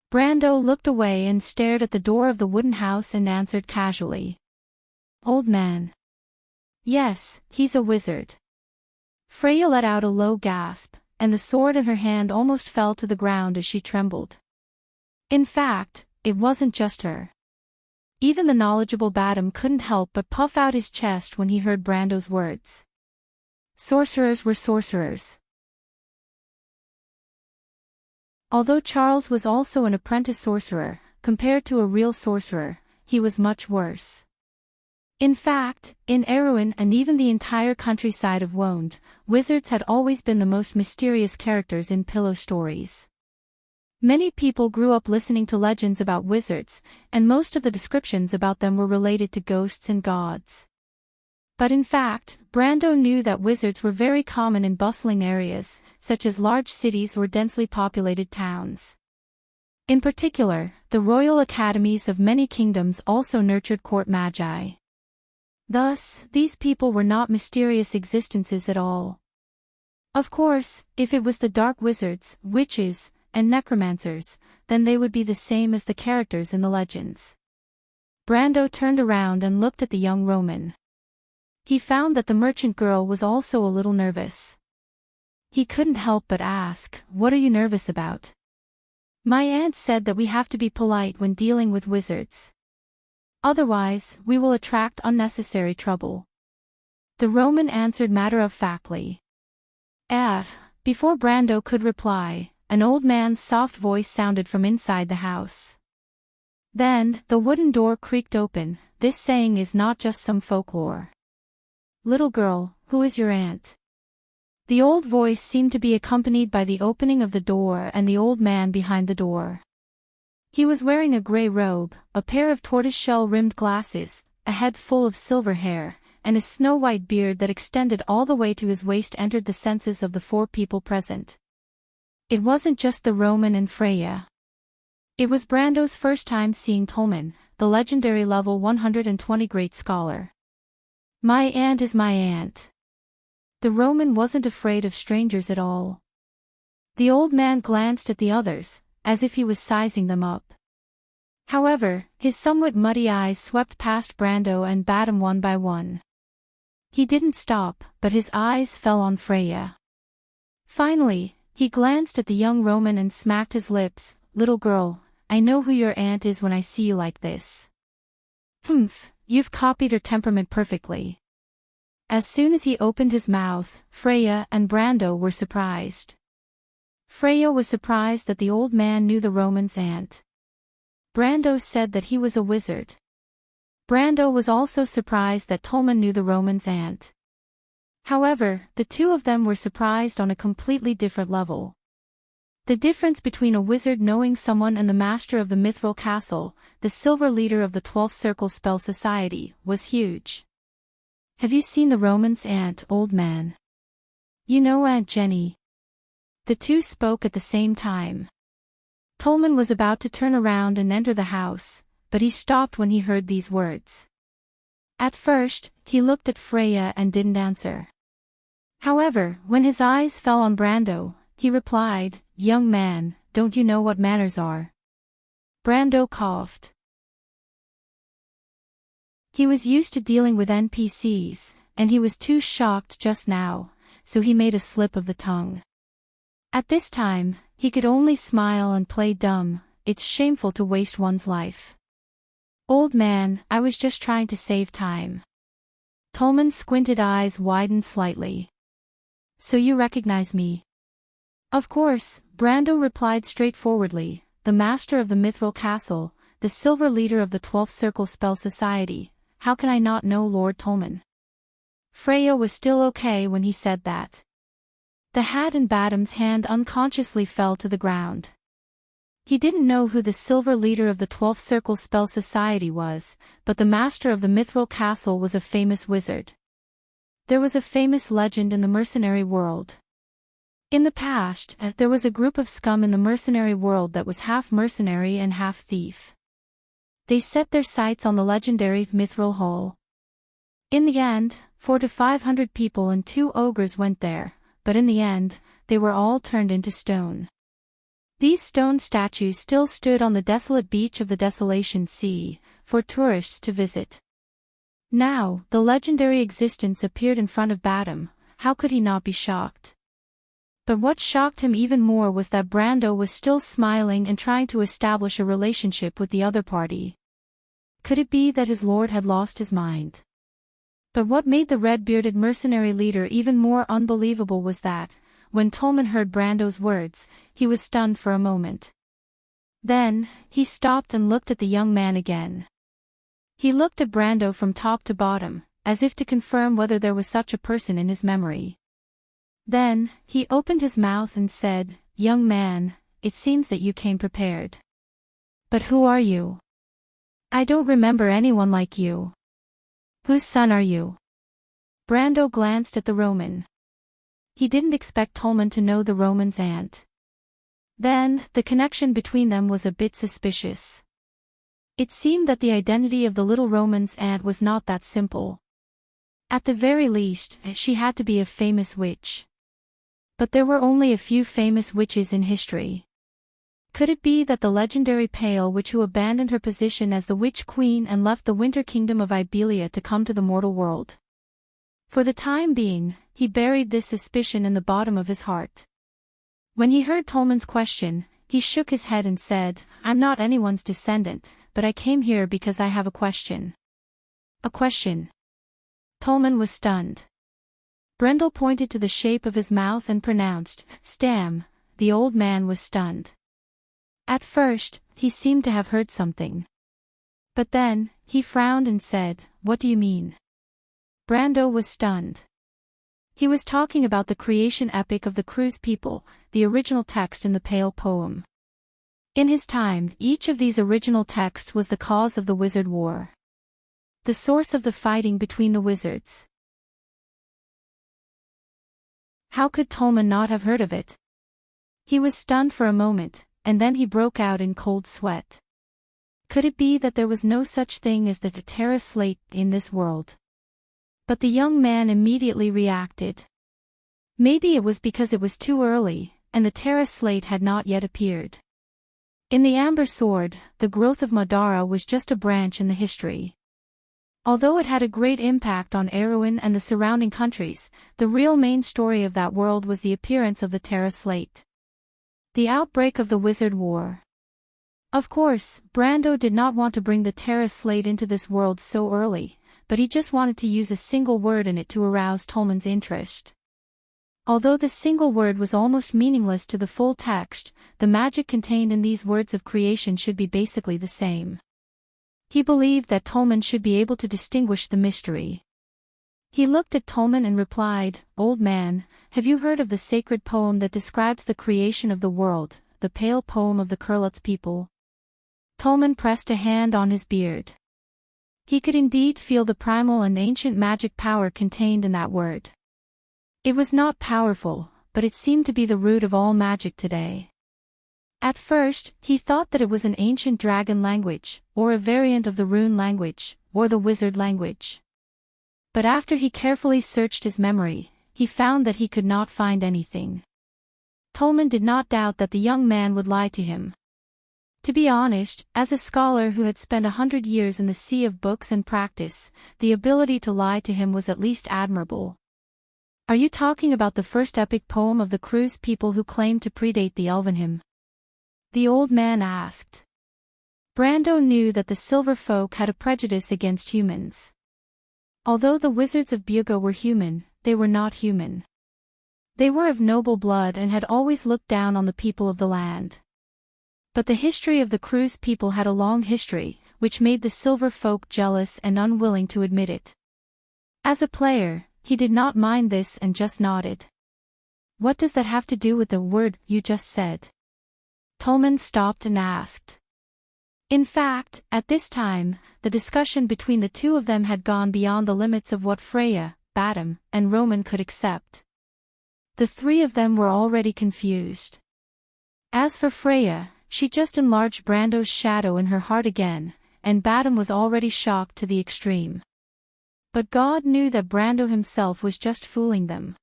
Brando looked away and stared at the door of the wooden house and answered casually. "Old man." "Yes, he's a wizard." Freya let out a low gasp, and the sword in her hand almost fell to the ground as she trembled. In fact, it wasn't just her. Even the knowledgeable Batum couldn't help but puff out his chest when he heard Brando's words. Sorcerers were sorcerers. Although Charles was also an apprentice sorcerer, compared to a real sorcerer, he was much worse. In fact, in Erewhon and even the entire countryside of Wonde, wizards had always been the most mysterious characters in pillow stories. Many people grew up listening to legends about wizards, and most of the descriptions about them were related to ghosts and gods. But in fact, Brando knew that wizards were very common in bustling areas, such as large cities or densely populated towns. In particular, the royal academies of many kingdoms also nurtured court magi. Thus, these people were not mysterious existences at all. Of course, if it was the dark wizards, witches, and necromancers, then they would be the same as the characters in the legends. Brando turned around and looked at the young Roman. He found that the merchant girl was also a little nervous. He couldn't help but ask, "What are you nervous about?" "My aunt said that we have to be polite when dealing with wizards. Otherwise, we will attract unnecessary trouble." The Roman answered matter-of-factly. Before Brando could reply, an old man's soft voice sounded from inside the house. Then, the wooden door creaked open. This saying is not just some folklore. Little girl, who is your aunt? The old voice seemed to be accompanied by the opening of the door and the old man behind the door. He was wearing a gray robe, a pair of tortoiseshell-rimmed glasses, a head full of silver hair, and a snow-white beard that extended all the way to his waist entered the senses of the four people present. It wasn't just the Roman and Freya. It was Brando's first time seeing Tolman, the legendary level 120 great scholar. My aunt is my aunt. The Roman wasn't afraid of strangers at all. The old man glanced at the others, as if he was sizing them up. However, his somewhat muddy eyes swept past Brando and Badam one by one. He didn't stop, but his eyes fell on Freya. Finally, he glanced at the young Roman and smacked his lips. Little girl, I know who your aunt is when I see you like this. Humph, you've copied her temperament perfectly. As soon as he opened his mouth, Freya and Brando were surprised. Freya was surprised that the old man knew the Roman's aunt. Brando said that he was a wizard. Brando was also surprised that Tolman knew the Roman's aunt. However, the two of them were surprised on a completely different level. The difference between a wizard knowing someone and the master of the Mithril Castle, the silver leader of the 12th Circle Spell Society, was huge. Have you seen the Roman's aunt, old man? You know Aunt Jenny. The two spoke at the same time. Tolman was about to turn around and enter the house, but he stopped when he heard these words. At first, he looked at Freya and didn't answer. However, when his eyes fell on Brando, he replied, Young man, don't you know what manners are? Brando coughed. He was used to dealing with NPCs, and he was too shocked just now, so he made a slip of the tongue. At this time, he could only smile and play dumb. It's shameful to waste one's life. Old man, I was just trying to save time. Tolman's squinted eyes widened slightly. So you recognize me? Of course, Brando replied straightforwardly, the master of the Mithril Castle, the silver leader of the 12th Circle Spell Society. How can I not know Lord Tolman? Freya was still okay when he said that. The hat in Badam's hand unconsciously fell to the ground. He didn't know who the silver leader of the 12th Circle Spell Society was, but the master of the Mithril Castle was a famous wizard. There was a famous legend in the mercenary world. In the past, there was a group of scum in the mercenary world that was half mercenary and half thief. They set their sights on the legendary Mithril Hall. In the end, 400 to 500 people and 2 ogres went there, but in the end, they were all turned into stone. These stone statues still stood on the desolate beach of the Desolation Sea, for tourists to visit. Now, the legendary existence appeared in front of Badam. How could he not be shocked? But what shocked him even more was that Brando was still smiling and trying to establish a relationship with the other party. Could it be that his lord had lost his mind? But what made the red-bearded mercenary leader even more unbelievable was that, when Tolman heard Brando's words, he was stunned for a moment. Then, he stopped and looked at the young man again. He looked at Brando from top to bottom, as if to confirm whether there was such a person in his memory. Then, he opened his mouth and said, Young man, it seems that you came prepared. But who are you? I don't remember anyone like you. Whose son are you? Brando glanced at the Roman. He didn't expect Tolman to know the Roman's aunt. Then, the connection between them was a bit suspicious. It seemed that the identity of the little Roman's aunt was not that simple. At the very least, she had to be a famous witch. But there were only a few famous witches in history. Could it be that the legendary Pale Witch who abandoned her position as the Witch Queen and left the Winter Kingdom of Ibelia to come to the mortal world? For the time being, he buried this suspicion in the bottom of his heart. When he heard Tolman's question, he shook his head and said, I'm not anyone's descendant, but I came here because I have a question. A question? Tolman was stunned. Brendel pointed to the shape of his mouth and pronounced, Stam. The old man was stunned. At first, he seemed to have heard something. But then, he frowned and said, "What do you mean?" Brando was stunned. He was talking about the creation epic of the Cruise people, the original text in the Pale poem. In his time, each of these original texts was the cause of the Wizard War, the source of the fighting between the wizards. How could Tolman not have heard of it? He was stunned for a moment, and then he broke out in cold sweat. Could it be that there was no such thing as the Terra Slate in this world? But the young man immediately reacted. Maybe it was because it was too early, and the Terra Slate had not yet appeared. In the Amber Sword, the growth of Madara was just a branch in the history. Although it had a great impact on Erewhon and the surrounding countries, the real main story of that world was the appearance of the Terra Slate. The outbreak of the Wizard War. Of course, Brando did not want to bring the Terra Slate into this world so early, but he just wanted to use a single word in it to arouse Tolman's interest. Although the single word was almost meaningless to the full text, the magic contained in these words of creation should be basically the same. He believed that Tolman should be able to distinguish the mystery. He looked at Tolman and replied, "Old man, have you heard of the sacred poem that describes the creation of the world, the Pale poem of the Kurlutz people?" Tolman pressed a hand on his beard. He could indeed feel the primal and ancient magic power contained in that word. It was not powerful, but it seemed to be the root of all magic today. At first, he thought that it was an ancient dragon language, or a variant of the rune language, or the wizard language. But after he carefully searched his memory, he found that he could not find anything. Tolman did not doubt that the young man would lie to him. To be honest, as a scholar who had spent 100 years in the sea of books and practice, the ability to lie to him was at least admirable. "Are you talking about the first epic poem of the Cruise people who claimed to predate the Elven hymn?" the old man asked. Brando knew that the Silver Folk had a prejudice against humans. Although the wizards of Bugha were human, they were not human. They were of noble blood and had always looked down on the people of the land. But the history of the Cruise people had a long history, which made the Silver Folk jealous and unwilling to admit it. As a player, he did not mind this and just nodded. "What does that have to do with the word you just said?" Tolman stopped and asked. In fact, at this time, the discussion between the two of them had gone beyond the limits of what Freya, Badam, and Roman could accept. The three of them were already confused. As for Freya, she just enlarged Brando's shadow in her heart again, and Badam was already shocked to the extreme. But God knew that Brando himself was just fooling them.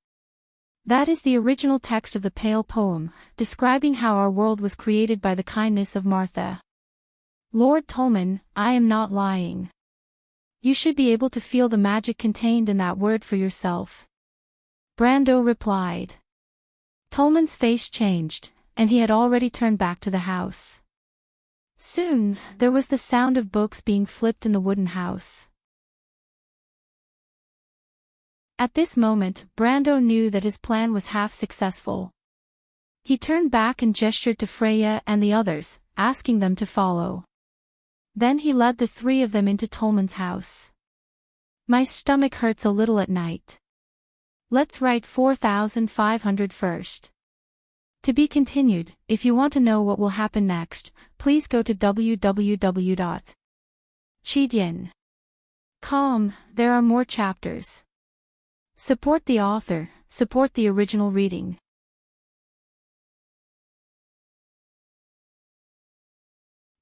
That is the original text of the Pale poem, describing how our world was created by the kindness of Martha. "Lord Tolman, I am not lying. You should be able to feel the magic contained in that word for yourself," Brando replied. Tolman's face changed, and he had already turned back to the house. Soon, there was the sound of books being flipped in the wooden house. At this moment, Brando knew that his plan was half successful. He turned back and gestured to Freya and the others, asking them to follow. Then he led the three of them into Tolman's house. "My stomach hurts a little at night. Let's write 4,500 first. To be continued. If you want to know what will happen next, please go to www.chidian.com. There are more chapters. Support the author, support the original reading.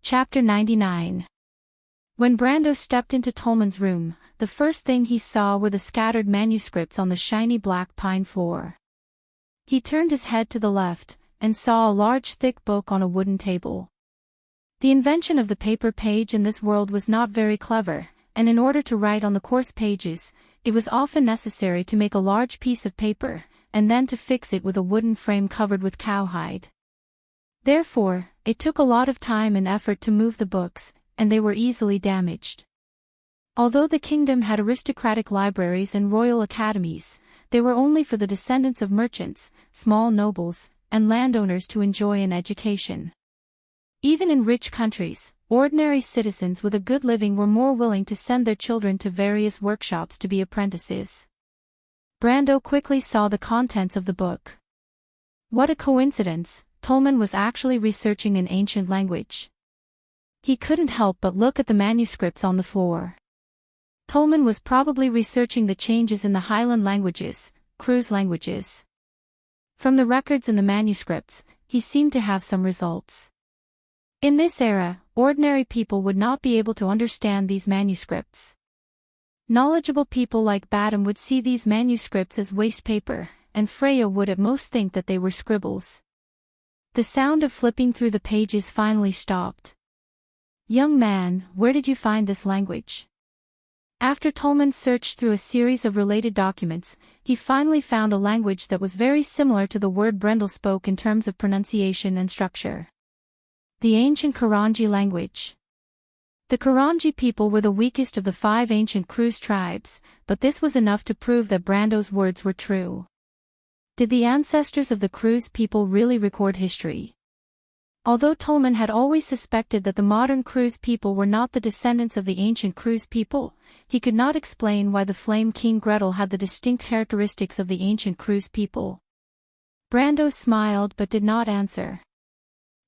Chapter 99. When Brando stepped into Tolman's room, the first thing he saw were the scattered manuscripts on the shiny black pine floor. He turned his head to the left, and saw a large thick book on a wooden table. The invention of the paper page in this world was not very clever, and in order to write on the coarse pages, it was often necessary to make a large piece of paper, and then to fix it with a wooden frame covered with cowhide. Therefore, it took a lot of time and effort to move the books, and they were easily damaged. Although the kingdom had aristocratic libraries and royal academies, they were only for the descendants of merchants, small nobles, and landowners to enjoy an education. Even in rich countries, ordinary citizens with a good living were more willing to send their children to various workshops to be apprentices. Brando quickly saw the contents of the book. What a coincidence, Tolman was actually researching an ancient language. He couldn't help but look at the manuscripts on the floor. Tolman was probably researching the changes in the Highland languages, cruise languages. From the records in the manuscripts, he seemed to have some results. In this era, ordinary people would not be able to understand these manuscripts. Knowledgeable people like Badam would see these manuscripts as waste paper, and Freya would at most think that they were scribbles. The sound of flipping through the pages finally stopped. "Young man, where did you find this language?" After Tolman searched through a series of related documents, he finally found a language that was very similar to the word Brendel spoke in terms of pronunciation and structure. The ancient Karanji language. The Karanji people were the weakest of the 5 ancient cruise tribes, but this was enough to prove that Brando's words were true. Did the ancestors of the cruise people really record history? Although Tolman had always suspected that the modern cruise people were not the descendants of the ancient cruise people, he could not explain why the Flame King Gretel had the distinct characteristics of the ancient cruise people. Brando smiled but did not answer.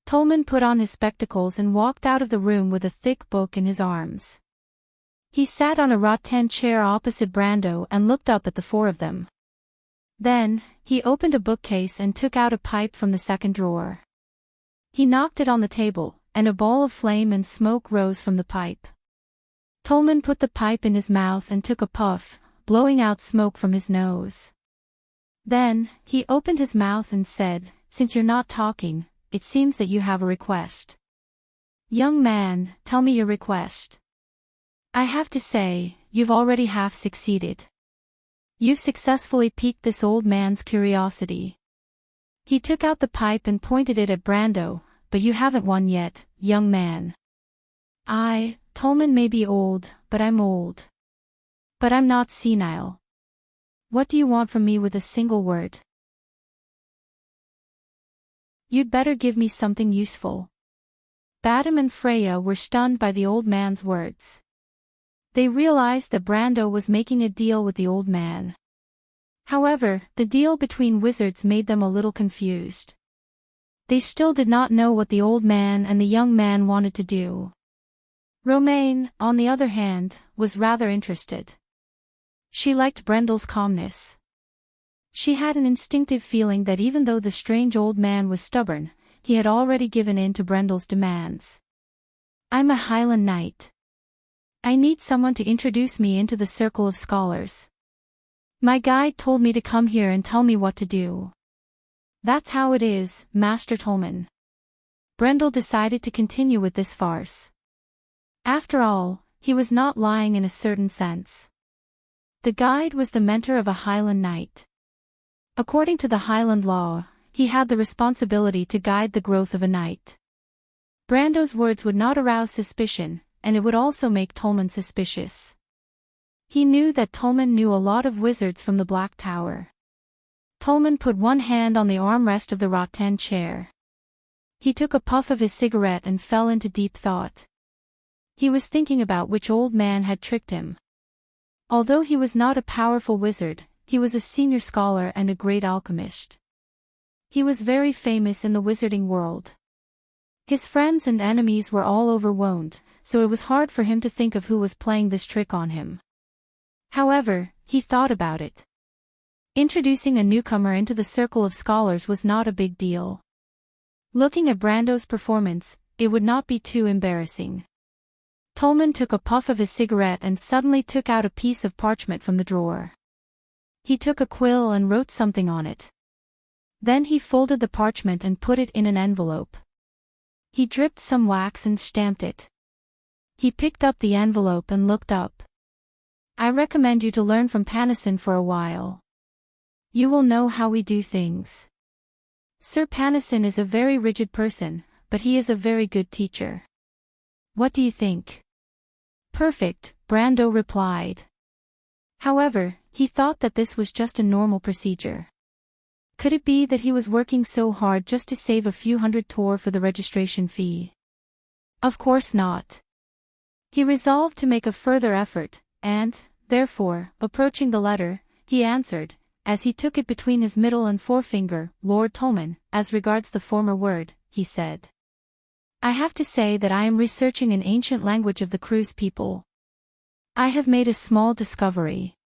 Tolman put on his spectacles and walked out of the room with a thick book in his arms. He sat on a rattan chair opposite Brando and looked up at the 4 of them. Then, he opened a bookcase and took out a pipe from the second drawer. He knocked it on the table, and a ball of flame and smoke rose from the pipe. Tolman put the pipe in his mouth and took a puff, blowing out smoke from his nose. Then, he opened his mouth and said, "Since you're not talking, it seems that you have a request. Young man, tell me your request." "I have to say, you've already half succeeded. You've successfully piqued this old man's curiosity." He took out the pipe and pointed it at Brando, "But you haven't won yet, young man." Tolman may be old, but I'm old. But I'm not senile. What do you want from me with a single word? You'd better give me something useful. Badam and Freya were stunned by the old man's words. They realized that Brando was making a deal with the old man. However, the deal between wizards made them a little confused. They still did not know what the old man and the young man wanted to do. Romaine, on the other hand, was rather interested. She liked Brendel's calmness. She had an instinctive feeling that even though the strange old man was stubborn, he had already given in to Brendel's demands. "I'm a Highland knight. I need someone to introduce me into the circle of scholars. My guide told me to come here and tell me what to do." "That's how it is, Master Tolman." Brendel decided to continue with this farce. After all, he was not lying in a certain sense. The guide was the mentor of a Highland knight. According to the Highland law, he had the responsibility to guide the growth of a knight. Brando's words would not arouse suspicion, and it would also make Tolman suspicious. He knew that Tolman knew a lot of wizards from the Black Tower. Tolman put one hand on the armrest of the rattan chair. He took a puff of his cigarette and fell into deep thought. He was thinking about which old man had tricked him. Although he was not a powerful wizard, he was a senior scholar and a great alchemist. He was very famous in the wizarding world. His friends and enemies were all overwhelmed, so it was hard for him to think of who was playing this trick on him. However, he thought about it. Introducing a newcomer into the circle of scholars was not a big deal. Looking at Brando's performance, it would not be too embarrassing. Tolman took a puff of his cigarette and suddenly took out a piece of parchment from the drawer. He took a quill and wrote something on it. Then he folded the parchment and put it in an envelope. He dripped some wax and stamped it. He picked up the envelope and looked up. "I recommend you to learn from Panison for a while. You will know how we do things. Sir Panison is a very rigid person, but he is a very good teacher. What do you think?" "Perfect," Brando replied. However, he thought that this was just a normal procedure. Could it be that he was working so hard just to save a few hundred tor for the registration fee? Of course not. He resolved to make a further effort, and, therefore, approaching the letter, he answered, as he took it between his middle and forefinger, Lord Tolman, as regards the former word, he said. I have to say that I am researching an ancient language of the Cruise people. I have made a small discovery.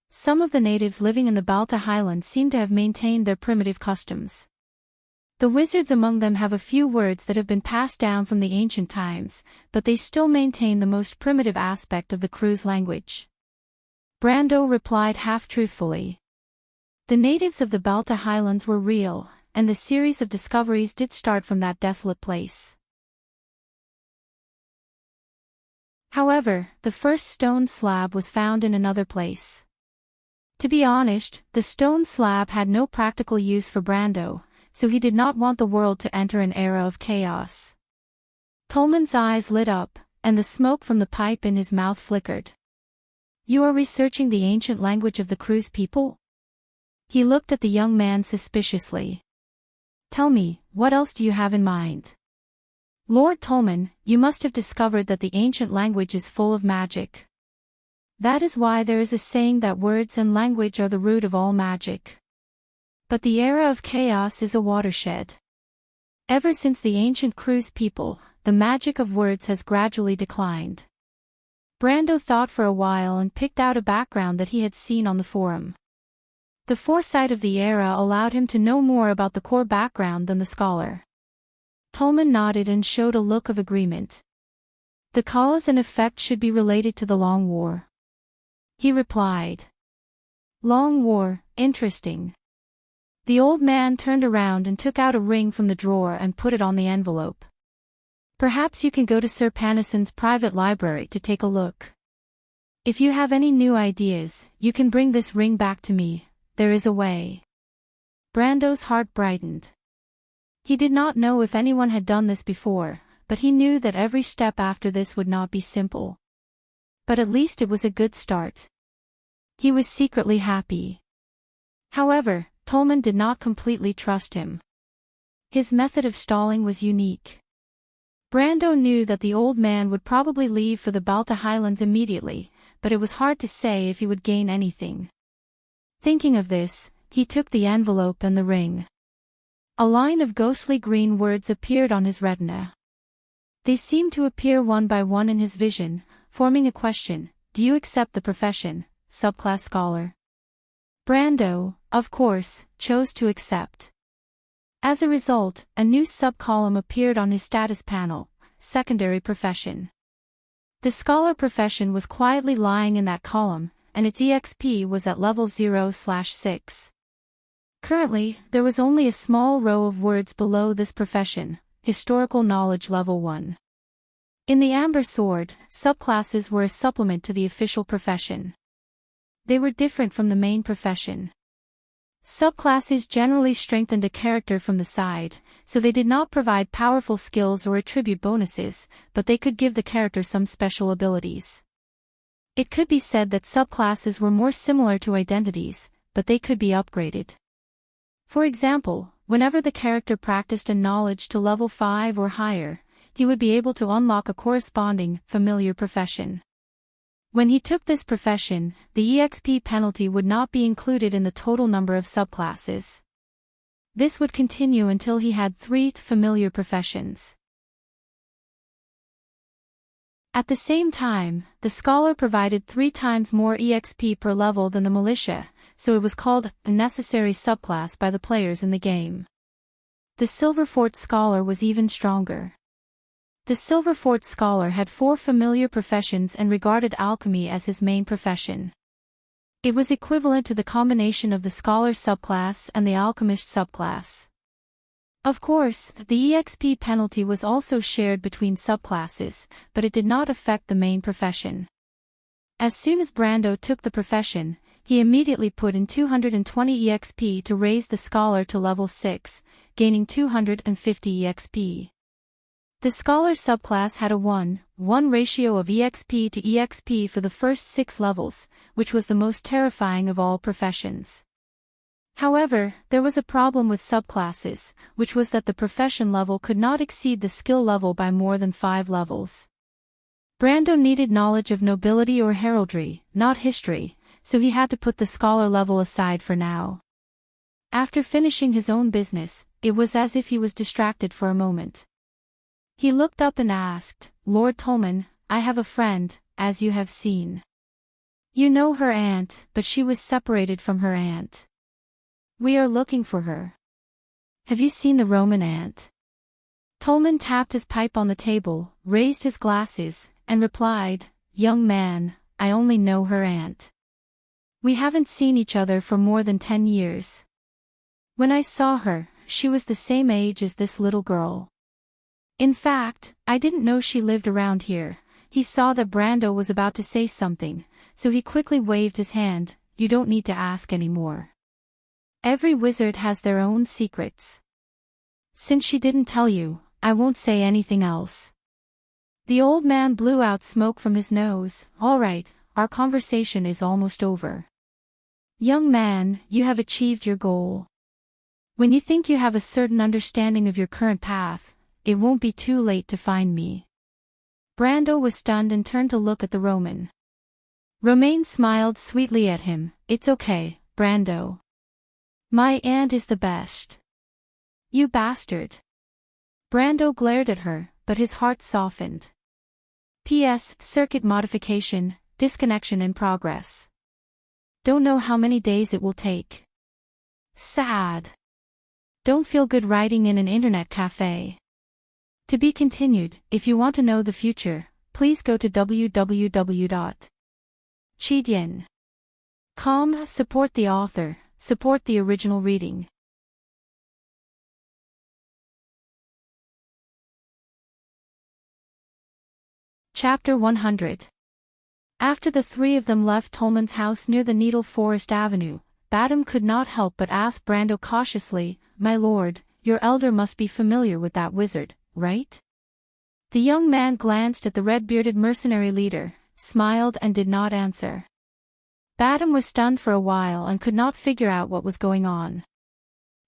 Some of the natives living in the Balta Highlands seem to have maintained their primitive customs. The wizards among them have a few words that have been passed down from the ancient times, but they still maintain the most primitive aspect of the Cruise language. Brando replied half-truthfully. The natives of the Balta Highlands were real, and the series of discoveries did start from that desolate place. However, the first stone slab was found in another place. To be honest, the stone slab had no practical use for Brando, so he did not want the world to enter an era of chaos. Tolman's eyes lit up, and the smoke from the pipe in his mouth flickered. You are researching the ancient language of the Cruise people? He looked at the young man suspiciously. Tell me, what else do you have in mind? Lord Tolman, you must have discovered that the ancient language is full of magic. That is why there is a saying that words and language are the root of all magic. But the era of chaos is a watershed. Ever since the ancient Cruise people, the magic of words has gradually declined. Brando thought for a while and picked out a background that he had seen on the forum. The foresight of the era allowed him to know more about the core background than the scholar. Tolman nodded and showed a look of agreement. The cause and effect should be related to the Long War. He replied. Long War, interesting. The old man turned around and took out a ring from the drawer and put it on the envelope. Perhaps you can go to Sir Panison's private library to take a look. If you have any new ideas, you can bring this ring back to me. There is a way. Brando's heart brightened. He did not know if anyone had done this before, but he knew that every step after this would not be simple. But at least it was a good start. He was secretly happy. However, Tolman did not completely trust him. His method of stalling was unique. Brando knew that the old man would probably leave for the Balta Highlands immediately, but it was hard to say if he would gain anything. Thinking of this, he took the envelope and the ring. A line of ghostly green words appeared on his retina. They seemed to appear one by one in his vision, forming a question: do you accept the profession, subclass scholar? Brando, of course, chose to accept. As a result, a new sub-column appeared on his status panel: secondary profession. The scholar profession was quietly lying in that column, and its EXP was at level 0/6. Currently, there was only a small row of words below this profession: historical knowledge level 1. In the Amber Sword, subclasses were a supplement to the official profession. They were different from the main profession. Subclasses generally strengthened a character from the side, so they did not provide powerful skills or attribute bonuses, but they could give the character some special abilities. It could be said that subclasses were more similar to identities, but they could be upgraded. For example, whenever the character practiced a knowledge to level 5 or higher, he would be able to unlock a corresponding, familiar profession. When he took this profession, the EXP penalty would not be included in the total number of subclasses. This would continue until he had 3 familiar professions. At the same time, the scholar provided 3 times more EXP per level than the militia, so it was called a necessary subclass by the players in the game. The Silverfort scholar was even stronger. The Silverfort scholar had 4 familiar professions and regarded alchemy as his main profession. It was equivalent to the combination of the scholar subclass and the alchemist subclass. Of course, the EXP penalty was also shared between subclasses, but it did not affect the main profession. As soon as Brando took the profession, he immediately put in 220 EXP to raise the scholar to level 6, gaining 250 EXP. The scholar subclass had a 1:1 ratio of EXP to EXP for the first 6 levels, which was the most terrifying of all professions. However, there was a problem with subclasses, which was that the profession level could not exceed the skill level by more than 5 levels. Brando needed knowledge of nobility or heraldry, not history, so he had to put the scholar level aside for now. After finishing his own business, it was as if he was distracted for a moment. He looked up and asked, "Lord Tolman, I have a friend, as you have seen. You know her aunt, but she was separated from her aunt. We are looking for her. Have you seen the Roman aunt?" Tolman tapped his pipe on the table, raised his glasses, and replied, "Young man, I only know her aunt. We haven't seen each other for more than 10 years. When I saw her, she was the same age as this little girl. In fact, I didn't know she lived around here." He saw that Brando was about to say something, so he quickly waved his hand. "You don't need to ask anymore. Every wizard has their own secrets. Since she didn't tell you, I won't say anything else." The old man blew out smoke from his nose. "All right, our conversation is almost over. Young man, you have achieved your goal. When you think you have a certain understanding of your current path, it won't be too late to find me." Brando was stunned and turned to look at the Roman. Romain smiled sweetly at him. "It's okay, Brando. My aunt is the best." "You bastard." Brando glared at her, but his heart softened. P.S. Circuit modification, disconnection in progress. Don't know how many days it will take. Sad. Don't feel good writing in an internet cafe. To be continued. If you want to know the future, please go to www.cheedian.com. Support the author, support the original reading. Chapter 100. After the three of them left Tolman's house near the Needle Forest Avenue, Badam could not help but ask Brando cautiously, "My lord, your elder must be familiar with that wizard, right?" The young man glanced at the red-bearded mercenary leader, smiled and did not answer. Badam was stunned for a while and could not figure out what was going on.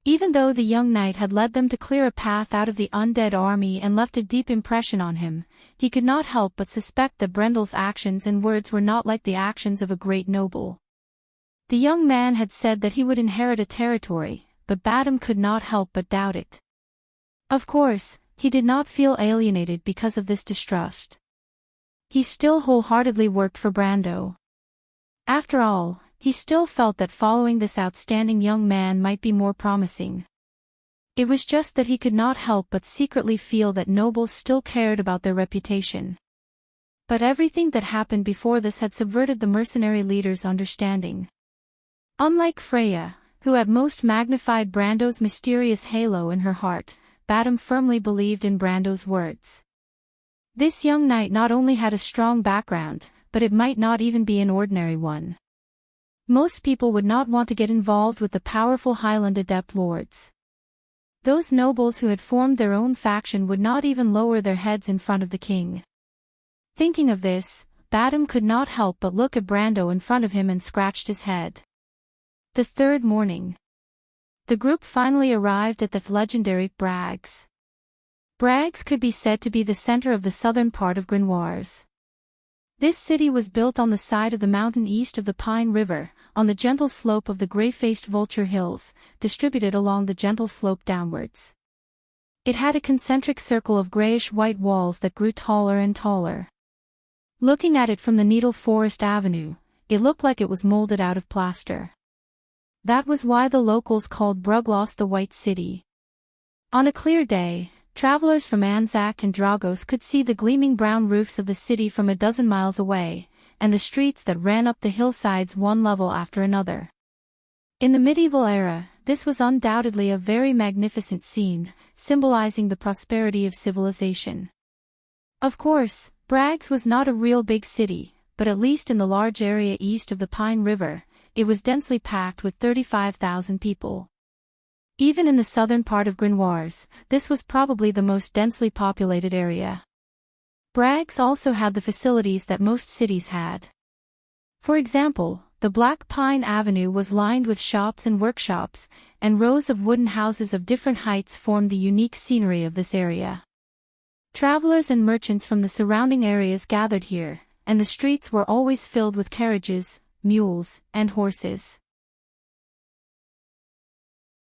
Even though the young knight had led them to clear a path out of the undead army and left a deep impression on him, he could not help but suspect that Brendel's actions and words were not like the actions of a great noble. The young man had said that he would inherit a territory, but Badam could not help but doubt it. Of course, he did not feel alienated because of this distrust. He still wholeheartedly worked for Brando. After all, he still felt that following this outstanding young man might be more promising. It was just that he could not help but secretly feel that nobles still cared about their reputation. But everything that happened before this had subverted the mercenary leader's understanding. Unlike Freya, who at most magnified Brando's mysterious halo in her heart, Badam firmly believed in Brando's words. This young knight not only had a strong background, but it might not even be an ordinary one. Most people would not want to get involved with the powerful Highland Adept lords. Those nobles who had formed their own faction would not even lower their heads in front of the king. Thinking of this, Badam could not help but look at Brando in front of him and scratched his head. The third morning. The group finally arrived at the legendary Brags. Brags could be said to be the center of the southern part of Grenoires. This city was built on the side of the mountain east of the Pine River, on the gentle slope of the gray-faced Vulture Hills, distributed along the gentle slope downwards. It had a concentric circle of grayish-white walls that grew taller and taller. Looking at it from the Needle Forest Avenue, it looked like it was molded out of plaster. That was why the locals called Brugloss the White City. On a clear day, travelers from Anzac and Dragos could see the gleaming brown roofs of the city from a dozen miles away, and the streets that ran up the hillsides one level after another. In the medieval era, this was undoubtedly a very magnificent scene, symbolizing the prosperity of civilization. Of course, Brags was not a real big city, but at least in the large area east of the Pine River, it was densely packed with 35,000 people. Even in the southern part of Grenoires, this was probably the most densely populated area. Brags also had the facilities that most cities had. For example, The Black Pine Avenue was lined with shops and workshops, and rows of wooden houses of different heights formed the unique scenery of this area. Travelers and merchants from the surrounding areas gathered here, and the streets were always filled with carriages, mules, and horses.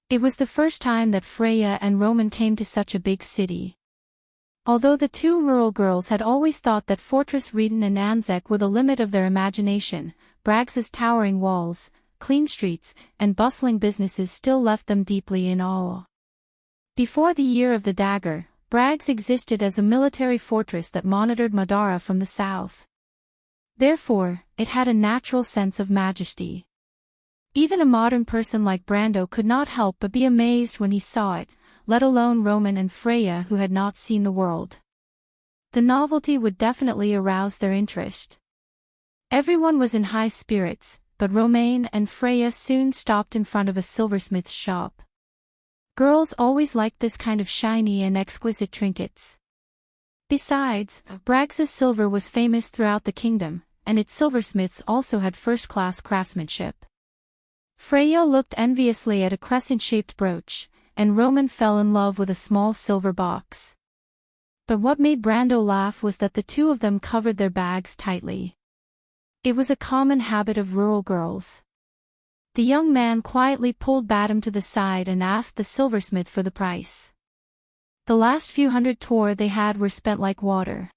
It was the first time that Freya and Roman came to such a big city. Although the two rural girls had always thought that Fortress Reden and Anzac were the limit of their imagination, Braggs's towering walls, clean streets, and bustling businesses still left them deeply in awe. Before the Year of the Dagger, Braggs existed as a military fortress that monitored Madara from the south. Therefore, it had a natural sense of majesty. Even a modern person like Brando could not help but be amazed when he saw it, let alone Roman and Freya who had not seen the world. The novelty would definitely arouse their interest. Everyone was in high spirits, but Romain and Freya soon stopped in front of a silversmith's shop. Girls always liked this kind of shiny and exquisite trinkets. Besides, Braggs's silver was famous throughout the kingdom, and its silversmiths also had first-class craftsmanship. Freya looked enviously at a crescent-shaped brooch, and Roman fell in love with a small silver box. But what made Brando laugh was that the two of them covered their bags tightly. It was a common habit of rural girls. The young man quietly pulled Badam to the side and asked the silversmith for the price. The last few hundred tor they had were spent like water.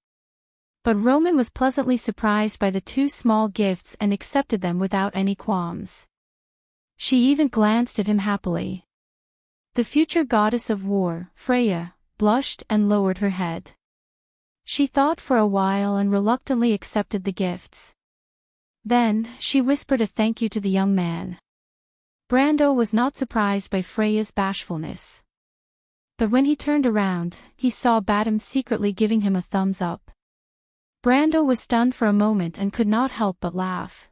But Roman was pleasantly surprised by the two small gifts and accepted them without any qualms. She even glanced at him happily. The future goddess of war, Freya, blushed and lowered her head. She thought for a while and reluctantly accepted the gifts. Then, she whispered a thank you to the young man. Brando was not surprised by Freya's bashfulness. But when he turned around, he saw Badam secretly giving him a thumbs up. Brando was stunned for a moment and could not help but laugh.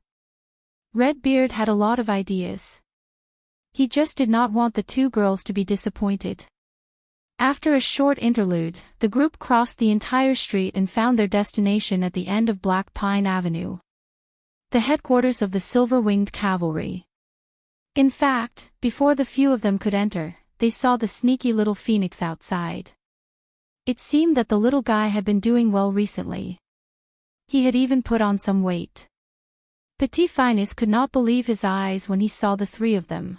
Redbeard had a lot of ideas. He just did not want the two girls to be disappointed. After a short interlude, the group crossed the entire street and found their destination at the end of Black Pine Avenue. The headquarters of the Silver-Winged Cavalry. In fact, before the few of them could enter, they saw the sneaky little phoenix outside. It seemed that the little guy had been doing well recently. He had even put on some weight. Petit Finus could not believe his eyes when he saw the three of them.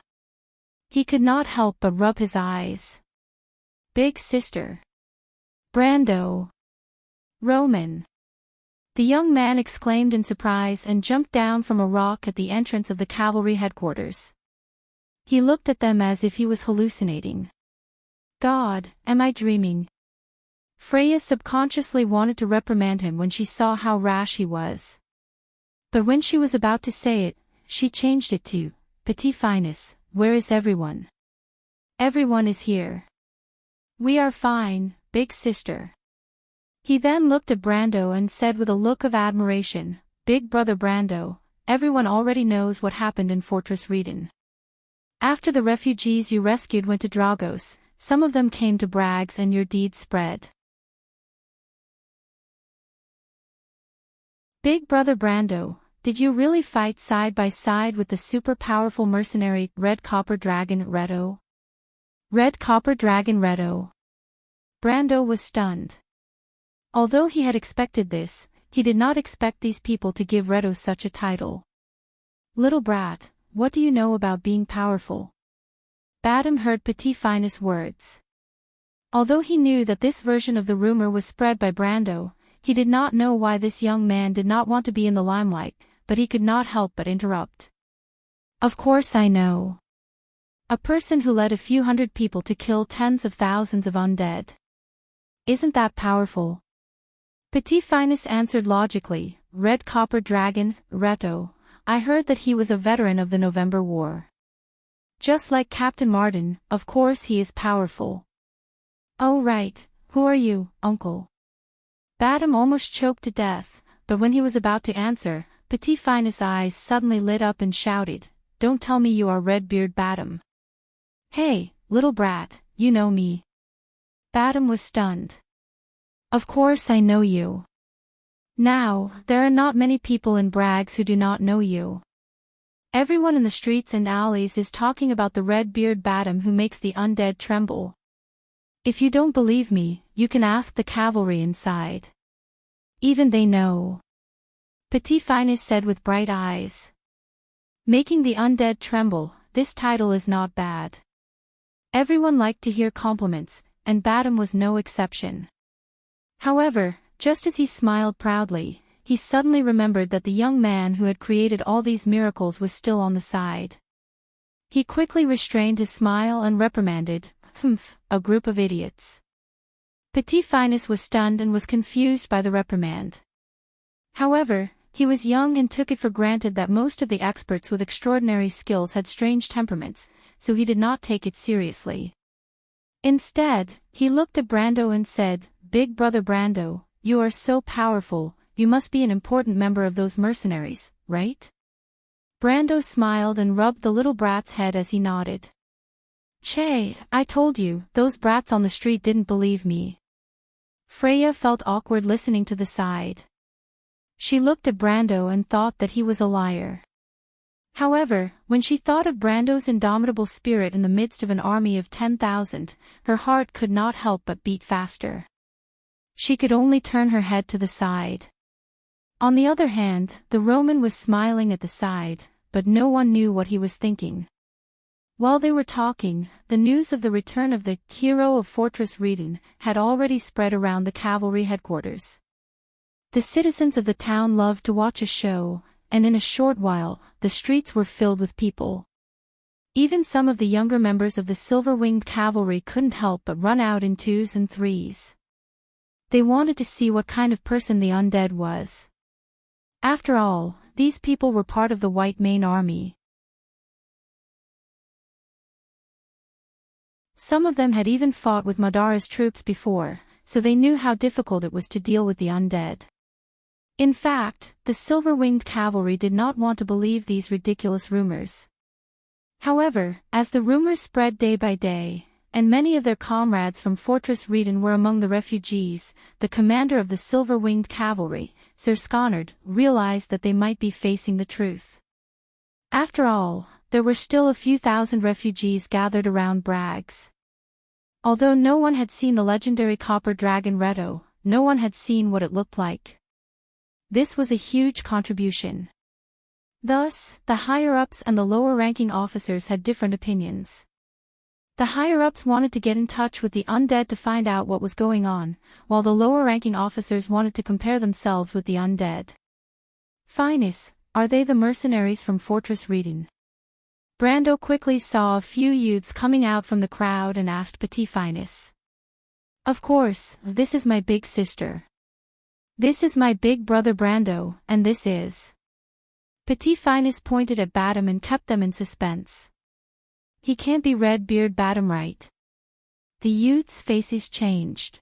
He could not help but rub his eyes. Big sister. Brando. Roman. The young man exclaimed in surprise and jumped down from a rock at the entrance of the cavalry headquarters. He looked at them as if he was hallucinating. God, am I dreaming? Freya subconsciously wanted to reprimand him when she saw how rash he was. But when she was about to say it, she changed it to, Petit Finus, where is everyone? Everyone is here. We are fine, big sister. He then looked at Brando and said with a look of admiration, Big brother Brando, everyone already knows what happened in Fortress Reden. After the refugees you rescued went to Dragos, some of them came to Braggs and your deeds spread. Big brother Brando, did you really fight side by side with the super-powerful mercenary Red Copper Dragon Reto? Red Copper Dragon Reto. Brando was stunned. Although he had expected this, he did not expect these people to give Reto such a title. Little brat, what do you know about being powerful? Badam heard Petit Finus' words. Although he knew that this version of the rumor was spread by Brando, he did not know why this young man did not want to be in the limelight, but he could not help but interrupt. Of course I know. A person who led a few hundred people to kill tens of thousands of undead. Isn't that powerful? Petit Finus answered logically, Red Copper Dragon, Reto, I heard that he was a veteran of the November War. Just like Captain Martin, of course he is powerful. Oh right, who are you, uncle? Badam almost choked to death, but when he was about to answer, Petit Finus' eyes suddenly lit up and shouted, Don't tell me you are Redbeard Badam. Hey, little brat, you know me. Badam was stunned. Of course I know you. Now, there are not many people in Braggs who do not know you. Everyone in the streets and alleys is talking about the red-beard Badam who makes the undead tremble. If you don't believe me, you can ask the cavalry inside. Even they know. Petit Finus said with bright eyes. Making the undead tremble, this title is not bad. Everyone liked to hear compliments, and Badam was no exception. However, just as he smiled proudly, he suddenly remembered that the young man who had created all these miracles was still on the side. He quickly restrained his smile and reprimanded, "Humph, a group of idiots." Petit Finus was stunned and was confused by the reprimand. However, he was young and took it for granted that most of the experts with extraordinary skills had strange temperaments, so he did not take it seriously. Instead, he looked at Brando and said, "Big brother Brando, you are so powerful, you must be an important member of those mercenaries, right?" Brando smiled and rubbed the little brat's head as he nodded. "Che, I told you, those brats on the street didn't believe me." Freya felt awkward listening to the side. She looked at Brando and thought that he was a liar. However, when she thought of Brando's indomitable spirit in the midst of an army of 10,000, her heart could not help but beat faster. She could only turn her head to the side. On the other hand, the Roman was smiling at the side, but no one knew what he was thinking. While they were talking, the news of the return of the hero of Fortress Reden had already spread around the cavalry headquarters. The citizens of the town loved to watch a show, and in a short while, the streets were filled with people. Even some of the younger members of the silver-winged cavalry couldn't help but run out in twos and threes. They wanted to see what kind of person the undead was. After all, these people were part of the White Mane Army. Some of them had even fought with Madara's troops before, so they knew how difficult it was to deal with the undead. In fact, the silver-winged cavalry did not want to believe these ridiculous rumors. However, as the rumors spread day by day, and many of their comrades from Fortress Reden were among the refugees, the commander of the silver-winged cavalry, Sir Sconard, realized that they might be facing the truth. After all, there were still a few thousand refugees gathered around Bragg's. Although no one had seen the legendary copper dragon Reto, no one had seen what it looked like. This was a huge contribution. Thus, the higher-ups and the lower-ranking officers had different opinions. The higher-ups wanted to get in touch with the undead to find out what was going on, while the lower-ranking officers wanted to compare themselves with the undead. "Finus, are they the mercenaries from Fortress Reden?" Brando quickly saw a few youths coming out from the crowd and asked Petit Finus. "Of course, this is my big sister. This is my big brother Brando, and this is..." Petit Finus pointed at Badam and kept them in suspense. "He can't be Red-Beard Badam, right?" The youths' faces changed.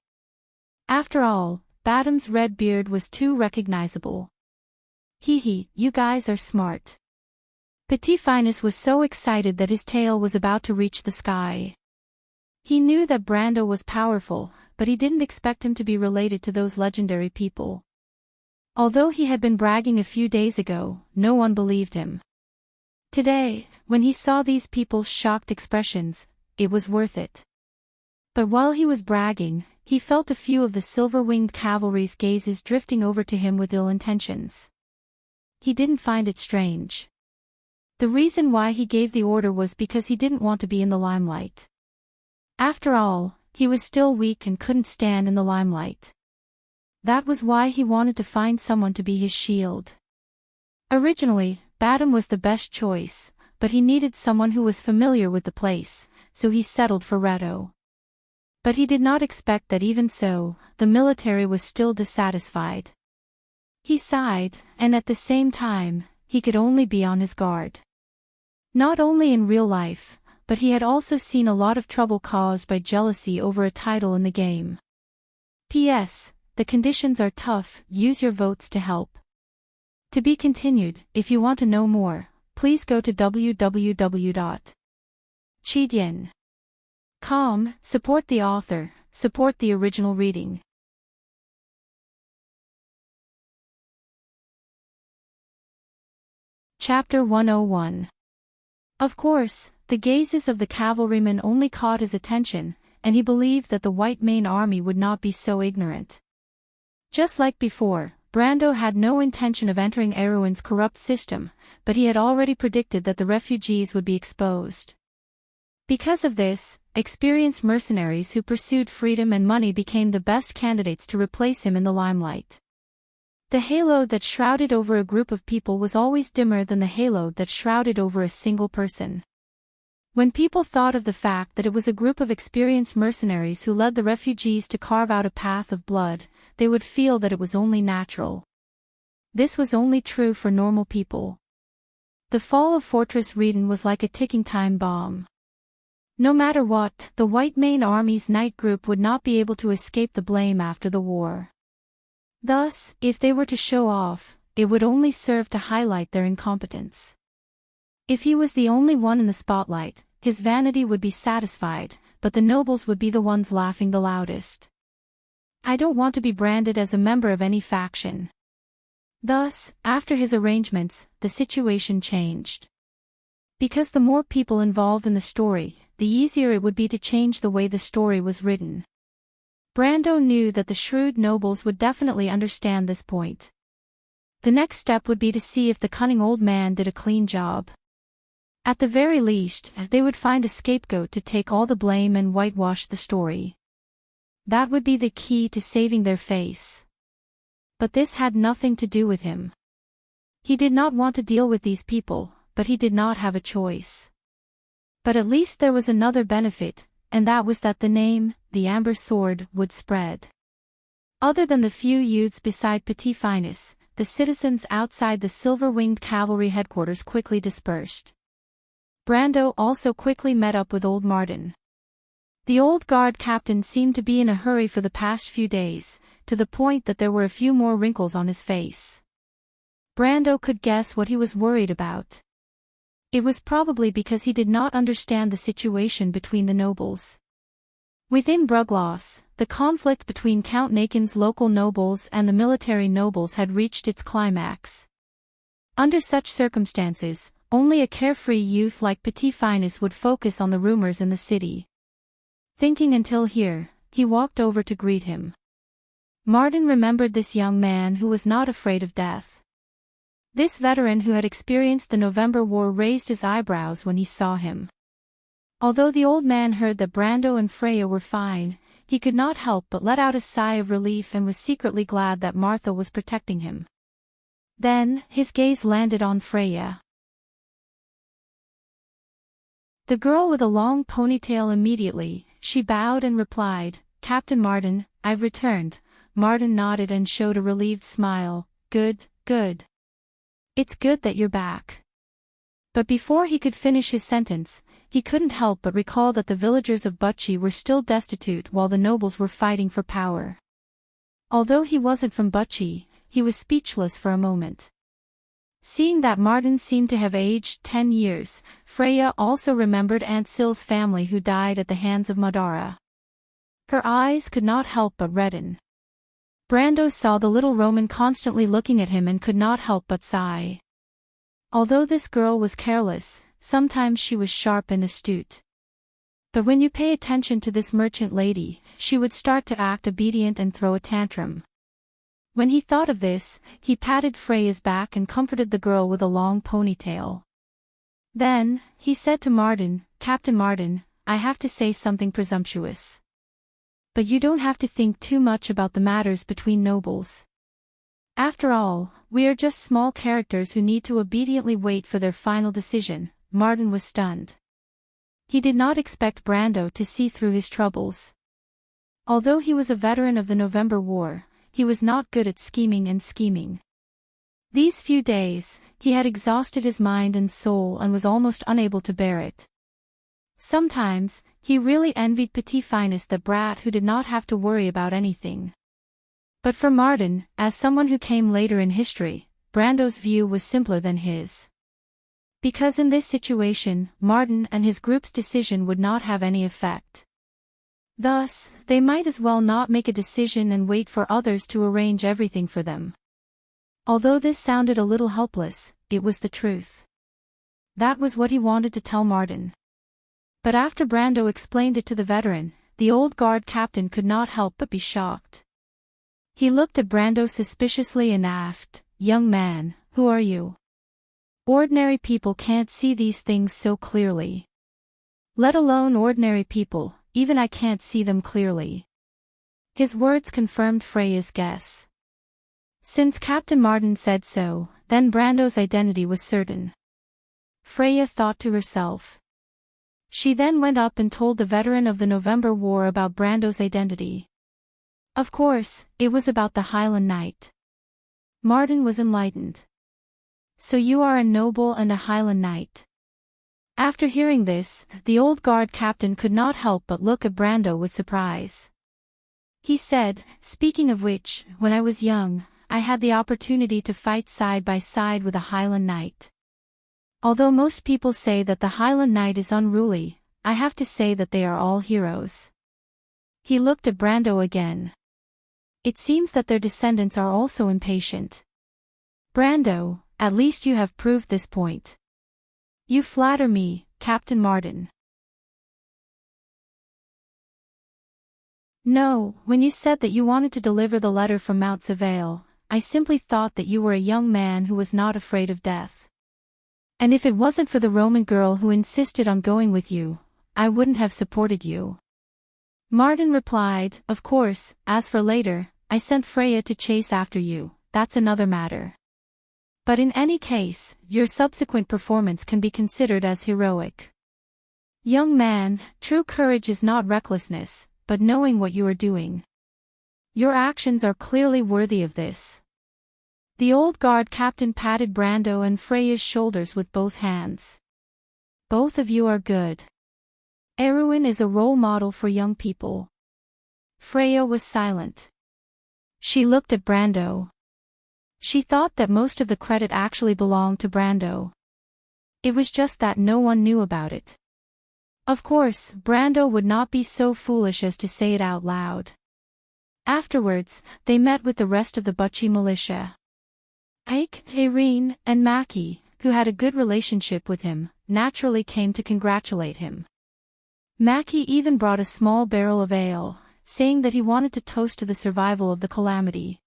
After all, Badam's red beard was too recognizable. "Hee, you guys are smart." Petit Finus was so excited that his tail was about to reach the sky. He knew that Brando was powerful, but he didn't expect him to be related to those legendary people. Although he had been bragging a few days ago, no one believed him. Today, when he saw these people's shocked expressions, it was worth it. But while he was bragging, he felt a few of the silver-winged cavalry's gazes drifting over to him with ill intentions. He didn't find it strange. The reason why he gave the order was because he didn't want to be in the limelight. After all, he was still weak and couldn't stand in the limelight. That was why he wanted to find someone to be his shield. Originally, Badam was the best choice, but he needed someone who was familiar with the place, so he settled for Reto. But he did not expect that even so, the military was still dissatisfied. He sighed, and at the same time, he could only be on his guard. Not only in real life, but he had also seen a lot of trouble caused by jealousy over a title in the game. P.S. The conditions are tough, use your votes to help. To be continued. If you want to know more, please go to www.chidien.com, support the author, support the original reading. Chapter 101. Of course, the gazes of the cavalrymen only caught his attention, and he believed that the white main army would not be so ignorant. Just like before, Brando had no intention of entering Erwin's corrupt system, but he had already predicted that the refugees would be exposed. Because of this, experienced mercenaries who pursued freedom and money became the best candidates to replace him in the limelight. The halo that shrouded over a group of people was always dimmer than the halo that shrouded over a single person. When people thought of the fact that it was a group of experienced mercenaries who led the refugees to carve out a path of blood, they would feel that it was only natural. This was only true for normal people. The fall of Fortress Reden was like a ticking time bomb. No matter what, the White Main Army's night group would not be able to escape the blame after the war. Thus, if they were to show off, it would only serve to highlight their incompetence. If he was the only one in the spotlight, his vanity would be satisfied, but the nobles would be the ones laughing the loudest. I don't want to be branded as a member of any faction. Thus, after his arrangements, the situation changed. Because the more people involved in the story, the easier it would be to change the way the story was written. Brando knew that the shrewd nobles would definitely understand this point. The next step would be to see if the cunning old man did a clean job. At the very least, they would find a scapegoat to take all the blame and whitewash the story. That would be the key to saving their face. But this had nothing to do with him. He did not want to deal with these people, but he did not have a choice. But at least there was another benefit, and that was that the name, the Amber Sword, would spread. Other than the few youths beside Petit Finus, the citizens outside the Silver-Winged Cavalry headquarters quickly dispersed. Brando also quickly met up with old Martin. The old guard captain seemed to be in a hurry for the past few days, to the point that there were a few more wrinkles on his face. Brando could guess what he was worried about. It was probably because he did not understand the situation between the nobles. Within Brugloss, the conflict between Count Nakin's local nobles and the military nobles had reached its climax. Under such circumstances, only a carefree youth like Petit Finus would focus on the rumors in the city. Thinking until here, he walked over to greet him. Martin remembered this young man who was not afraid of death. This veteran who had experienced the November War raised his eyebrows when he saw him. Although the old man heard that Brando and Freya were fine, he could not help but let out a sigh of relief and was secretly glad that Martha was protecting him. Then, his gaze landed on Freya. The girl with a long ponytail immediately, she bowed and replied, "Captain Martin, I've returned." Martin nodded and showed a relieved smile. "Good, good. It's good that you're back." But before he could finish his sentence, he couldn't help but recall that the villagers of Butchie were still destitute while the nobles were fighting for power. Although he wasn't from Butchie, he was speechless for a moment. Seeing that Martin seemed to have aged 10 years, Freya also remembered Aunt Syl's family who died at the hands of Madara. Her eyes could not help but redden. Brando saw the little Roman constantly looking at him and could not help but sigh. Although this girl was careless, sometimes she was sharp and astute. But when you pay attention to this merchant lady, she would start to act obedient and throw a tantrum. When he thought of this, he patted Freya's back and comforted the girl with a long ponytail. Then, he said to Martin, "Captain Martin, I have to say something presumptuous. But you don't have to think too much about the matters between nobles. After all, we are just small characters who need to obediently wait for their final decision." Martin was stunned. He did not expect Brando to see through his troubles. Although he was a veteran of the November War, he was not good at scheming and scheming. These few days, he had exhausted his mind and soul and was almost unable to bear it. Sometimes, he really envied Petit Finus, the brat who did not have to worry about anything. But for Martin, as someone who came later in history, Brando's view was simpler than his. Because in this situation, Martin and his group's decision would not have any effect. Thus, they might as well not make a decision and wait for others to arrange everything for them. Although this sounded a little helpless, it was the truth. That was what he wanted to tell Martin. But after Brando explained it to the veteran, the old guard captain could not help but be shocked. He looked at Brando suspiciously and asked, "Young man, who are you? Ordinary people can't see these things so clearly. Let alone ordinary people, even I can't see them clearly." His words confirmed Freya's guess. Since Captain Martin said so, then Brando's identity was certain. Freya thought to herself. She then went up and told the veteran of the November War about Brando's identity. Of course, it was about the Highland Knight. Martin was enlightened. "So you are a noble and a Highland Knight." After hearing this, the old guard captain could not help but look at Brando with surprise. He said, "Speaking of which, when I was young, I had the opportunity to fight side by side with a Highland Knight. Although most people say that the Highland Knight is unruly, I have to say that they are all heroes." He looked at Brando again. It seems that their descendants are also impatient. "Brando, at least you have proved this point." "You flatter me, Captain Martin." "No, when you said that you wanted to deliver the letter from Mount Seville, I simply thought that you were a young man who was not afraid of death. And if it wasn't for the Roman girl who insisted on going with you, I wouldn't have supported you." Martin replied, "Of course, as for later, I sent Freya to chase after you, that's another matter. But in any case, your subsequent performance can be considered as heroic. Young man, true courage is not recklessness, but knowing what you are doing. Your actions are clearly worthy of this." The old guard captain patted Brando and Freya's shoulders with both hands. "Both of you are good. Erwin is a role model for young people." Freya was silent. She looked at Brando. She thought that most of the credit actually belonged to Brando. It was just that no one knew about it. Of course, Brando would not be so foolish as to say it out loud. Afterwards, they met with the rest of the Butchie militia. Ike, Irene, and Mackie, who had a good relationship with him, naturally came to congratulate him. Mackie even brought a small barrel of ale, saying that he wanted to toast to the survival of the calamity.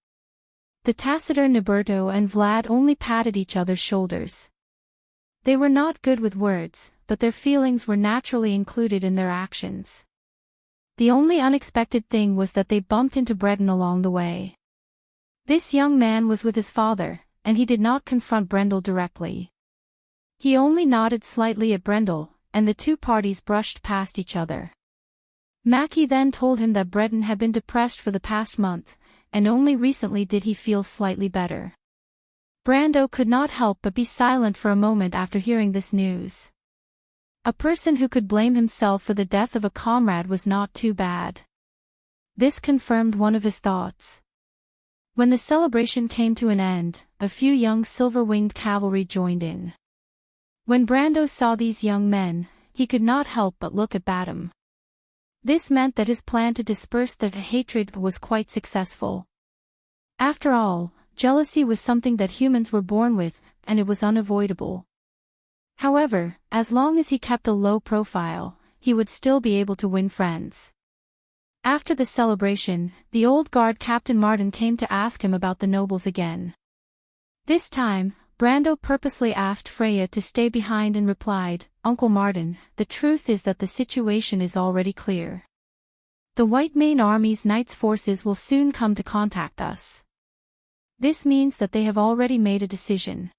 The taciturn Niberto and Vlad only patted each other's shoulders. They were not good with words, but their feelings were naturally included in their actions. The only unexpected thing was that they bumped into Breton along the way. This young man was with his father, and he did not confront Brendel directly. He only nodded slightly at Brendel, and the two parties brushed past each other. Mackie then told him that Breton had been depressed for the past month, and only recently did he feel slightly better. Brando could not help but be silent for a moment after hearing this news. A person who could blame himself for the death of a comrade was not too bad. This confirmed one of his thoughts. When the celebration came to an end, a few young silver-winged cavalry joined in. When Brando saw these young men, he could not help but look at Badham. This meant that his plan to disperse the hatred was quite successful. After all, jealousy was something that humans were born with, and it was unavoidable. However, as long as he kept a low profile, he would still be able to win friends. After the celebration, the old guard Captain Martin came to ask him about the nobles again. This time, Brando purposely asked Freya to stay behind and replied, "Uncle Martin, the truth is that the situation is already clear. The White Mane Army's Knights forces will soon come to contact us. This means that they have already made a decision.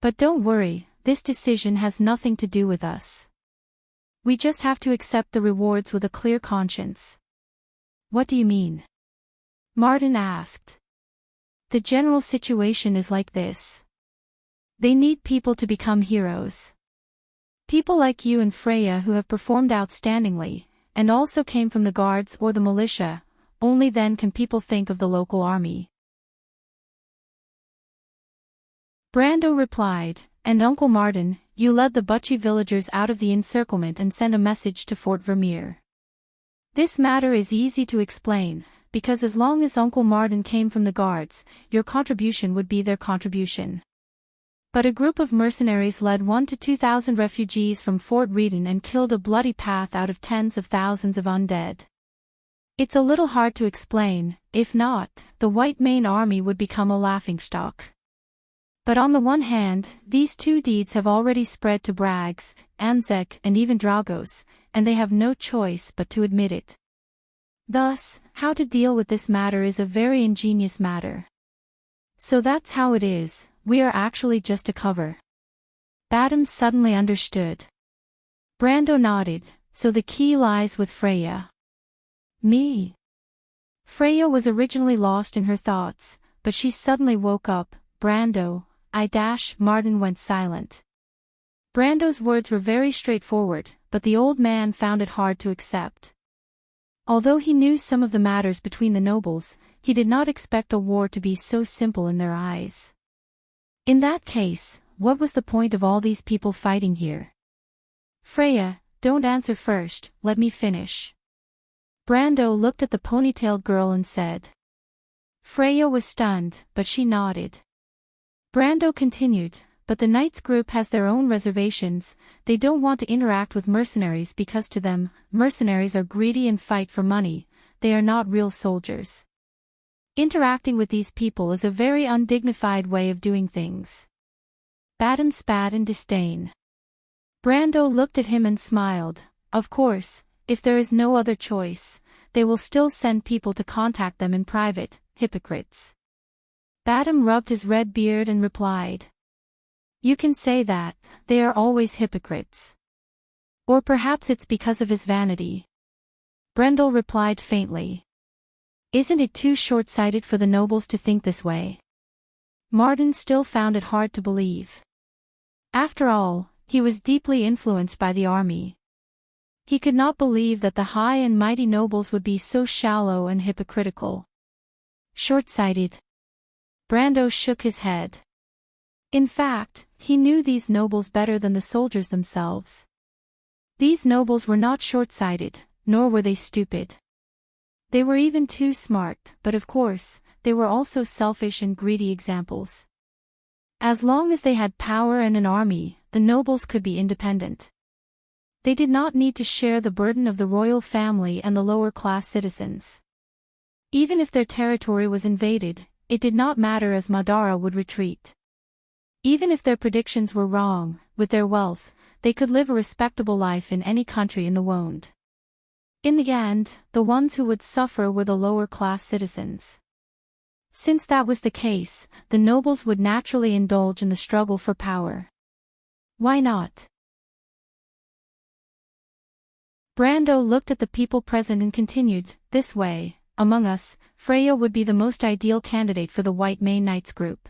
But don't worry, this decision has nothing to do with us. We just have to accept the rewards with a clear conscience." "What do you mean?" Martin asked. "The general situation is like this. They need people to become heroes. People like you and Freya who have performed outstandingly, and also came from the guards or the militia, only then can people think of the local army." Brando replied, "And Uncle Martin, you led the Butchie villagers out of the encirclement and sent a message to Fort Vermeer. This matter is easy to explain, because as long as Uncle Martin came from the guards, your contribution would be their contribution. But a group of mercenaries led 1 to 2,000 refugees from Fort Reedon and killed a bloody path out of tens of thousands of undead. It's a little hard to explain. If not, the White Mane Army would become a laughingstock. But on the one hand, these two deeds have already spread to Brags, Anzac and even Dragos, and they have no choice but to admit it. Thus, how to deal with this matter is a very ingenious matter. So that's how it is, we are actually just a cover. Badam suddenly understood. Brando nodded, so the key lies with Freya. Me? Freya was originally lost in her thoughts, but she suddenly woke up. Brando, Martin went silent. Brando's words were very straightforward, but the old man found it hard to accept. Although he knew some of the matters between the nobles, he did not expect a war to be so simple in their eyes. In that case, what was the point of all these people fighting here? Freya, don't answer first, let me finish. Brando looked at the ponytailed girl and said. Freya was stunned, but she nodded. Brando continued, but the Knights group has their own reservations. They don't want to interact with mercenaries because to them, mercenaries are greedy and fight for money. They are not real soldiers. Interacting with these people is a very undignified way of doing things. Badam spat in disdain. Brando looked at him and smiled. Of course, if there is no other choice, they will still send people to contact them in private, hypocrites. Badam rubbed his red beard and replied. You can say that, they are always hypocrites. Or perhaps it's because of his vanity. Brendel replied faintly. Isn't it too short-sighted for the nobles to think this way? Martin still found it hard to believe. After all, he was deeply influenced by the army. He could not believe that the high and mighty nobles would be so shallow and hypocritical. Short-sighted. Brando shook his head. In fact, he knew these nobles better than the soldiers themselves. These nobles were not short-sighted, nor were they stupid. They were even too smart, but of course, they were also selfish and greedy examples. As long as they had power and an army, the nobles could be independent. They did not need to share the burden of the royal family and the lower-class citizens. Even if their territory was invaded, it did not matter as Madara would retreat. Even if their predictions were wrong, with their wealth, they could live a respectable life in any country in the world. In the end, the ones who would suffer were the lower-class citizens. Since that was the case, the nobles would naturally indulge in the struggle for power. Why not? Brando looked at the people present and continued, this way, among us, Freya would be the most ideal candidate for the White Mane Knights group.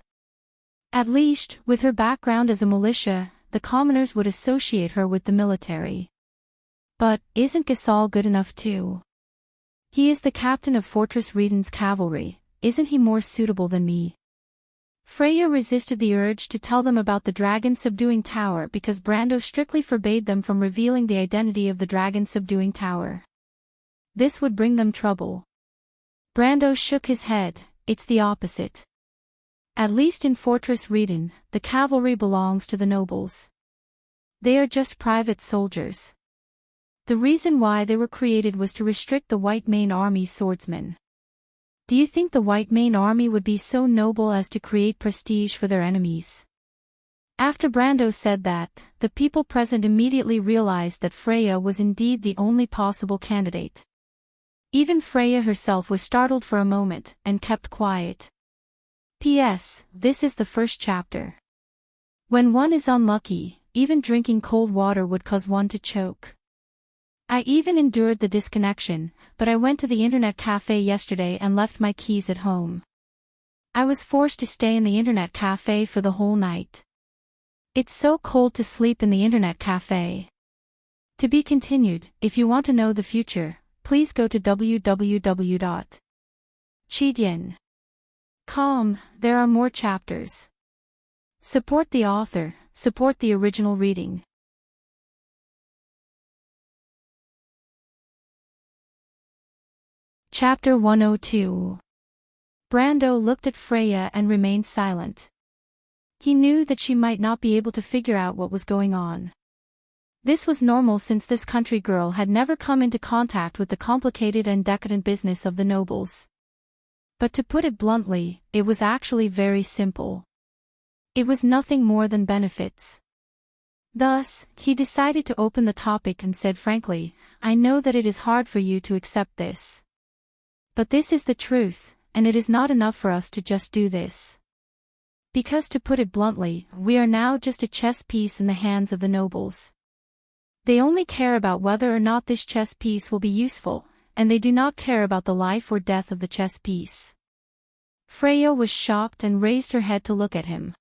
At least, with her background as a militia, the commoners would associate her with the military. But, isn't Gasol good enough too? He is the captain of Fortress Reedon's cavalry, isn't he more suitable than me? Freya resisted the urge to tell them about the dragon-subduing tower because Brando strictly forbade them from revealing the identity of the dragon-subduing tower. This would bring them trouble. Brando shook his head, it's the opposite. At least in Fortress Reedon, the cavalry belongs to the nobles. They are just private soldiers. The reason why they were created was to restrict the White Mane Army's swordsmen. Do you think the White Mane Army would be so noble as to create prestige for their enemies? After Brando said that, the people present immediately realized that Freya was indeed the only possible candidate. Even Freya herself was startled for a moment, and kept quiet. P.S. This is the first chapter. When one is unlucky, even drinking cold water would cause one to choke. I even endured the disconnection, but I went to the internet cafe yesterday and left my keys at home. I was forced to stay in the internet cafe for the whole night. It's so cold to sleep in the internet cafe. To be continued. If you want to know the future, please go to www.chidian.com. There are more chapters. Support the author, support the original reading. Chapter 102. Brando looked at Freya and remained silent. He knew that she might not be able to figure out what was going on. This was normal since this country girl had never come into contact with the complicated and decadent business of the nobles. But to put it bluntly, it was actually very simple. It was nothing more than benefits. Thus, he decided to open the topic and said frankly, "I know that it is hard for you to accept this. But this is the truth, and it is not enough for us to just do this. Because to put it bluntly, we are now just a chess piece in the hands of the nobles. They only care about whether or not this chess piece will be useful, and they do not care about the life or death of the chess piece." Freya was shocked and raised her head to look at him.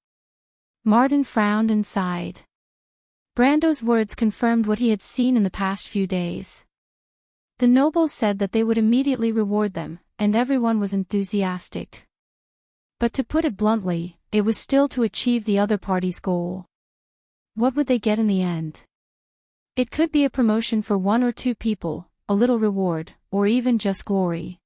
Martin frowned and sighed. Brando's words confirmed what he had seen in the past few days. The nobles said that they would immediately reward them, and everyone was enthusiastic. But to put it bluntly, it was still to achieve the other party's goal. What would they get in the end? It could be a promotion for one or two people, a little reward, or even just glory.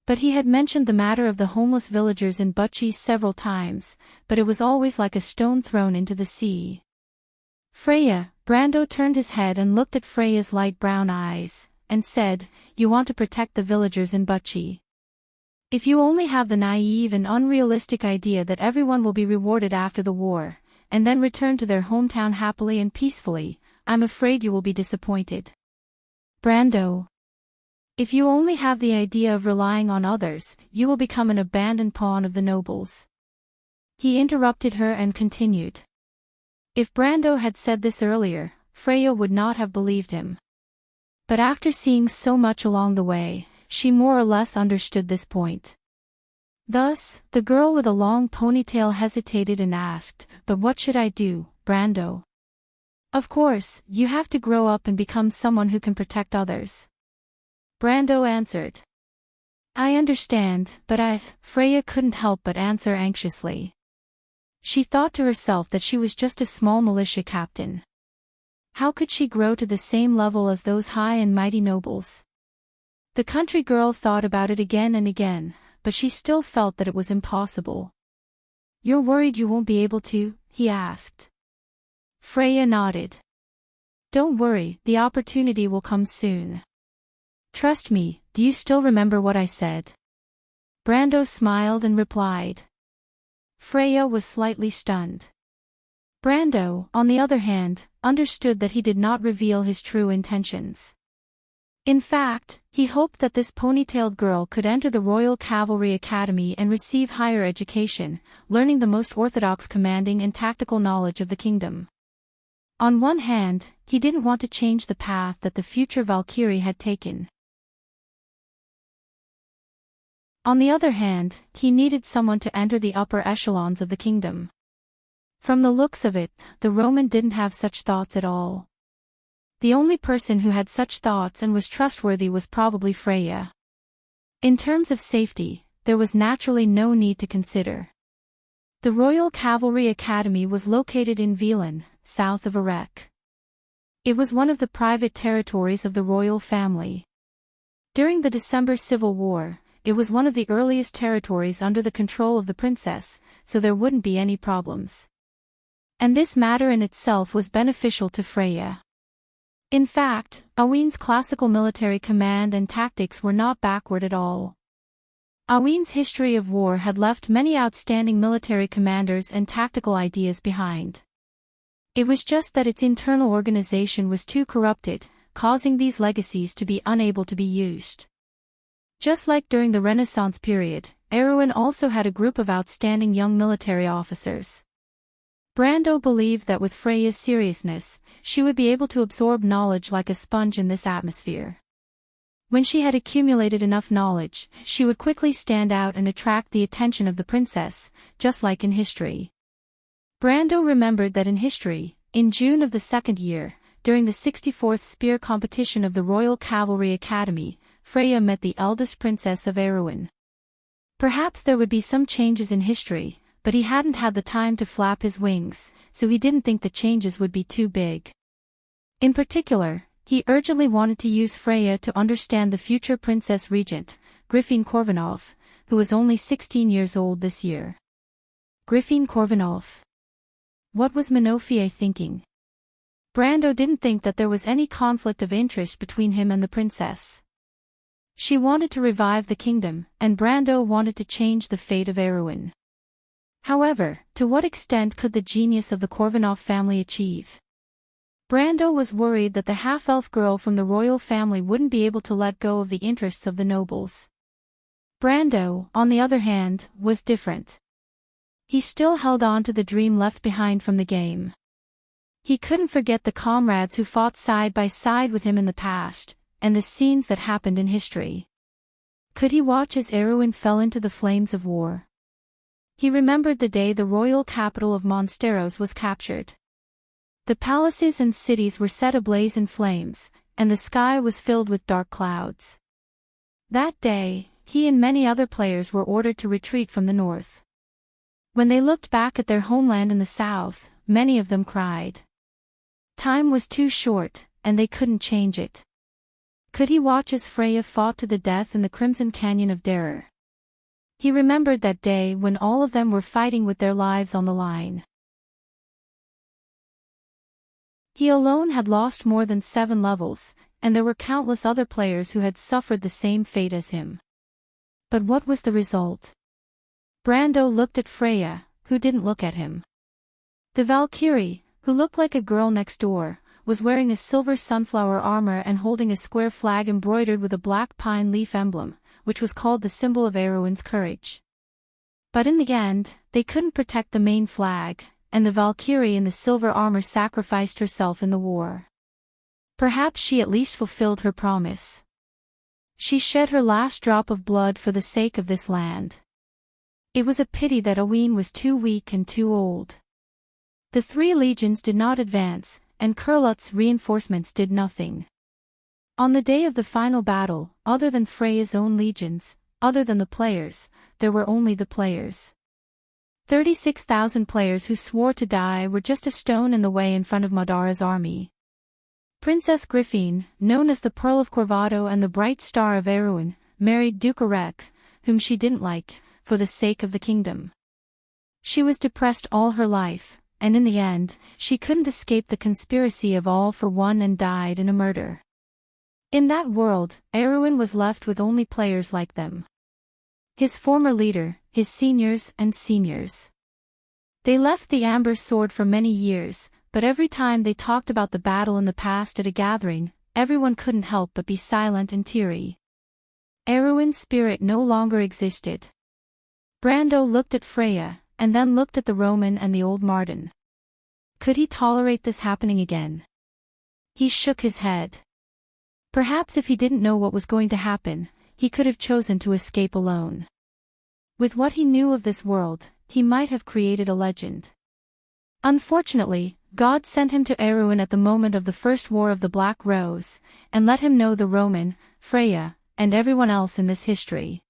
But he had mentioned the matter of the homeless villagers in Butchie several times, but it was always like a stone thrown into the sea. "Freya," Brando turned his head and looked at Freya's light brown eyes, and said, "You want to protect the villagers in Butchie. If you only have the naive and unrealistic idea that everyone will be rewarded after the war, and then return to their hometown happily and peacefully, I'm afraid you will be disappointed. Brando. If you only have the idea of relying on others, you will become an abandoned pawn of the nobles." He interrupted her and continued. If Brando had said this earlier, Freya would not have believed him. But after seeing so much along the way, she more or less understood this point. Thus, the girl with a long ponytail hesitated and asked, "But what should I do, Brando?" "Of course, you have to grow up and become someone who can protect others." Brando answered. "I understand, but Freya couldn't help but answer anxiously. She thought to herself that she was just a small militia captain. How could she grow to the same level as those high and mighty nobles? The country girl thought about it again and again, but she still felt that it was impossible. "You're worried you won't be able to?" he asked. Freya nodded. "Don't worry, the opportunity will come soon. Trust me, do you still remember what I said?" Brando smiled and replied. Freya was slightly stunned. Brando, on the other hand, understood that he did not reveal his true intentions. In fact, he hoped that this ponytailed girl could enter the Royal Cavalry Academy and receive higher education, learning the most orthodox commanding and tactical knowledge of the kingdom. On one hand, he didn't want to change the path that the future Valkyrie had taken. On the other hand, he needed someone to enter the upper echelons of the kingdom. From the looks of it, the Roman didn't have such thoughts at all. The only person who had such thoughts and was trustworthy was probably Freya. In terms of safety, there was naturally no need to consider. The Royal Cavalry Academy was located in Vilan, south of Erech. It was one of the private territories of the royal family. During the December Civil War, it was one of the earliest territories under the control of the princess, so there wouldn't be any problems. And this matter in itself was beneficial to Freya. In fact, Aween's classical military command and tactics were not backward at all. Aween's history of war had left many outstanding military commanders and tactical ideas behind. It was just that its internal organization was too corrupted, causing these legacies to be unable to be used. Just like during the Renaissance period, Erewhon also had a group of outstanding young military officers. Brando believed that with Freya's seriousness, she would be able to absorb knowledge like a sponge in this atmosphere. When she had accumulated enough knowledge, she would quickly stand out and attract the attention of the princess, just like in history. Brando remembered that in history, in June of the second year, during the 64th spear competition of the Royal Cavalry Academy, Freya met the eldest princess of Erewhon. Perhaps there would be some changes in history, but he hadn't had the time to flap his wings, so he didn't think the changes would be too big. In particular, he urgently wanted to use Freya to understand the future princess regent, Griffin Korvanov, who was only 16 years old this year. Griffin Korvanov. What was Menofie thinking? Brando didn't think that there was any conflict of interest between him and the princess. She wanted to revive the kingdom, and Brando wanted to change the fate of Erwin. However, to what extent could the genius of the Korvanov family achieve? Brando was worried that the half-elf girl from the royal family wouldn't be able to let go of the interests of the nobles. Brando, on the other hand, was different. He still held on to the dream left behind from the game. He couldn't forget the comrades who fought side by side with him in the past, and the scenes that happened in history. Could he watch as Erwin fell into the flames of war? He remembered the day the royal capital of Monsteros was captured. The palaces and cities were set ablaze in flames, and the sky was filled with dark clouds. That day, he and many other players were ordered to retreat from the north. When they looked back at their homeland in the south, many of them cried. Time was too short, and they couldn't change it. Could he watch as Freya fought to the death in the Crimson Canyon of Darer? He remembered that day when all of them were fighting with their lives on the line. He alone had lost more than 7 levels, and there were countless other players who had suffered the same fate as him. But what was the result? Brando looked at Freya, who didn't look at him. The Valkyrie, who looked like a girl next door, was wearing a silver sunflower armor and holding a square flag embroidered with a black pine leaf emblem, which was called the symbol of Erwin's courage. But in the end, they couldn't protect the main flag, and the Valkyrie in the silver armor sacrificed herself in the war. Perhaps she at least fulfilled her promise. She shed her last drop of blood for the sake of this land. It was a pity that Owain was too weak and too old. The 3 legions did not advance, and Kurlut's reinforcements did nothing. On the day of the final battle, other than Freya's own legions, other than the players, there were only the players. 36,000 players who swore to die were just a stone in the way in front of Madara's army. Princess Griffin, known as the Pearl of Corvado and the bright star of Erwin, married Duke Arek, whom she didn't like, for the sake of the kingdom. She was depressed all her life, and in the end, she couldn't escape the conspiracy of all for one and died in a murder. In that world, Erwin was left with only players like them. His former leader, his seniors and seniors. They left the Amber Sword for many years, but every time they talked about the battle in the past at a gathering, everyone couldn't help but be silent and teary. Erwin's spirit no longer existed. Brando looked at Freya, and then looked at the Roman and the old Martin. Could he tolerate this happening again? He shook his head. Perhaps if he didn't know what was going to happen, he could have chosen to escape alone. With what he knew of this world, he might have created a legend. Unfortunately, God sent him to Erwin at the moment of the First War of the Black Rose, and let him know the Roman, Freya, and everyone else in this history.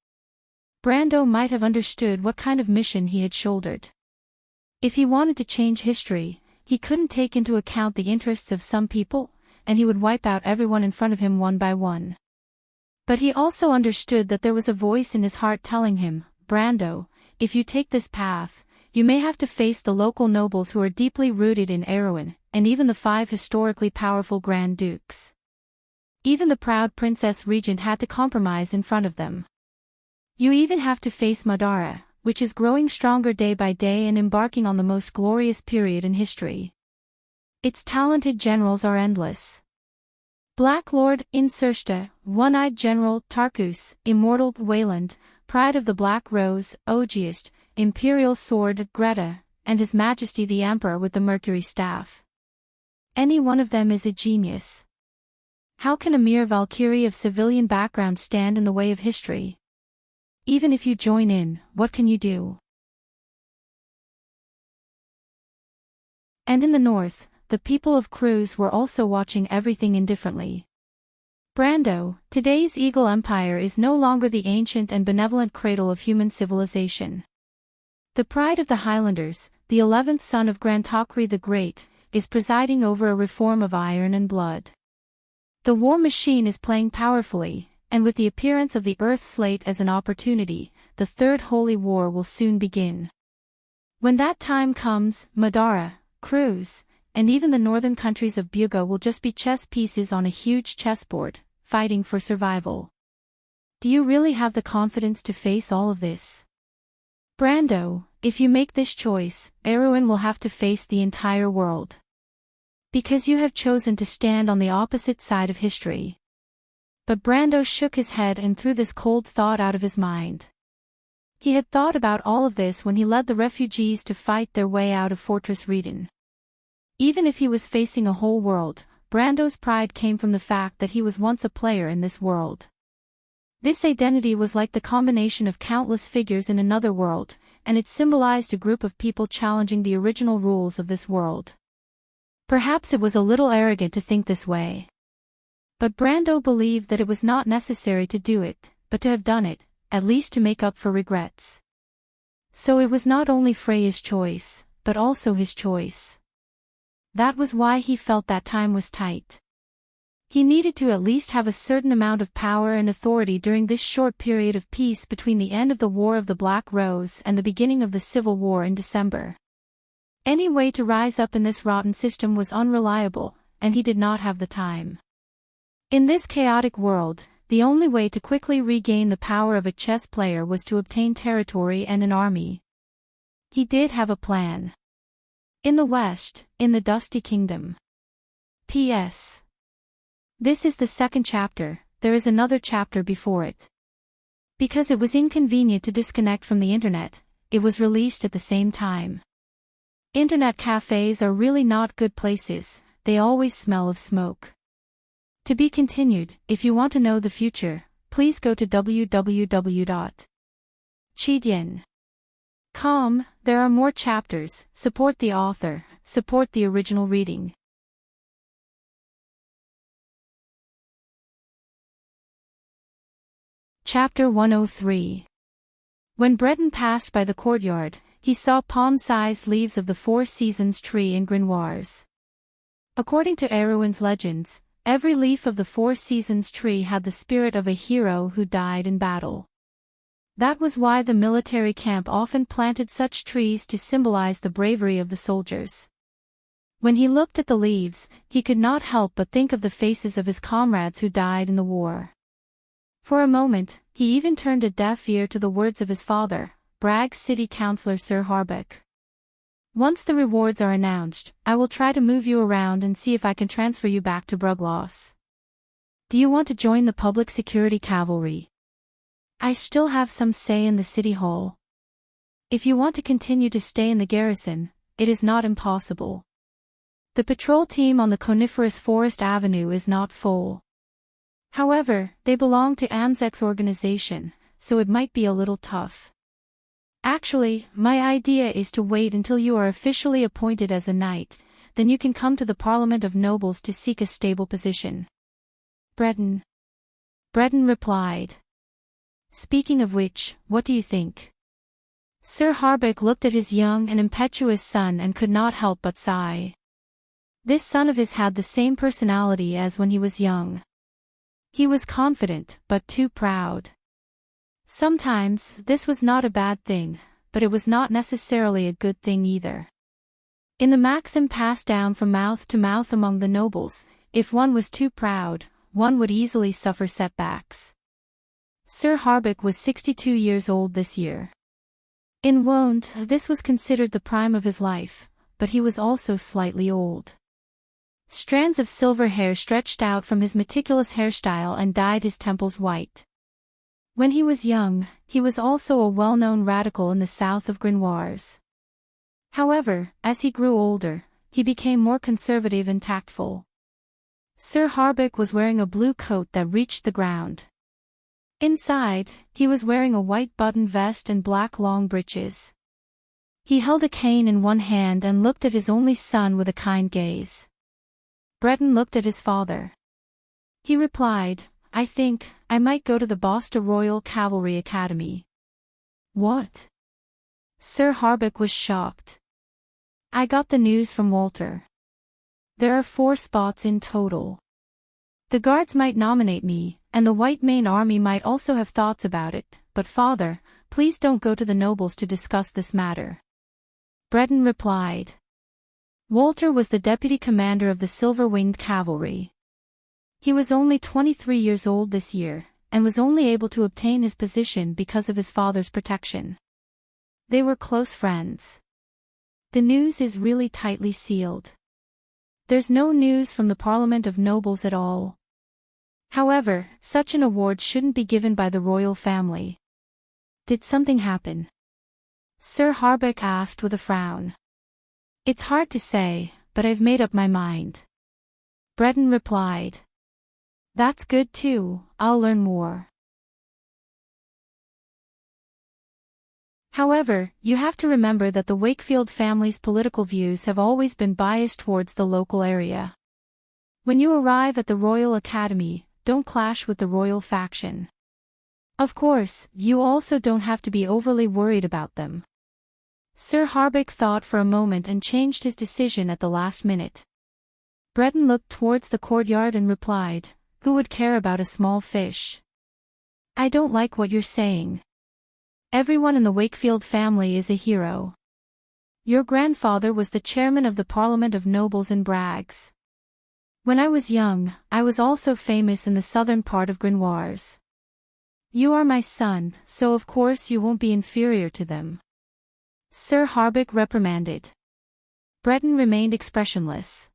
Brando might have understood what kind of mission he had shouldered. If he wanted to change history, he couldn't take into account the interests of some people, and he would wipe out everyone in front of him one by one. But he also understood that there was a voice in his heart telling him, Brando, if you take this path, you may have to face the local nobles who are deeply rooted in Erwin, and even the 5 historically powerful Grand Dukes. Even the proud Princess Regent had to compromise in front of them. You even have to face Madara, which is growing stronger day by day and embarking on the most glorious period in history. Its talented generals are endless. Black Lord Insursta, One-Eyed General Tarkus, Immortal Wayland, Pride of the Black Rose, Ogiest, Imperial Sword Greta, and His Majesty the Emperor with the Mercury Staff. Any one of them is a genius. How can a mere Valkyrie of civilian background stand in the way of history? Even if you join in, what can you do? And in the north, the people of Cruz were also watching everything indifferently. Brando, today's Eagle Empire is no longer the ancient and benevolent cradle of human civilization. The pride of the Highlanders, the 11th son of Grand Tokri the Great, is presiding over a reform of iron and blood. The war machine is playing powerfully, and with the appearance of the Earth slate as an opportunity, the Third Holy War will soon begin. When that time comes, Madara, Cruz, and even the northern countries of Byuga will just be chess pieces on a huge chessboard, fighting for survival. Do you really have the confidence to face all of this? Brando, if you make this choice, Erwin will have to face the entire world. Because you have chosen to stand on the opposite side of history. But Brando shook his head and threw this cold thought out of his mind. He had thought about all of this when he led the refugees to fight their way out of Fortress Reden. Even if he was facing a whole world, Brando's pride came from the fact that he was once a player in this world. This identity was like the combination of countless figures in another world, and it symbolized a group of people challenging the original rules of this world. Perhaps it was a little arrogant to think this way. But Brando believed that it was not necessary to do it, but to have done it, at least to make up for regrets. So it was not only Freya's choice, but also his choice. That was why he felt that time was tight. He needed to at least have a certain amount of power and authority during this short period of peace between the end of the War of the Black Rose and the beginning of the Civil War in December. Any way to rise up in this rotten system was unreliable, and he did not have the time. In this chaotic world, the only way to quickly regain the power of a chess player was to obtain territory and an army. He did have a plan. In the West, in the Dusty Kingdom. P.S. This is the second chapter, there is another chapter before it. Because it was inconvenient to disconnect from the internet, it was released at the same time. Internet cafes are really not good places, they always smell of smoke. To be continued, if you want to know the future, please go to www.chidian.com. There are more chapters, support the author, support the original reading. Chapter 103. When Breton passed by the courtyard, he saw palm-sized leaves of the Four Seasons tree in grimoires. According to Erewhon's legends, every leaf of the Four Seasons tree had the spirit of a hero who died in battle. That was why the military camp often planted such trees to symbolize the bravery of the soldiers. When he looked at the leaves, he could not help but think of the faces of his comrades who died in the war. For a moment, he even turned a deaf ear to the words of his father, Bragg's city councillor Sir Harbeck. Once the rewards are announced, I will try to move you around and see if I can transfer you back to Brugloss. Do you want to join the public security cavalry? I still have some say in the city hall. If you want to continue to stay in the garrison, it is not impossible. The patrol team on the coniferous Forest Avenue is not full. However, they belong to Anzac's organization, so it might be a little tough. Actually, my idea is to wait until you are officially appointed as a knight, then you can come to the Parliament of Nobles to seek a stable position. Breton replied. Speaking of which, what do you think? Sir Harbeck looked at his young and impetuous son and could not help but sigh. This son of his had the same personality as when he was young. He was confident, but too proud. Sometimes, this was not a bad thing, but it was not necessarily a good thing either. In the maxim passed down from mouth to mouth among the nobles, if one was too proud, one would easily suffer setbacks. Sir Harbeck was 62 years old this year. In Wonde, this was considered the prime of his life, but he was also slightly old. Strands of silver hair stretched out from his meticulous hairstyle and dyed his temples white. When he was young, he was also a well-known radical in the south of Grimoires. However, as he grew older, he became more conservative and tactful. Sir Harbeck was wearing a blue coat that reached the ground. Inside, he was wearing a white button vest and black long breeches. He held a cane in one hand and looked at his only son with a kind gaze. Breton looked at his father. He replied, I think, I might go to the Bosta Royal Cavalry Academy. What? Sir Harbeck was shocked. I got the news from Walter. There are 4 spots in total. The guards might nominate me, and the White Mane Army might also have thoughts about it, but father, please don't go to the nobles to discuss this matter. Breton replied. Walter was the deputy commander of the Silver-Winged Cavalry. He was only 23 years old this year, and was only able to obtain his position because of his father's protection. They were close friends. The news is really tightly sealed. There's no news from the Parliament of Nobles at all. However, such an award shouldn't be given by the royal family. Did something happen? Sir Harbeck asked with a frown. It's hard to say, but I've made up my mind. Breton replied. That's good too, I'll learn more. However, you have to remember that the Wakefield family's political views have always been biased towards the local area. When you arrive at the Royal Academy, don't clash with the royal faction. Of course, you also don't have to be overly worried about them. Sir Harbeck thought for a moment and changed his decision at the last minute. Breton looked towards the courtyard and replied, Who would care about a small fish? I don't like what you're saying. Everyone in the Wakefield family is a hero. Your grandfather was the chairman of the Parliament of Nobles in Braggs. When I was young, I was also famous in the southern part of Grenoires. You are my son, so of course you won't be inferior to them. Sir Harbeck reprimanded. Breton remained expressionless.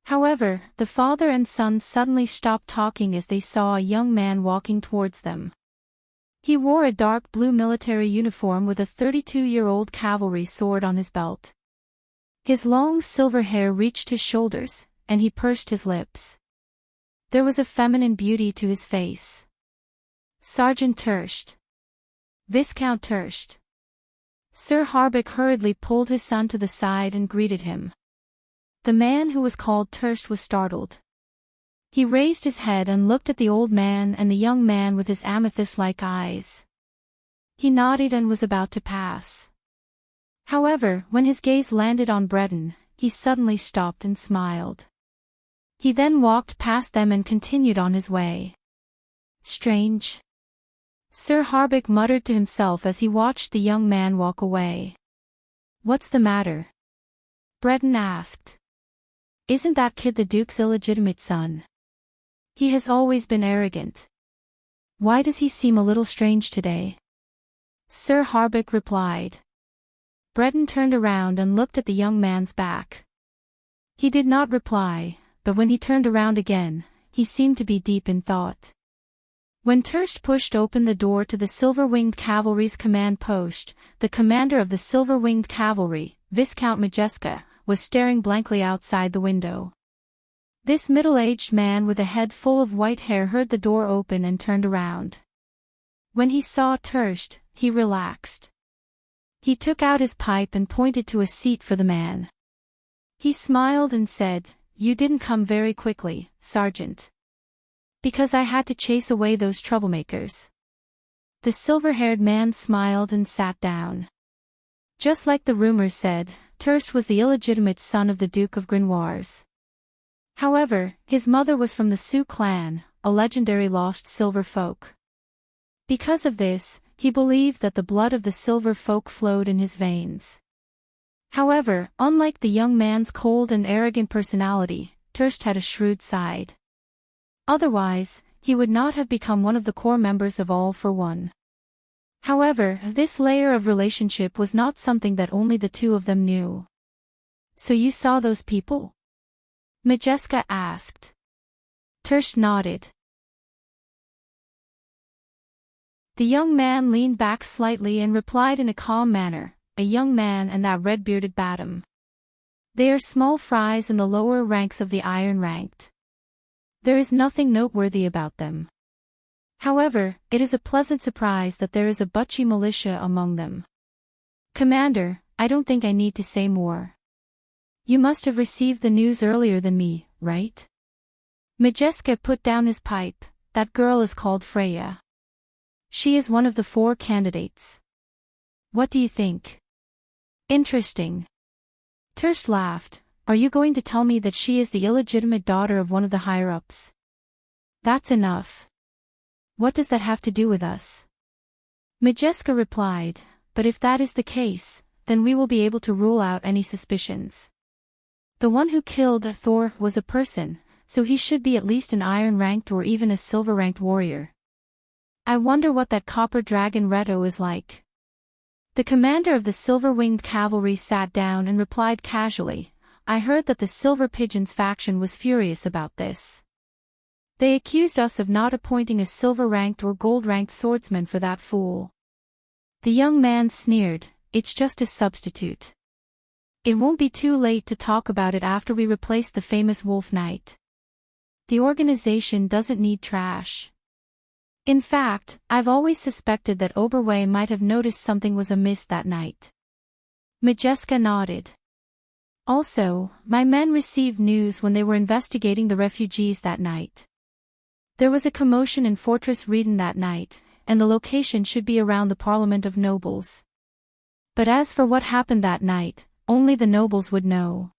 However, the father and son suddenly stopped talking as they saw a young man walking towards them. He wore a dark blue military uniform with a 32-year-old cavalry sword on his belt. His long silver hair reached his shoulders, and he pursed his lips. There was a feminine beauty to his face. Sergeant Terst. Viscount Terst. Sir Harbeck hurriedly pulled his son to the side and greeted him. The man who was called Terst was startled. He raised his head and looked at the old man and the young man with his amethyst-like eyes. He nodded and was about to pass. However, when his gaze landed on Breton, he suddenly stopped and smiled. He then walked past them and continued on his way. Strange. Sir Harbeck muttered to himself as he watched the young man walk away. What's the matter? Breton asked. Isn't that kid the Duke's illegitimate son? He has always been arrogant. Why does he seem a little strange today? Sir Harbeck replied. Breton turned around and looked at the young man's back. He did not reply, but when he turned around again, he seemed to be deep in thought. When Terst pushed open the door to the Silver-Winged Cavalry's command post, the commander of the Silver-Winged Cavalry, Viscount Majeska, was staring blankly outside the window. This middle-aged man with a head full of white hair heard the door open and turned around. When he saw Terst, he relaxed. He took out his pipe and pointed to a seat for the man. He smiled and said, You didn't come very quickly, Sergeant. Because I had to chase away those troublemakers. The silver-haired man smiled and sat down. Just like the rumors said, Terst was the illegitimate son of the Duke of Grenoires. However, his mother was from the Sioux clan, a legendary lost silver folk. Because of this, he believed that the blood of the silver folk flowed in his veins. However, unlike the young man's cold and arrogant personality, Terst had a shrewd side. Otherwise, he would not have become one of the core members of All for One. However, this layer of relationship was not something that only the two of them knew. So you saw those people? Majeska asked. Terst nodded. The young man leaned back slightly and replied in a calm manner, A young man and that red-bearded Badam. They are small fries in the lower ranks of the iron-ranked. There is nothing noteworthy about them. However, it is a pleasant surprise that there is a Butchie militia among them. Commander, I don't think I need to say more. You must have received the news earlier than me, right? Majeska put down his pipe. That girl is called Freya. She is one of the 4 candidates. What do you think? Interesting. Terst laughed. Are you going to tell me that she is the illegitimate daughter of one of the higher-ups? That's enough. What does that have to do with us? Majeska replied, but if that is the case, then we will be able to rule out any suspicions. The one who killed Thor was a person, so he should be at least an iron-ranked or even a silver-ranked warrior. I wonder what that copper dragon Reto is like. The commander of the silver-winged cavalry sat down and replied casually, I heard that the Silver Pigeons faction was furious about this. They accused us of not appointing a silver-ranked or gold-ranked swordsman for that fool. The young man sneered, it's just a substitute. It won't be too late to talk about it after we replace the famous Wolf Knight. The organization doesn't need trash. In fact, I've always suspected that Oberway might have noticed something was amiss that night. Majeska nodded. Also, my men received news when they were investigating the refugees that night. There was a commotion in Fortress Reden that night, and the location should be around the Parliament of Nobles. But as for what happened that night, only the nobles would know.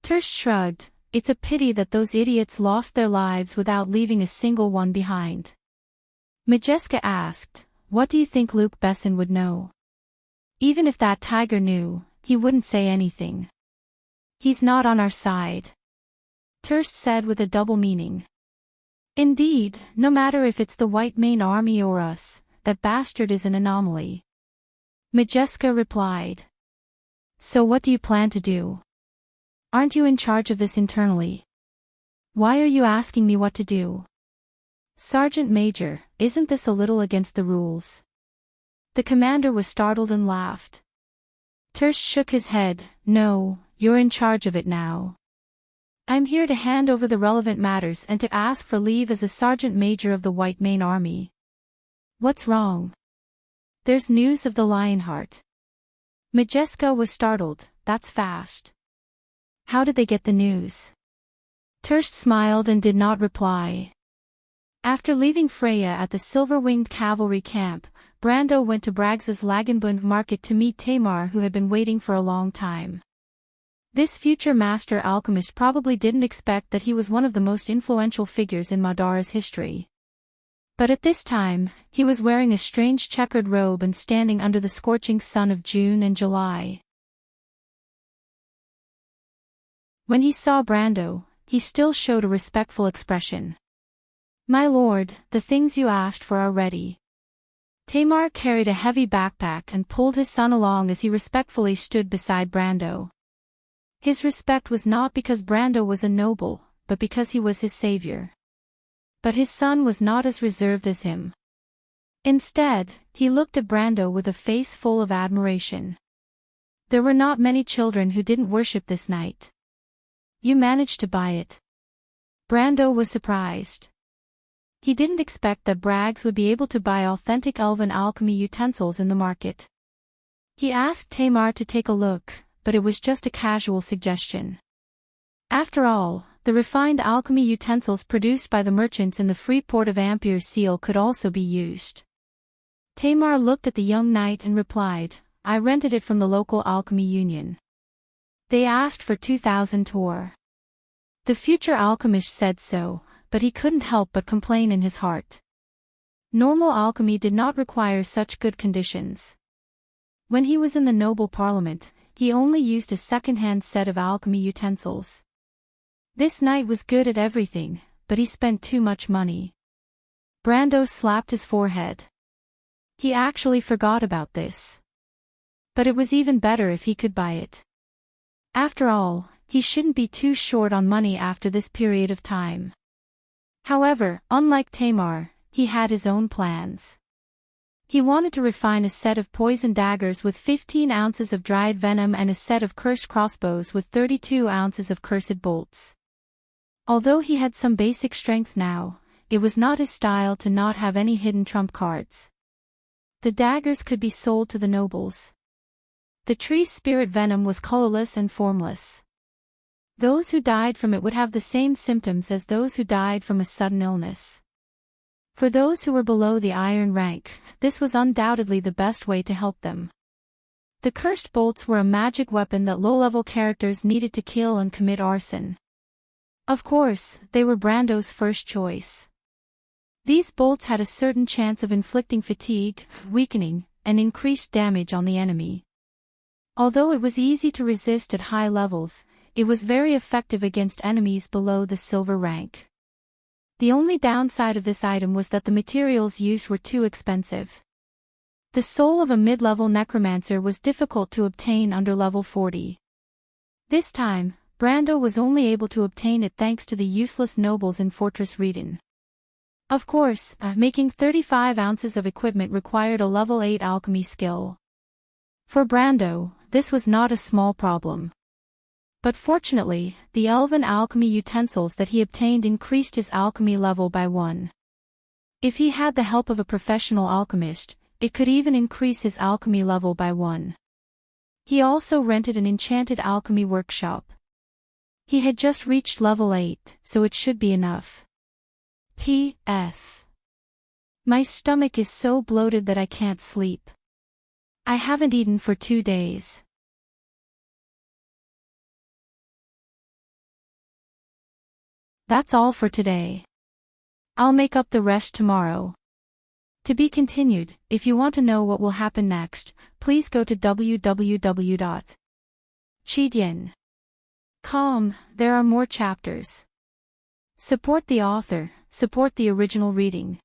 Tersch shrugged, it's a pity that those idiots lost their lives without leaving a single one behind. Majeska asked, what do you think Luke Besson would know? Even if that tiger knew, he wouldn't say anything. He's not on our side. Tersch said with a double meaning. Indeed, no matter if it's the White Mane Army or us, that bastard is an anomaly. Majeska replied. So what do you plan to do? Aren't you in charge of this internally? Why are you asking me what to do? Sergeant Major, isn't this a little against the rules? The commander was startled and laughed. Tersch shook his head, no, you're in charge of it now. I'm here to hand over the relevant matters and to ask for leave as a Sergeant Major of the White Mane Army. What's wrong? There's news of the Lionheart. Majeska was startled, that's fast. How did they get the news? Tersch smiled and did not reply. After leaving Freya at the Silver-Winged Cavalry camp, Brando went to Braggs's Lagenbund market to meet Tamar, who had been waiting for a long time. This future master alchemist probably didn't expect that he was one of the most influential figures in Madara's history. But at this time, he was wearing a strange checkered robe and standing under the scorching sun of June and July. When he saw Brando, he still showed a respectful expression. My lord, the things you asked for are ready. Tamar carried a heavy backpack and pulled his son along as he respectfully stood beside Brando. His respect was not because Brando was a noble, but because he was his savior. But his son was not as reserved as him. Instead, he looked at Brando with a face full of admiration. There were not many children who didn't worship this knight. You managed to buy it. Brando was surprised. He didn't expect that Braggs would be able to buy authentic elven alchemy utensils in the market. He asked Tamar to take a look, but it was just a casual suggestion. After all, the refined alchemy utensils produced by the merchants in the free port of Ampere Seal could also be used. Tamar looked at the young knight and replied, I rented it from the local alchemy union. They asked for 2,000 tor. The future alchemist said so, but he couldn't help but complain in his heart. Normal alchemy did not require such good conditions. When he was in the noble parliament, he only used a second-hand set of alchemy utensils. This knight was good at everything, but he spent too much money. Brando slapped his forehead. He actually forgot about this. But it was even better if he could buy it. After all, he shouldn't be too short on money after this period of time. However, unlike Tamar, he had his own plans. He wanted to refine a set of poison daggers with 15 ounces of dried venom and a set of cursed crossbows with 32 ounces of cursed bolts. Although he had some basic strength now, it was not his style to not have any hidden trump cards. The daggers could be sold to the nobles. The tree's spirit venom was colorless and formless. Those who died from it would have the same symptoms as those who died from a sudden illness. For those who were below the iron rank, this was undoubtedly the best way to help them. The cursed bolts were a magic weapon that low-level characters needed to kill and commit arson. Of course, they were Brando's first choice. These bolts had a certain chance of inflicting fatigue, weakening, and increased damage on the enemy. Although it was easy to resist at high levels, it was very effective against enemies below the silver rank. The only downside of this item was that the materials used were too expensive. The soul of a mid-level necromancer was difficult to obtain under level 40. This time, Brando was only able to obtain it thanks to the useless nobles in Fortress Reden. Of course, making 35 ounces of equipment required a level 8 alchemy skill. For Brando, this was not a small problem. But fortunately, the elven alchemy utensils that he obtained increased his alchemy level by 1. If he had the help of a professional alchemist, it could even increase his alchemy level by 1. He also rented an enchanted alchemy workshop. He had just reached level 8, so it should be enough. P.S. My stomach is so bloated that I can't sleep. I haven't eaten for 2 days. That's all for today. I'll make up the rest tomorrow. To be continued. If you want to know what will happen next, please go to www.chidian.com. There are more chapters. Support the author, support the original reading.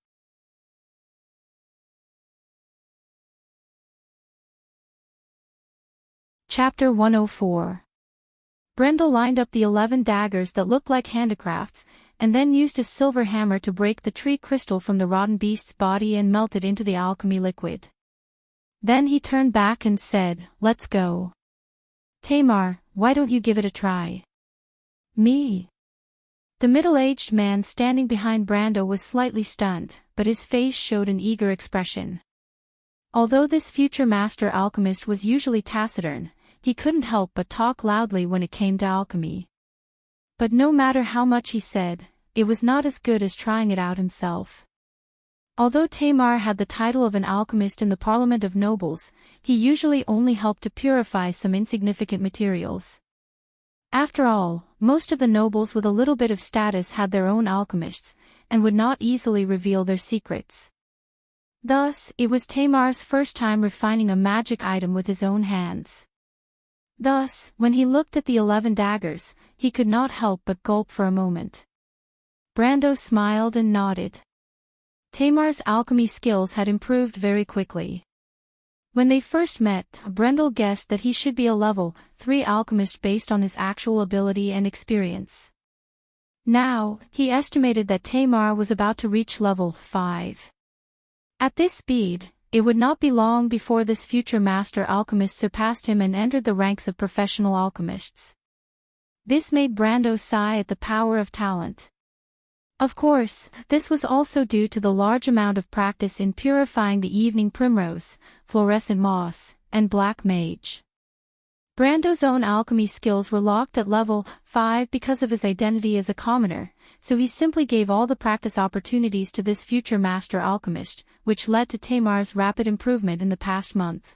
Chapter 104. Brendel lined up the 11 daggers that looked like handicrafts, and then used a silver hammer to break the tree crystal from the rotten beast's body and melt it into the alchemy liquid. Then he turned back and said, "Let's go. Tamar, why don't you give it a try?" "Me?" The middle-aged man standing behind Brando was slightly stunned, but his face showed an eager expression. Although this future master alchemist was usually taciturn, he couldn't help but talk loudly when it came to alchemy. But no matter how much he said, it was not as good as trying it out himself. Although Tamar had the title of an alchemist in the Parliament of Nobles, he usually only helped to purify some insignificant materials. After all, most of the nobles with a little bit of status had their own alchemists, and would not easily reveal their secrets. Thus, it was Tamar's first time refining a magic item with his own hands. Thus, when he looked at the 11 daggers, he could not help but gulp for a moment. Brando smiled and nodded. Tamar's alchemy skills had improved very quickly. When they first met, Brendel guessed that he should be a level 3 alchemist based on his actual ability and experience. Now, he estimated that Tamar was about to reach level 5. At this speed, it would not be long before this future master alchemist surpassed him and entered the ranks of professional alchemists. This made Brando sigh at the power of talent. Of course, this was also due to the large amount of practice in purifying the evening primrose, fluorescent moss, and black mage. Brando's own alchemy skills were locked at level 5 because of his identity as a commoner, so he simply gave all the practice opportunities to this future master alchemist, which led to Tamar's rapid improvement in the past month.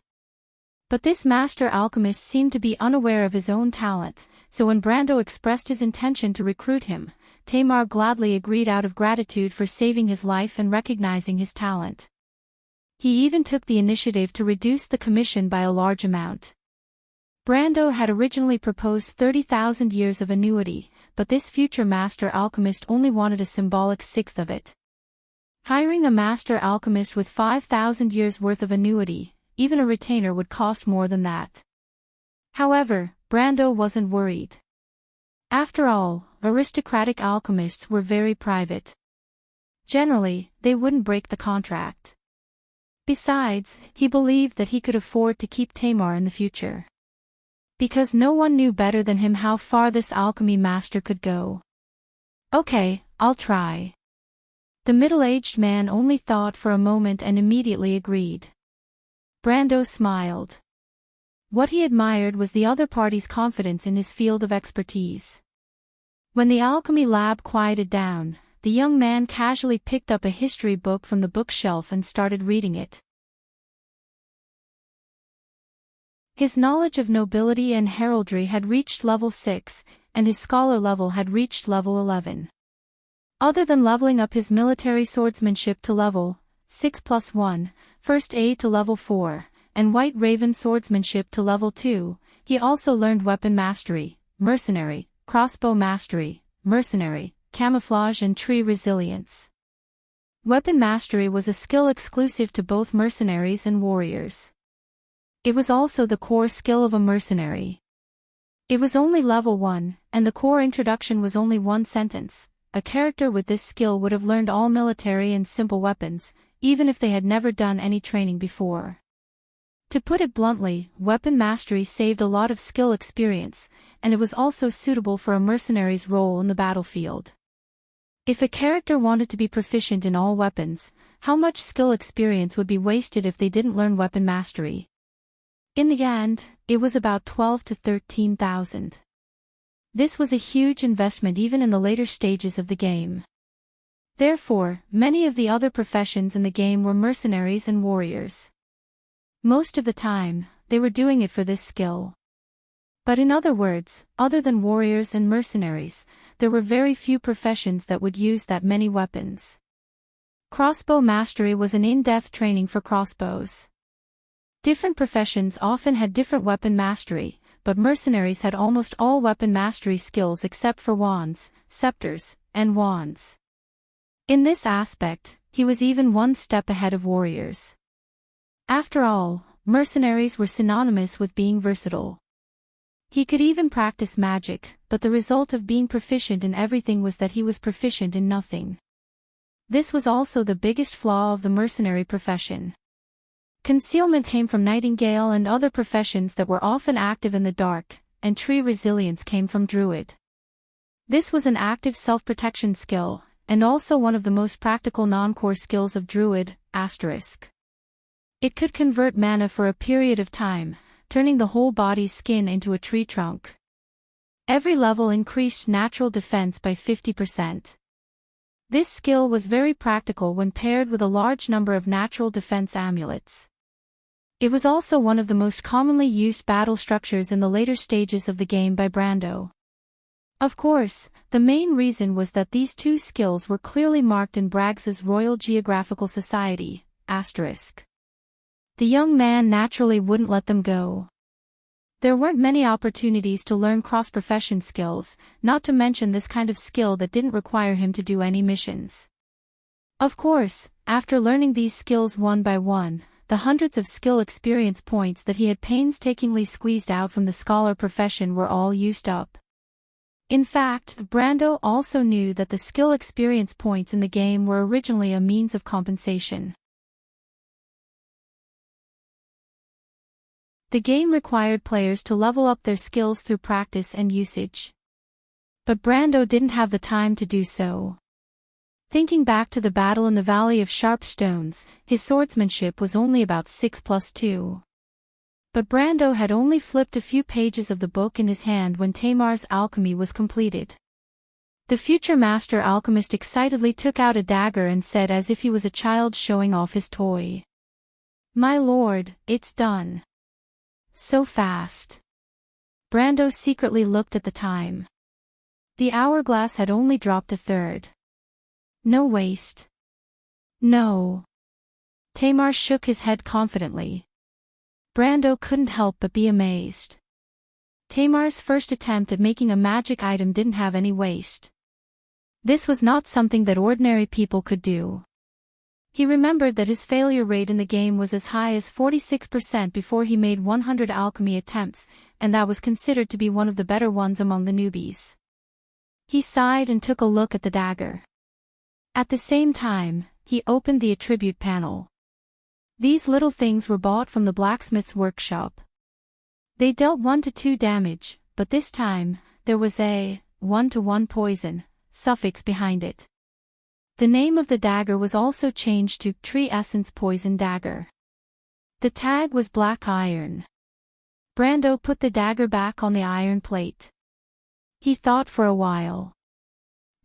But this master alchemist seemed to be unaware of his own talent, so when Brando expressed his intention to recruit him, Tamar gladly agreed out of gratitude for saving his life and recognizing his talent. He even took the initiative to reduce the commission by a large amount. Brando had originally proposed 30,000 years of annuity, but this future master alchemist only wanted a symbolic sixth of it. Hiring a master alchemist with 5,000 years worth of annuity, even a retainer would cost more than that. However, Brando wasn't worried. After all, aristocratic alchemists were very private. Generally, they wouldn't break the contract. Besides, he believed that he could afford to keep Tamar in the future. Because no one knew better than him how far this alchemy master could go. "Okay, I'll try." The middle-aged man only thought for a moment and immediately agreed. Brando smiled. What he admired was the other party's confidence in his field of expertise. When the alchemy lab quieted down, the young man casually picked up a history book from the bookshelf and started reading it. His knowledge of nobility and heraldry had reached level 6, and his scholar level had reached level 11. Other than leveling up his military swordsmanship to level 6+1, first aid to level 4, and White Raven swordsmanship to level 2, he also learned weapon mastery, mercenary, crossbow mastery, mercenary, camouflage and tree resilience. Weapon mastery was a skill exclusive to both mercenaries and warriors. It was also the core skill of a mercenary. It was only level 1, and the core introduction was only one sentence. A character with this skill would have learned all military and simple weapons, even if they had never done any training before. To put it bluntly, weapon mastery saved a lot of skill experience, and it was also suitable for a mercenary's role in the battlefield. If a character wanted to be proficient in all weapons, how much skill experience would be wasted if they didn't learn weapon mastery? In the end, it was about 12 to 13,000. This was a huge investment even in the later stages of the game. Therefore, many of the other professions in the game were mercenaries and warriors. Most of the time, they were doing it for this skill. But in other words, other than warriors and mercenaries, there were very few professions that would use that many weapons. Crossbow mastery was an in-depth training for crossbows. Different professions often had different weapon mastery, but mercenaries had almost all weapon mastery skills except for wands, scepters, and wands. In this aspect, he was even one step ahead of warriors. After all, mercenaries were synonymous with being versatile. He could even practice magic, but the result of being proficient in everything was that he was proficient in nothing. This was also the biggest flaw of the mercenary profession. Concealment came from Nightingale and other professions that were often active in the dark, and tree resilience came from Druid. This was an active self-protection skill, and also one of the most practical non-core skills of Druid, *. It could convert mana for a period of time, turning the whole body's skin into a tree trunk. Every level increased natural defense by 50%. This skill was very practical when paired with a large number of natural defense amulets. It was also one of the most commonly used battle structures in the later stages of the game by Brando. Of course, the main reason was that these two skills were clearly marked in Braggs's Royal Geographical Society, *. The young man naturally wouldn't let them go. There weren't many opportunities to learn cross-profession skills, not to mention this kind of skill that didn't require him to do any missions. Of course, after learning these skills one by one, the hundreds of skill experience points that he had painstakingly squeezed out from the scholar profession were all used up. In fact, Brando also knew that the skill experience points in the game were originally a means of compensation. The game required players to level up their skills through practice and usage. But Brando didn't have the time to do so. Thinking back to the battle in the Valley of Sharp Stones, his swordsmanship was only about 6+2. But Brando had only flipped a few pages of the book in his hand when Tamar's alchemy was completed. The future master alchemist excitedly took out a dagger and said as if he was a child showing off his toy. "My lord, it's done. So fast." Brando secretly looked at the time. The hourglass had only dropped a third. No waste. No. Tamar shook his head confidently. Brando couldn't help but be amazed. Tamar's first attempt at making a magic item didn't have any waste. This was not something that ordinary people could do. He remembered that his failure rate in the game was as high as 46% before he made 100 alchemy attempts, and that was considered to be one of the better ones among the newbies. He sighed and took a look at the dagger. At the same time, he opened the attribute panel. These little things were bought from the blacksmith's workshop. They dealt 1 to 2 damage, but this time, there was a 1 to 1 poison suffix behind it. The name of the dagger was also changed to Tree Essence Poison Dagger. The tag was black iron. Brando put the dagger back on the iron plate. He thought for a while.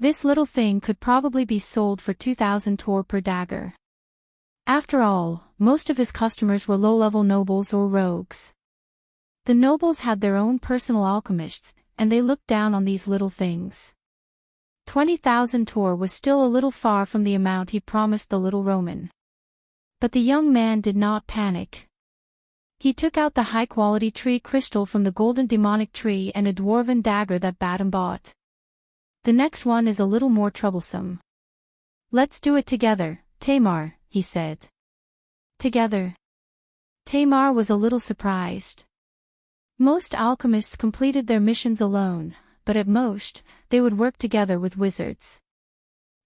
This little thing could probably be sold for 2,000 tor per dagger. After all, most of his customers were low-level nobles or rogues. The nobles had their own personal alchemists, and they looked down on these little things. 20,000 tor was still a little far from the amount he promised the little Roman. But the young man did not panic. He took out the high-quality tree crystal from the golden demonic tree and a dwarven dagger that Badam bought. The next one is a little more troublesome. Let's do it together, Tamar, he said. Together? Tamar was a little surprised. Most alchemists completed their missions alone, but at most, they would work together with wizards.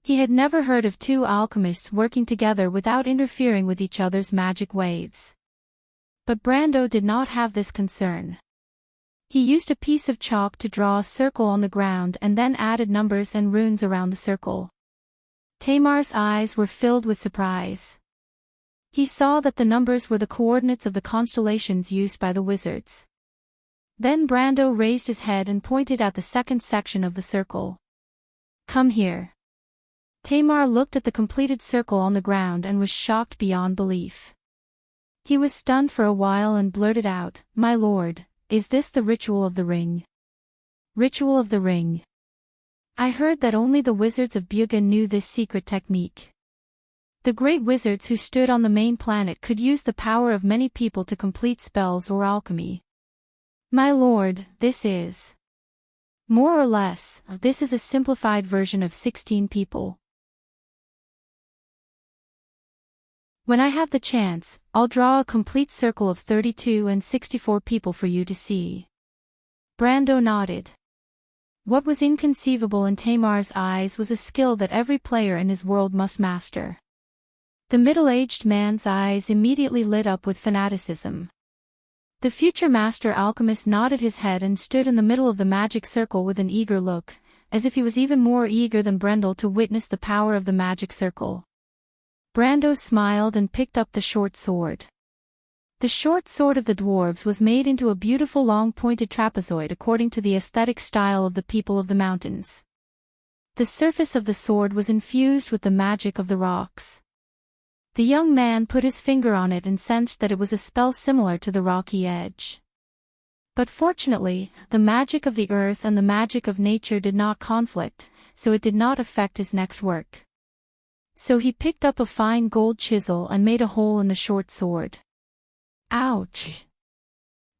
He had never heard of two alchemists working together without interfering with each other's magic waves. But Brando did not have this concern. He used a piece of chalk to draw a circle on the ground and then added numbers and runes around the circle. Tamar's eyes were filled with surprise. He saw that the numbers were the coordinates of the constellations used by the wizards. Then Brando raised his head and pointed at the second section of the circle. Come here. Tamar looked at the completed circle on the ground and was shocked beyond belief. He was stunned for a while and blurted out, "My lord, is this the ritual of the ring?" Ritual of the ring. I heard that only the wizards of Bugin knew this secret technique. The great wizards who stood on the main planet could use the power of many people to complete spells or alchemy. My lord, this is. More or less, this is a simplified version of 16 people. When I have the chance, I'll draw a complete circle of 32 and 64 people for you to see. Brando nodded. What was inconceivable in Tamar's eyes was a skill that every player in his world must master. The middle-aged man's eyes immediately lit up with fanaticism. The future master alchemist nodded his head and stood in the middle of the magic circle with an eager look, as if he was even more eager than Brendel to witness the power of the magic circle. Brando smiled and picked up the short sword. The short sword of the dwarves was made into a beautiful long-pointed trapezoid according to the aesthetic style of the people of the mountains. The surface of the sword was infused with the magic of the rocks. The young man put his finger on it and sensed that it was a spell similar to the rocky edge. But fortunately, the magic of the earth and the magic of nature did not conflict, so it did not affect his next work. So he picked up a fine gold chisel and made a hole in the short sword. Ouch!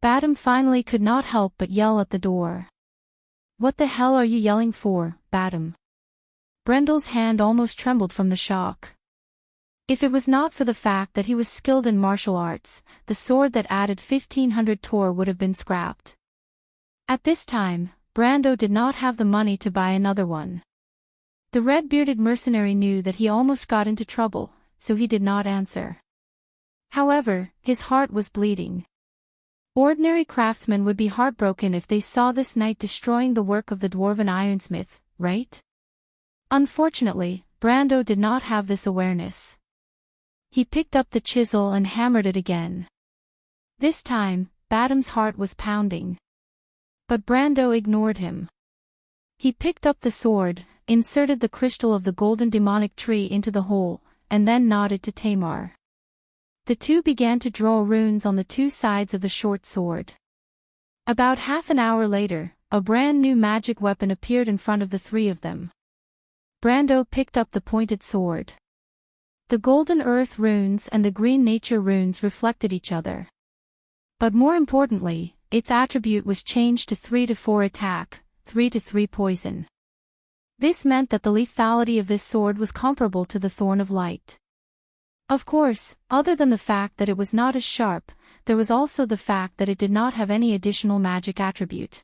Badam finally could not help but yell at the door. What the hell are you yelling for, Badam? Brendel's hand almost trembled from the shock. If it was not for the fact that he was skilled in martial arts, the sword that added 1,500 tor would have been scrapped. At this time, Brando did not have the money to buy another one. The red-bearded mercenary knew that he almost got into trouble, so he did not answer. However, his heart was bleeding. Ordinary craftsmen would be heartbroken if they saw this knight destroying the work of the dwarven ironsmith, right? Unfortunately, Brando did not have this awareness. He picked up the chisel and hammered it again. This time, Badam's heart was pounding. But Brando ignored him. He picked up the sword, inserted the crystal of the golden demonic tree into the hole, and then nodded to Tamar. The two began to draw runes on the two sides of the short sword. About half an hour later, a brand new magic weapon appeared in front of the three of them. Brando picked up the pointed sword. The golden earth runes and the green nature runes reflected each other. But more importantly, its attribute was changed to 3-4 attack, 3-3 poison. This meant that the lethality of this sword was comparable to the Thorn of Light. Of course, other than the fact that it was not as sharp, there was also the fact that it did not have any additional magic attribute.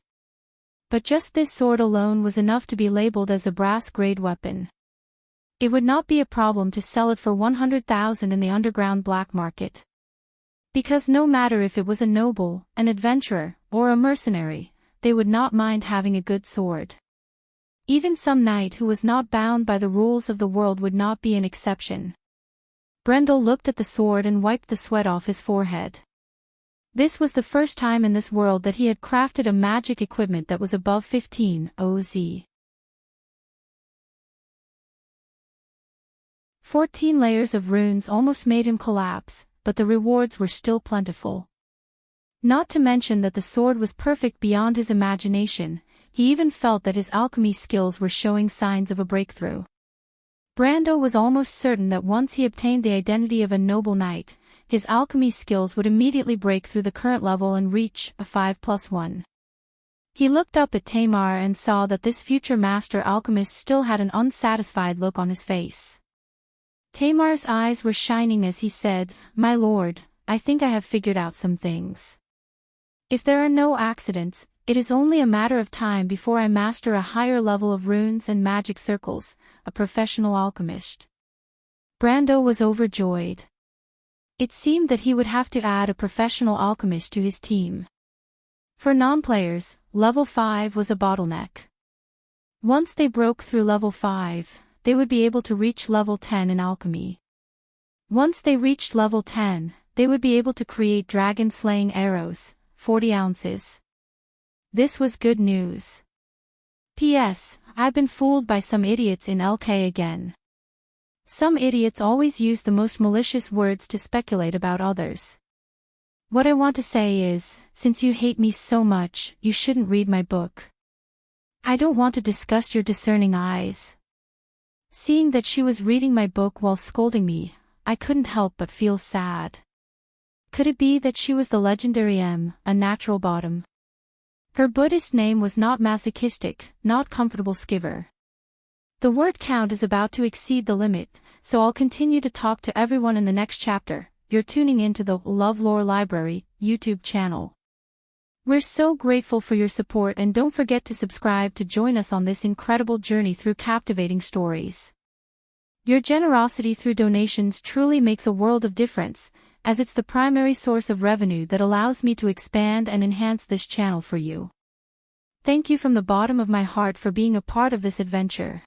But just this sword alone was enough to be labeled as a brass-grade weapon. It would not be a problem to sell it for 100,000 in the underground black market. Because no matter if it was a noble, an adventurer, or a mercenary, they would not mind having a good sword. Even some knight who was not bound by the rules of the world would not be an exception. Brendel looked at the sword and wiped the sweat off his forehead. This was the first time in this world that he had crafted a magic equipment that was above 15 OZ. 14 layers of runes almost made him collapse, but the rewards were still plentiful. Not to mention that the sword was perfect beyond his imagination, he even felt that his alchemy skills were showing signs of a breakthrough. Brando was almost certain that once he obtained the identity of a noble knight, his alchemy skills would immediately break through the current level and reach a 5+1. He looked up at Tamar and saw that this future master alchemist still had an unsatisfied look on his face. Tamar's eyes were shining as he said, "My lord, I think I have figured out some things. If there are no accidents, it is only a matter of time before I master a higher level of runes and magic circles, a professional alchemist." Brando was overjoyed. It seemed that he would have to add a professional alchemist to his team. For non-players, level 5 was a bottleneck. Once they broke through level 5, they would be able to reach level 10 in alchemy. Once they reached level 10, they would be able to create dragon-slaying arrows, 40 ounces. This was good news. P.S. I've been fooled by some idiots in LK again. Some idiots always use the most malicious words to speculate about others. What I want to say is, since you hate me so much, you shouldn't read my book. I don't want to disgust your discerning eyes. Seeing that she was reading my book while scolding me, I couldn't help but feel sad. Could it be that she was the legendary M, a natural bottom? Her Buddhist name was not masochistic, not comfortable skiver. The word count is about to exceed the limit, so I'll continue to talk to everyone in the next chapter. You're tuning into the LoveLore Library YouTube channel. We're so grateful for your support, and don't forget to subscribe to join us on this incredible journey through captivating stories. Your generosity through donations truly makes a world of difference, as it's the primary source of revenue that allows me to expand and enhance this channel for you. Thank you from the bottom of my heart for being a part of this adventure.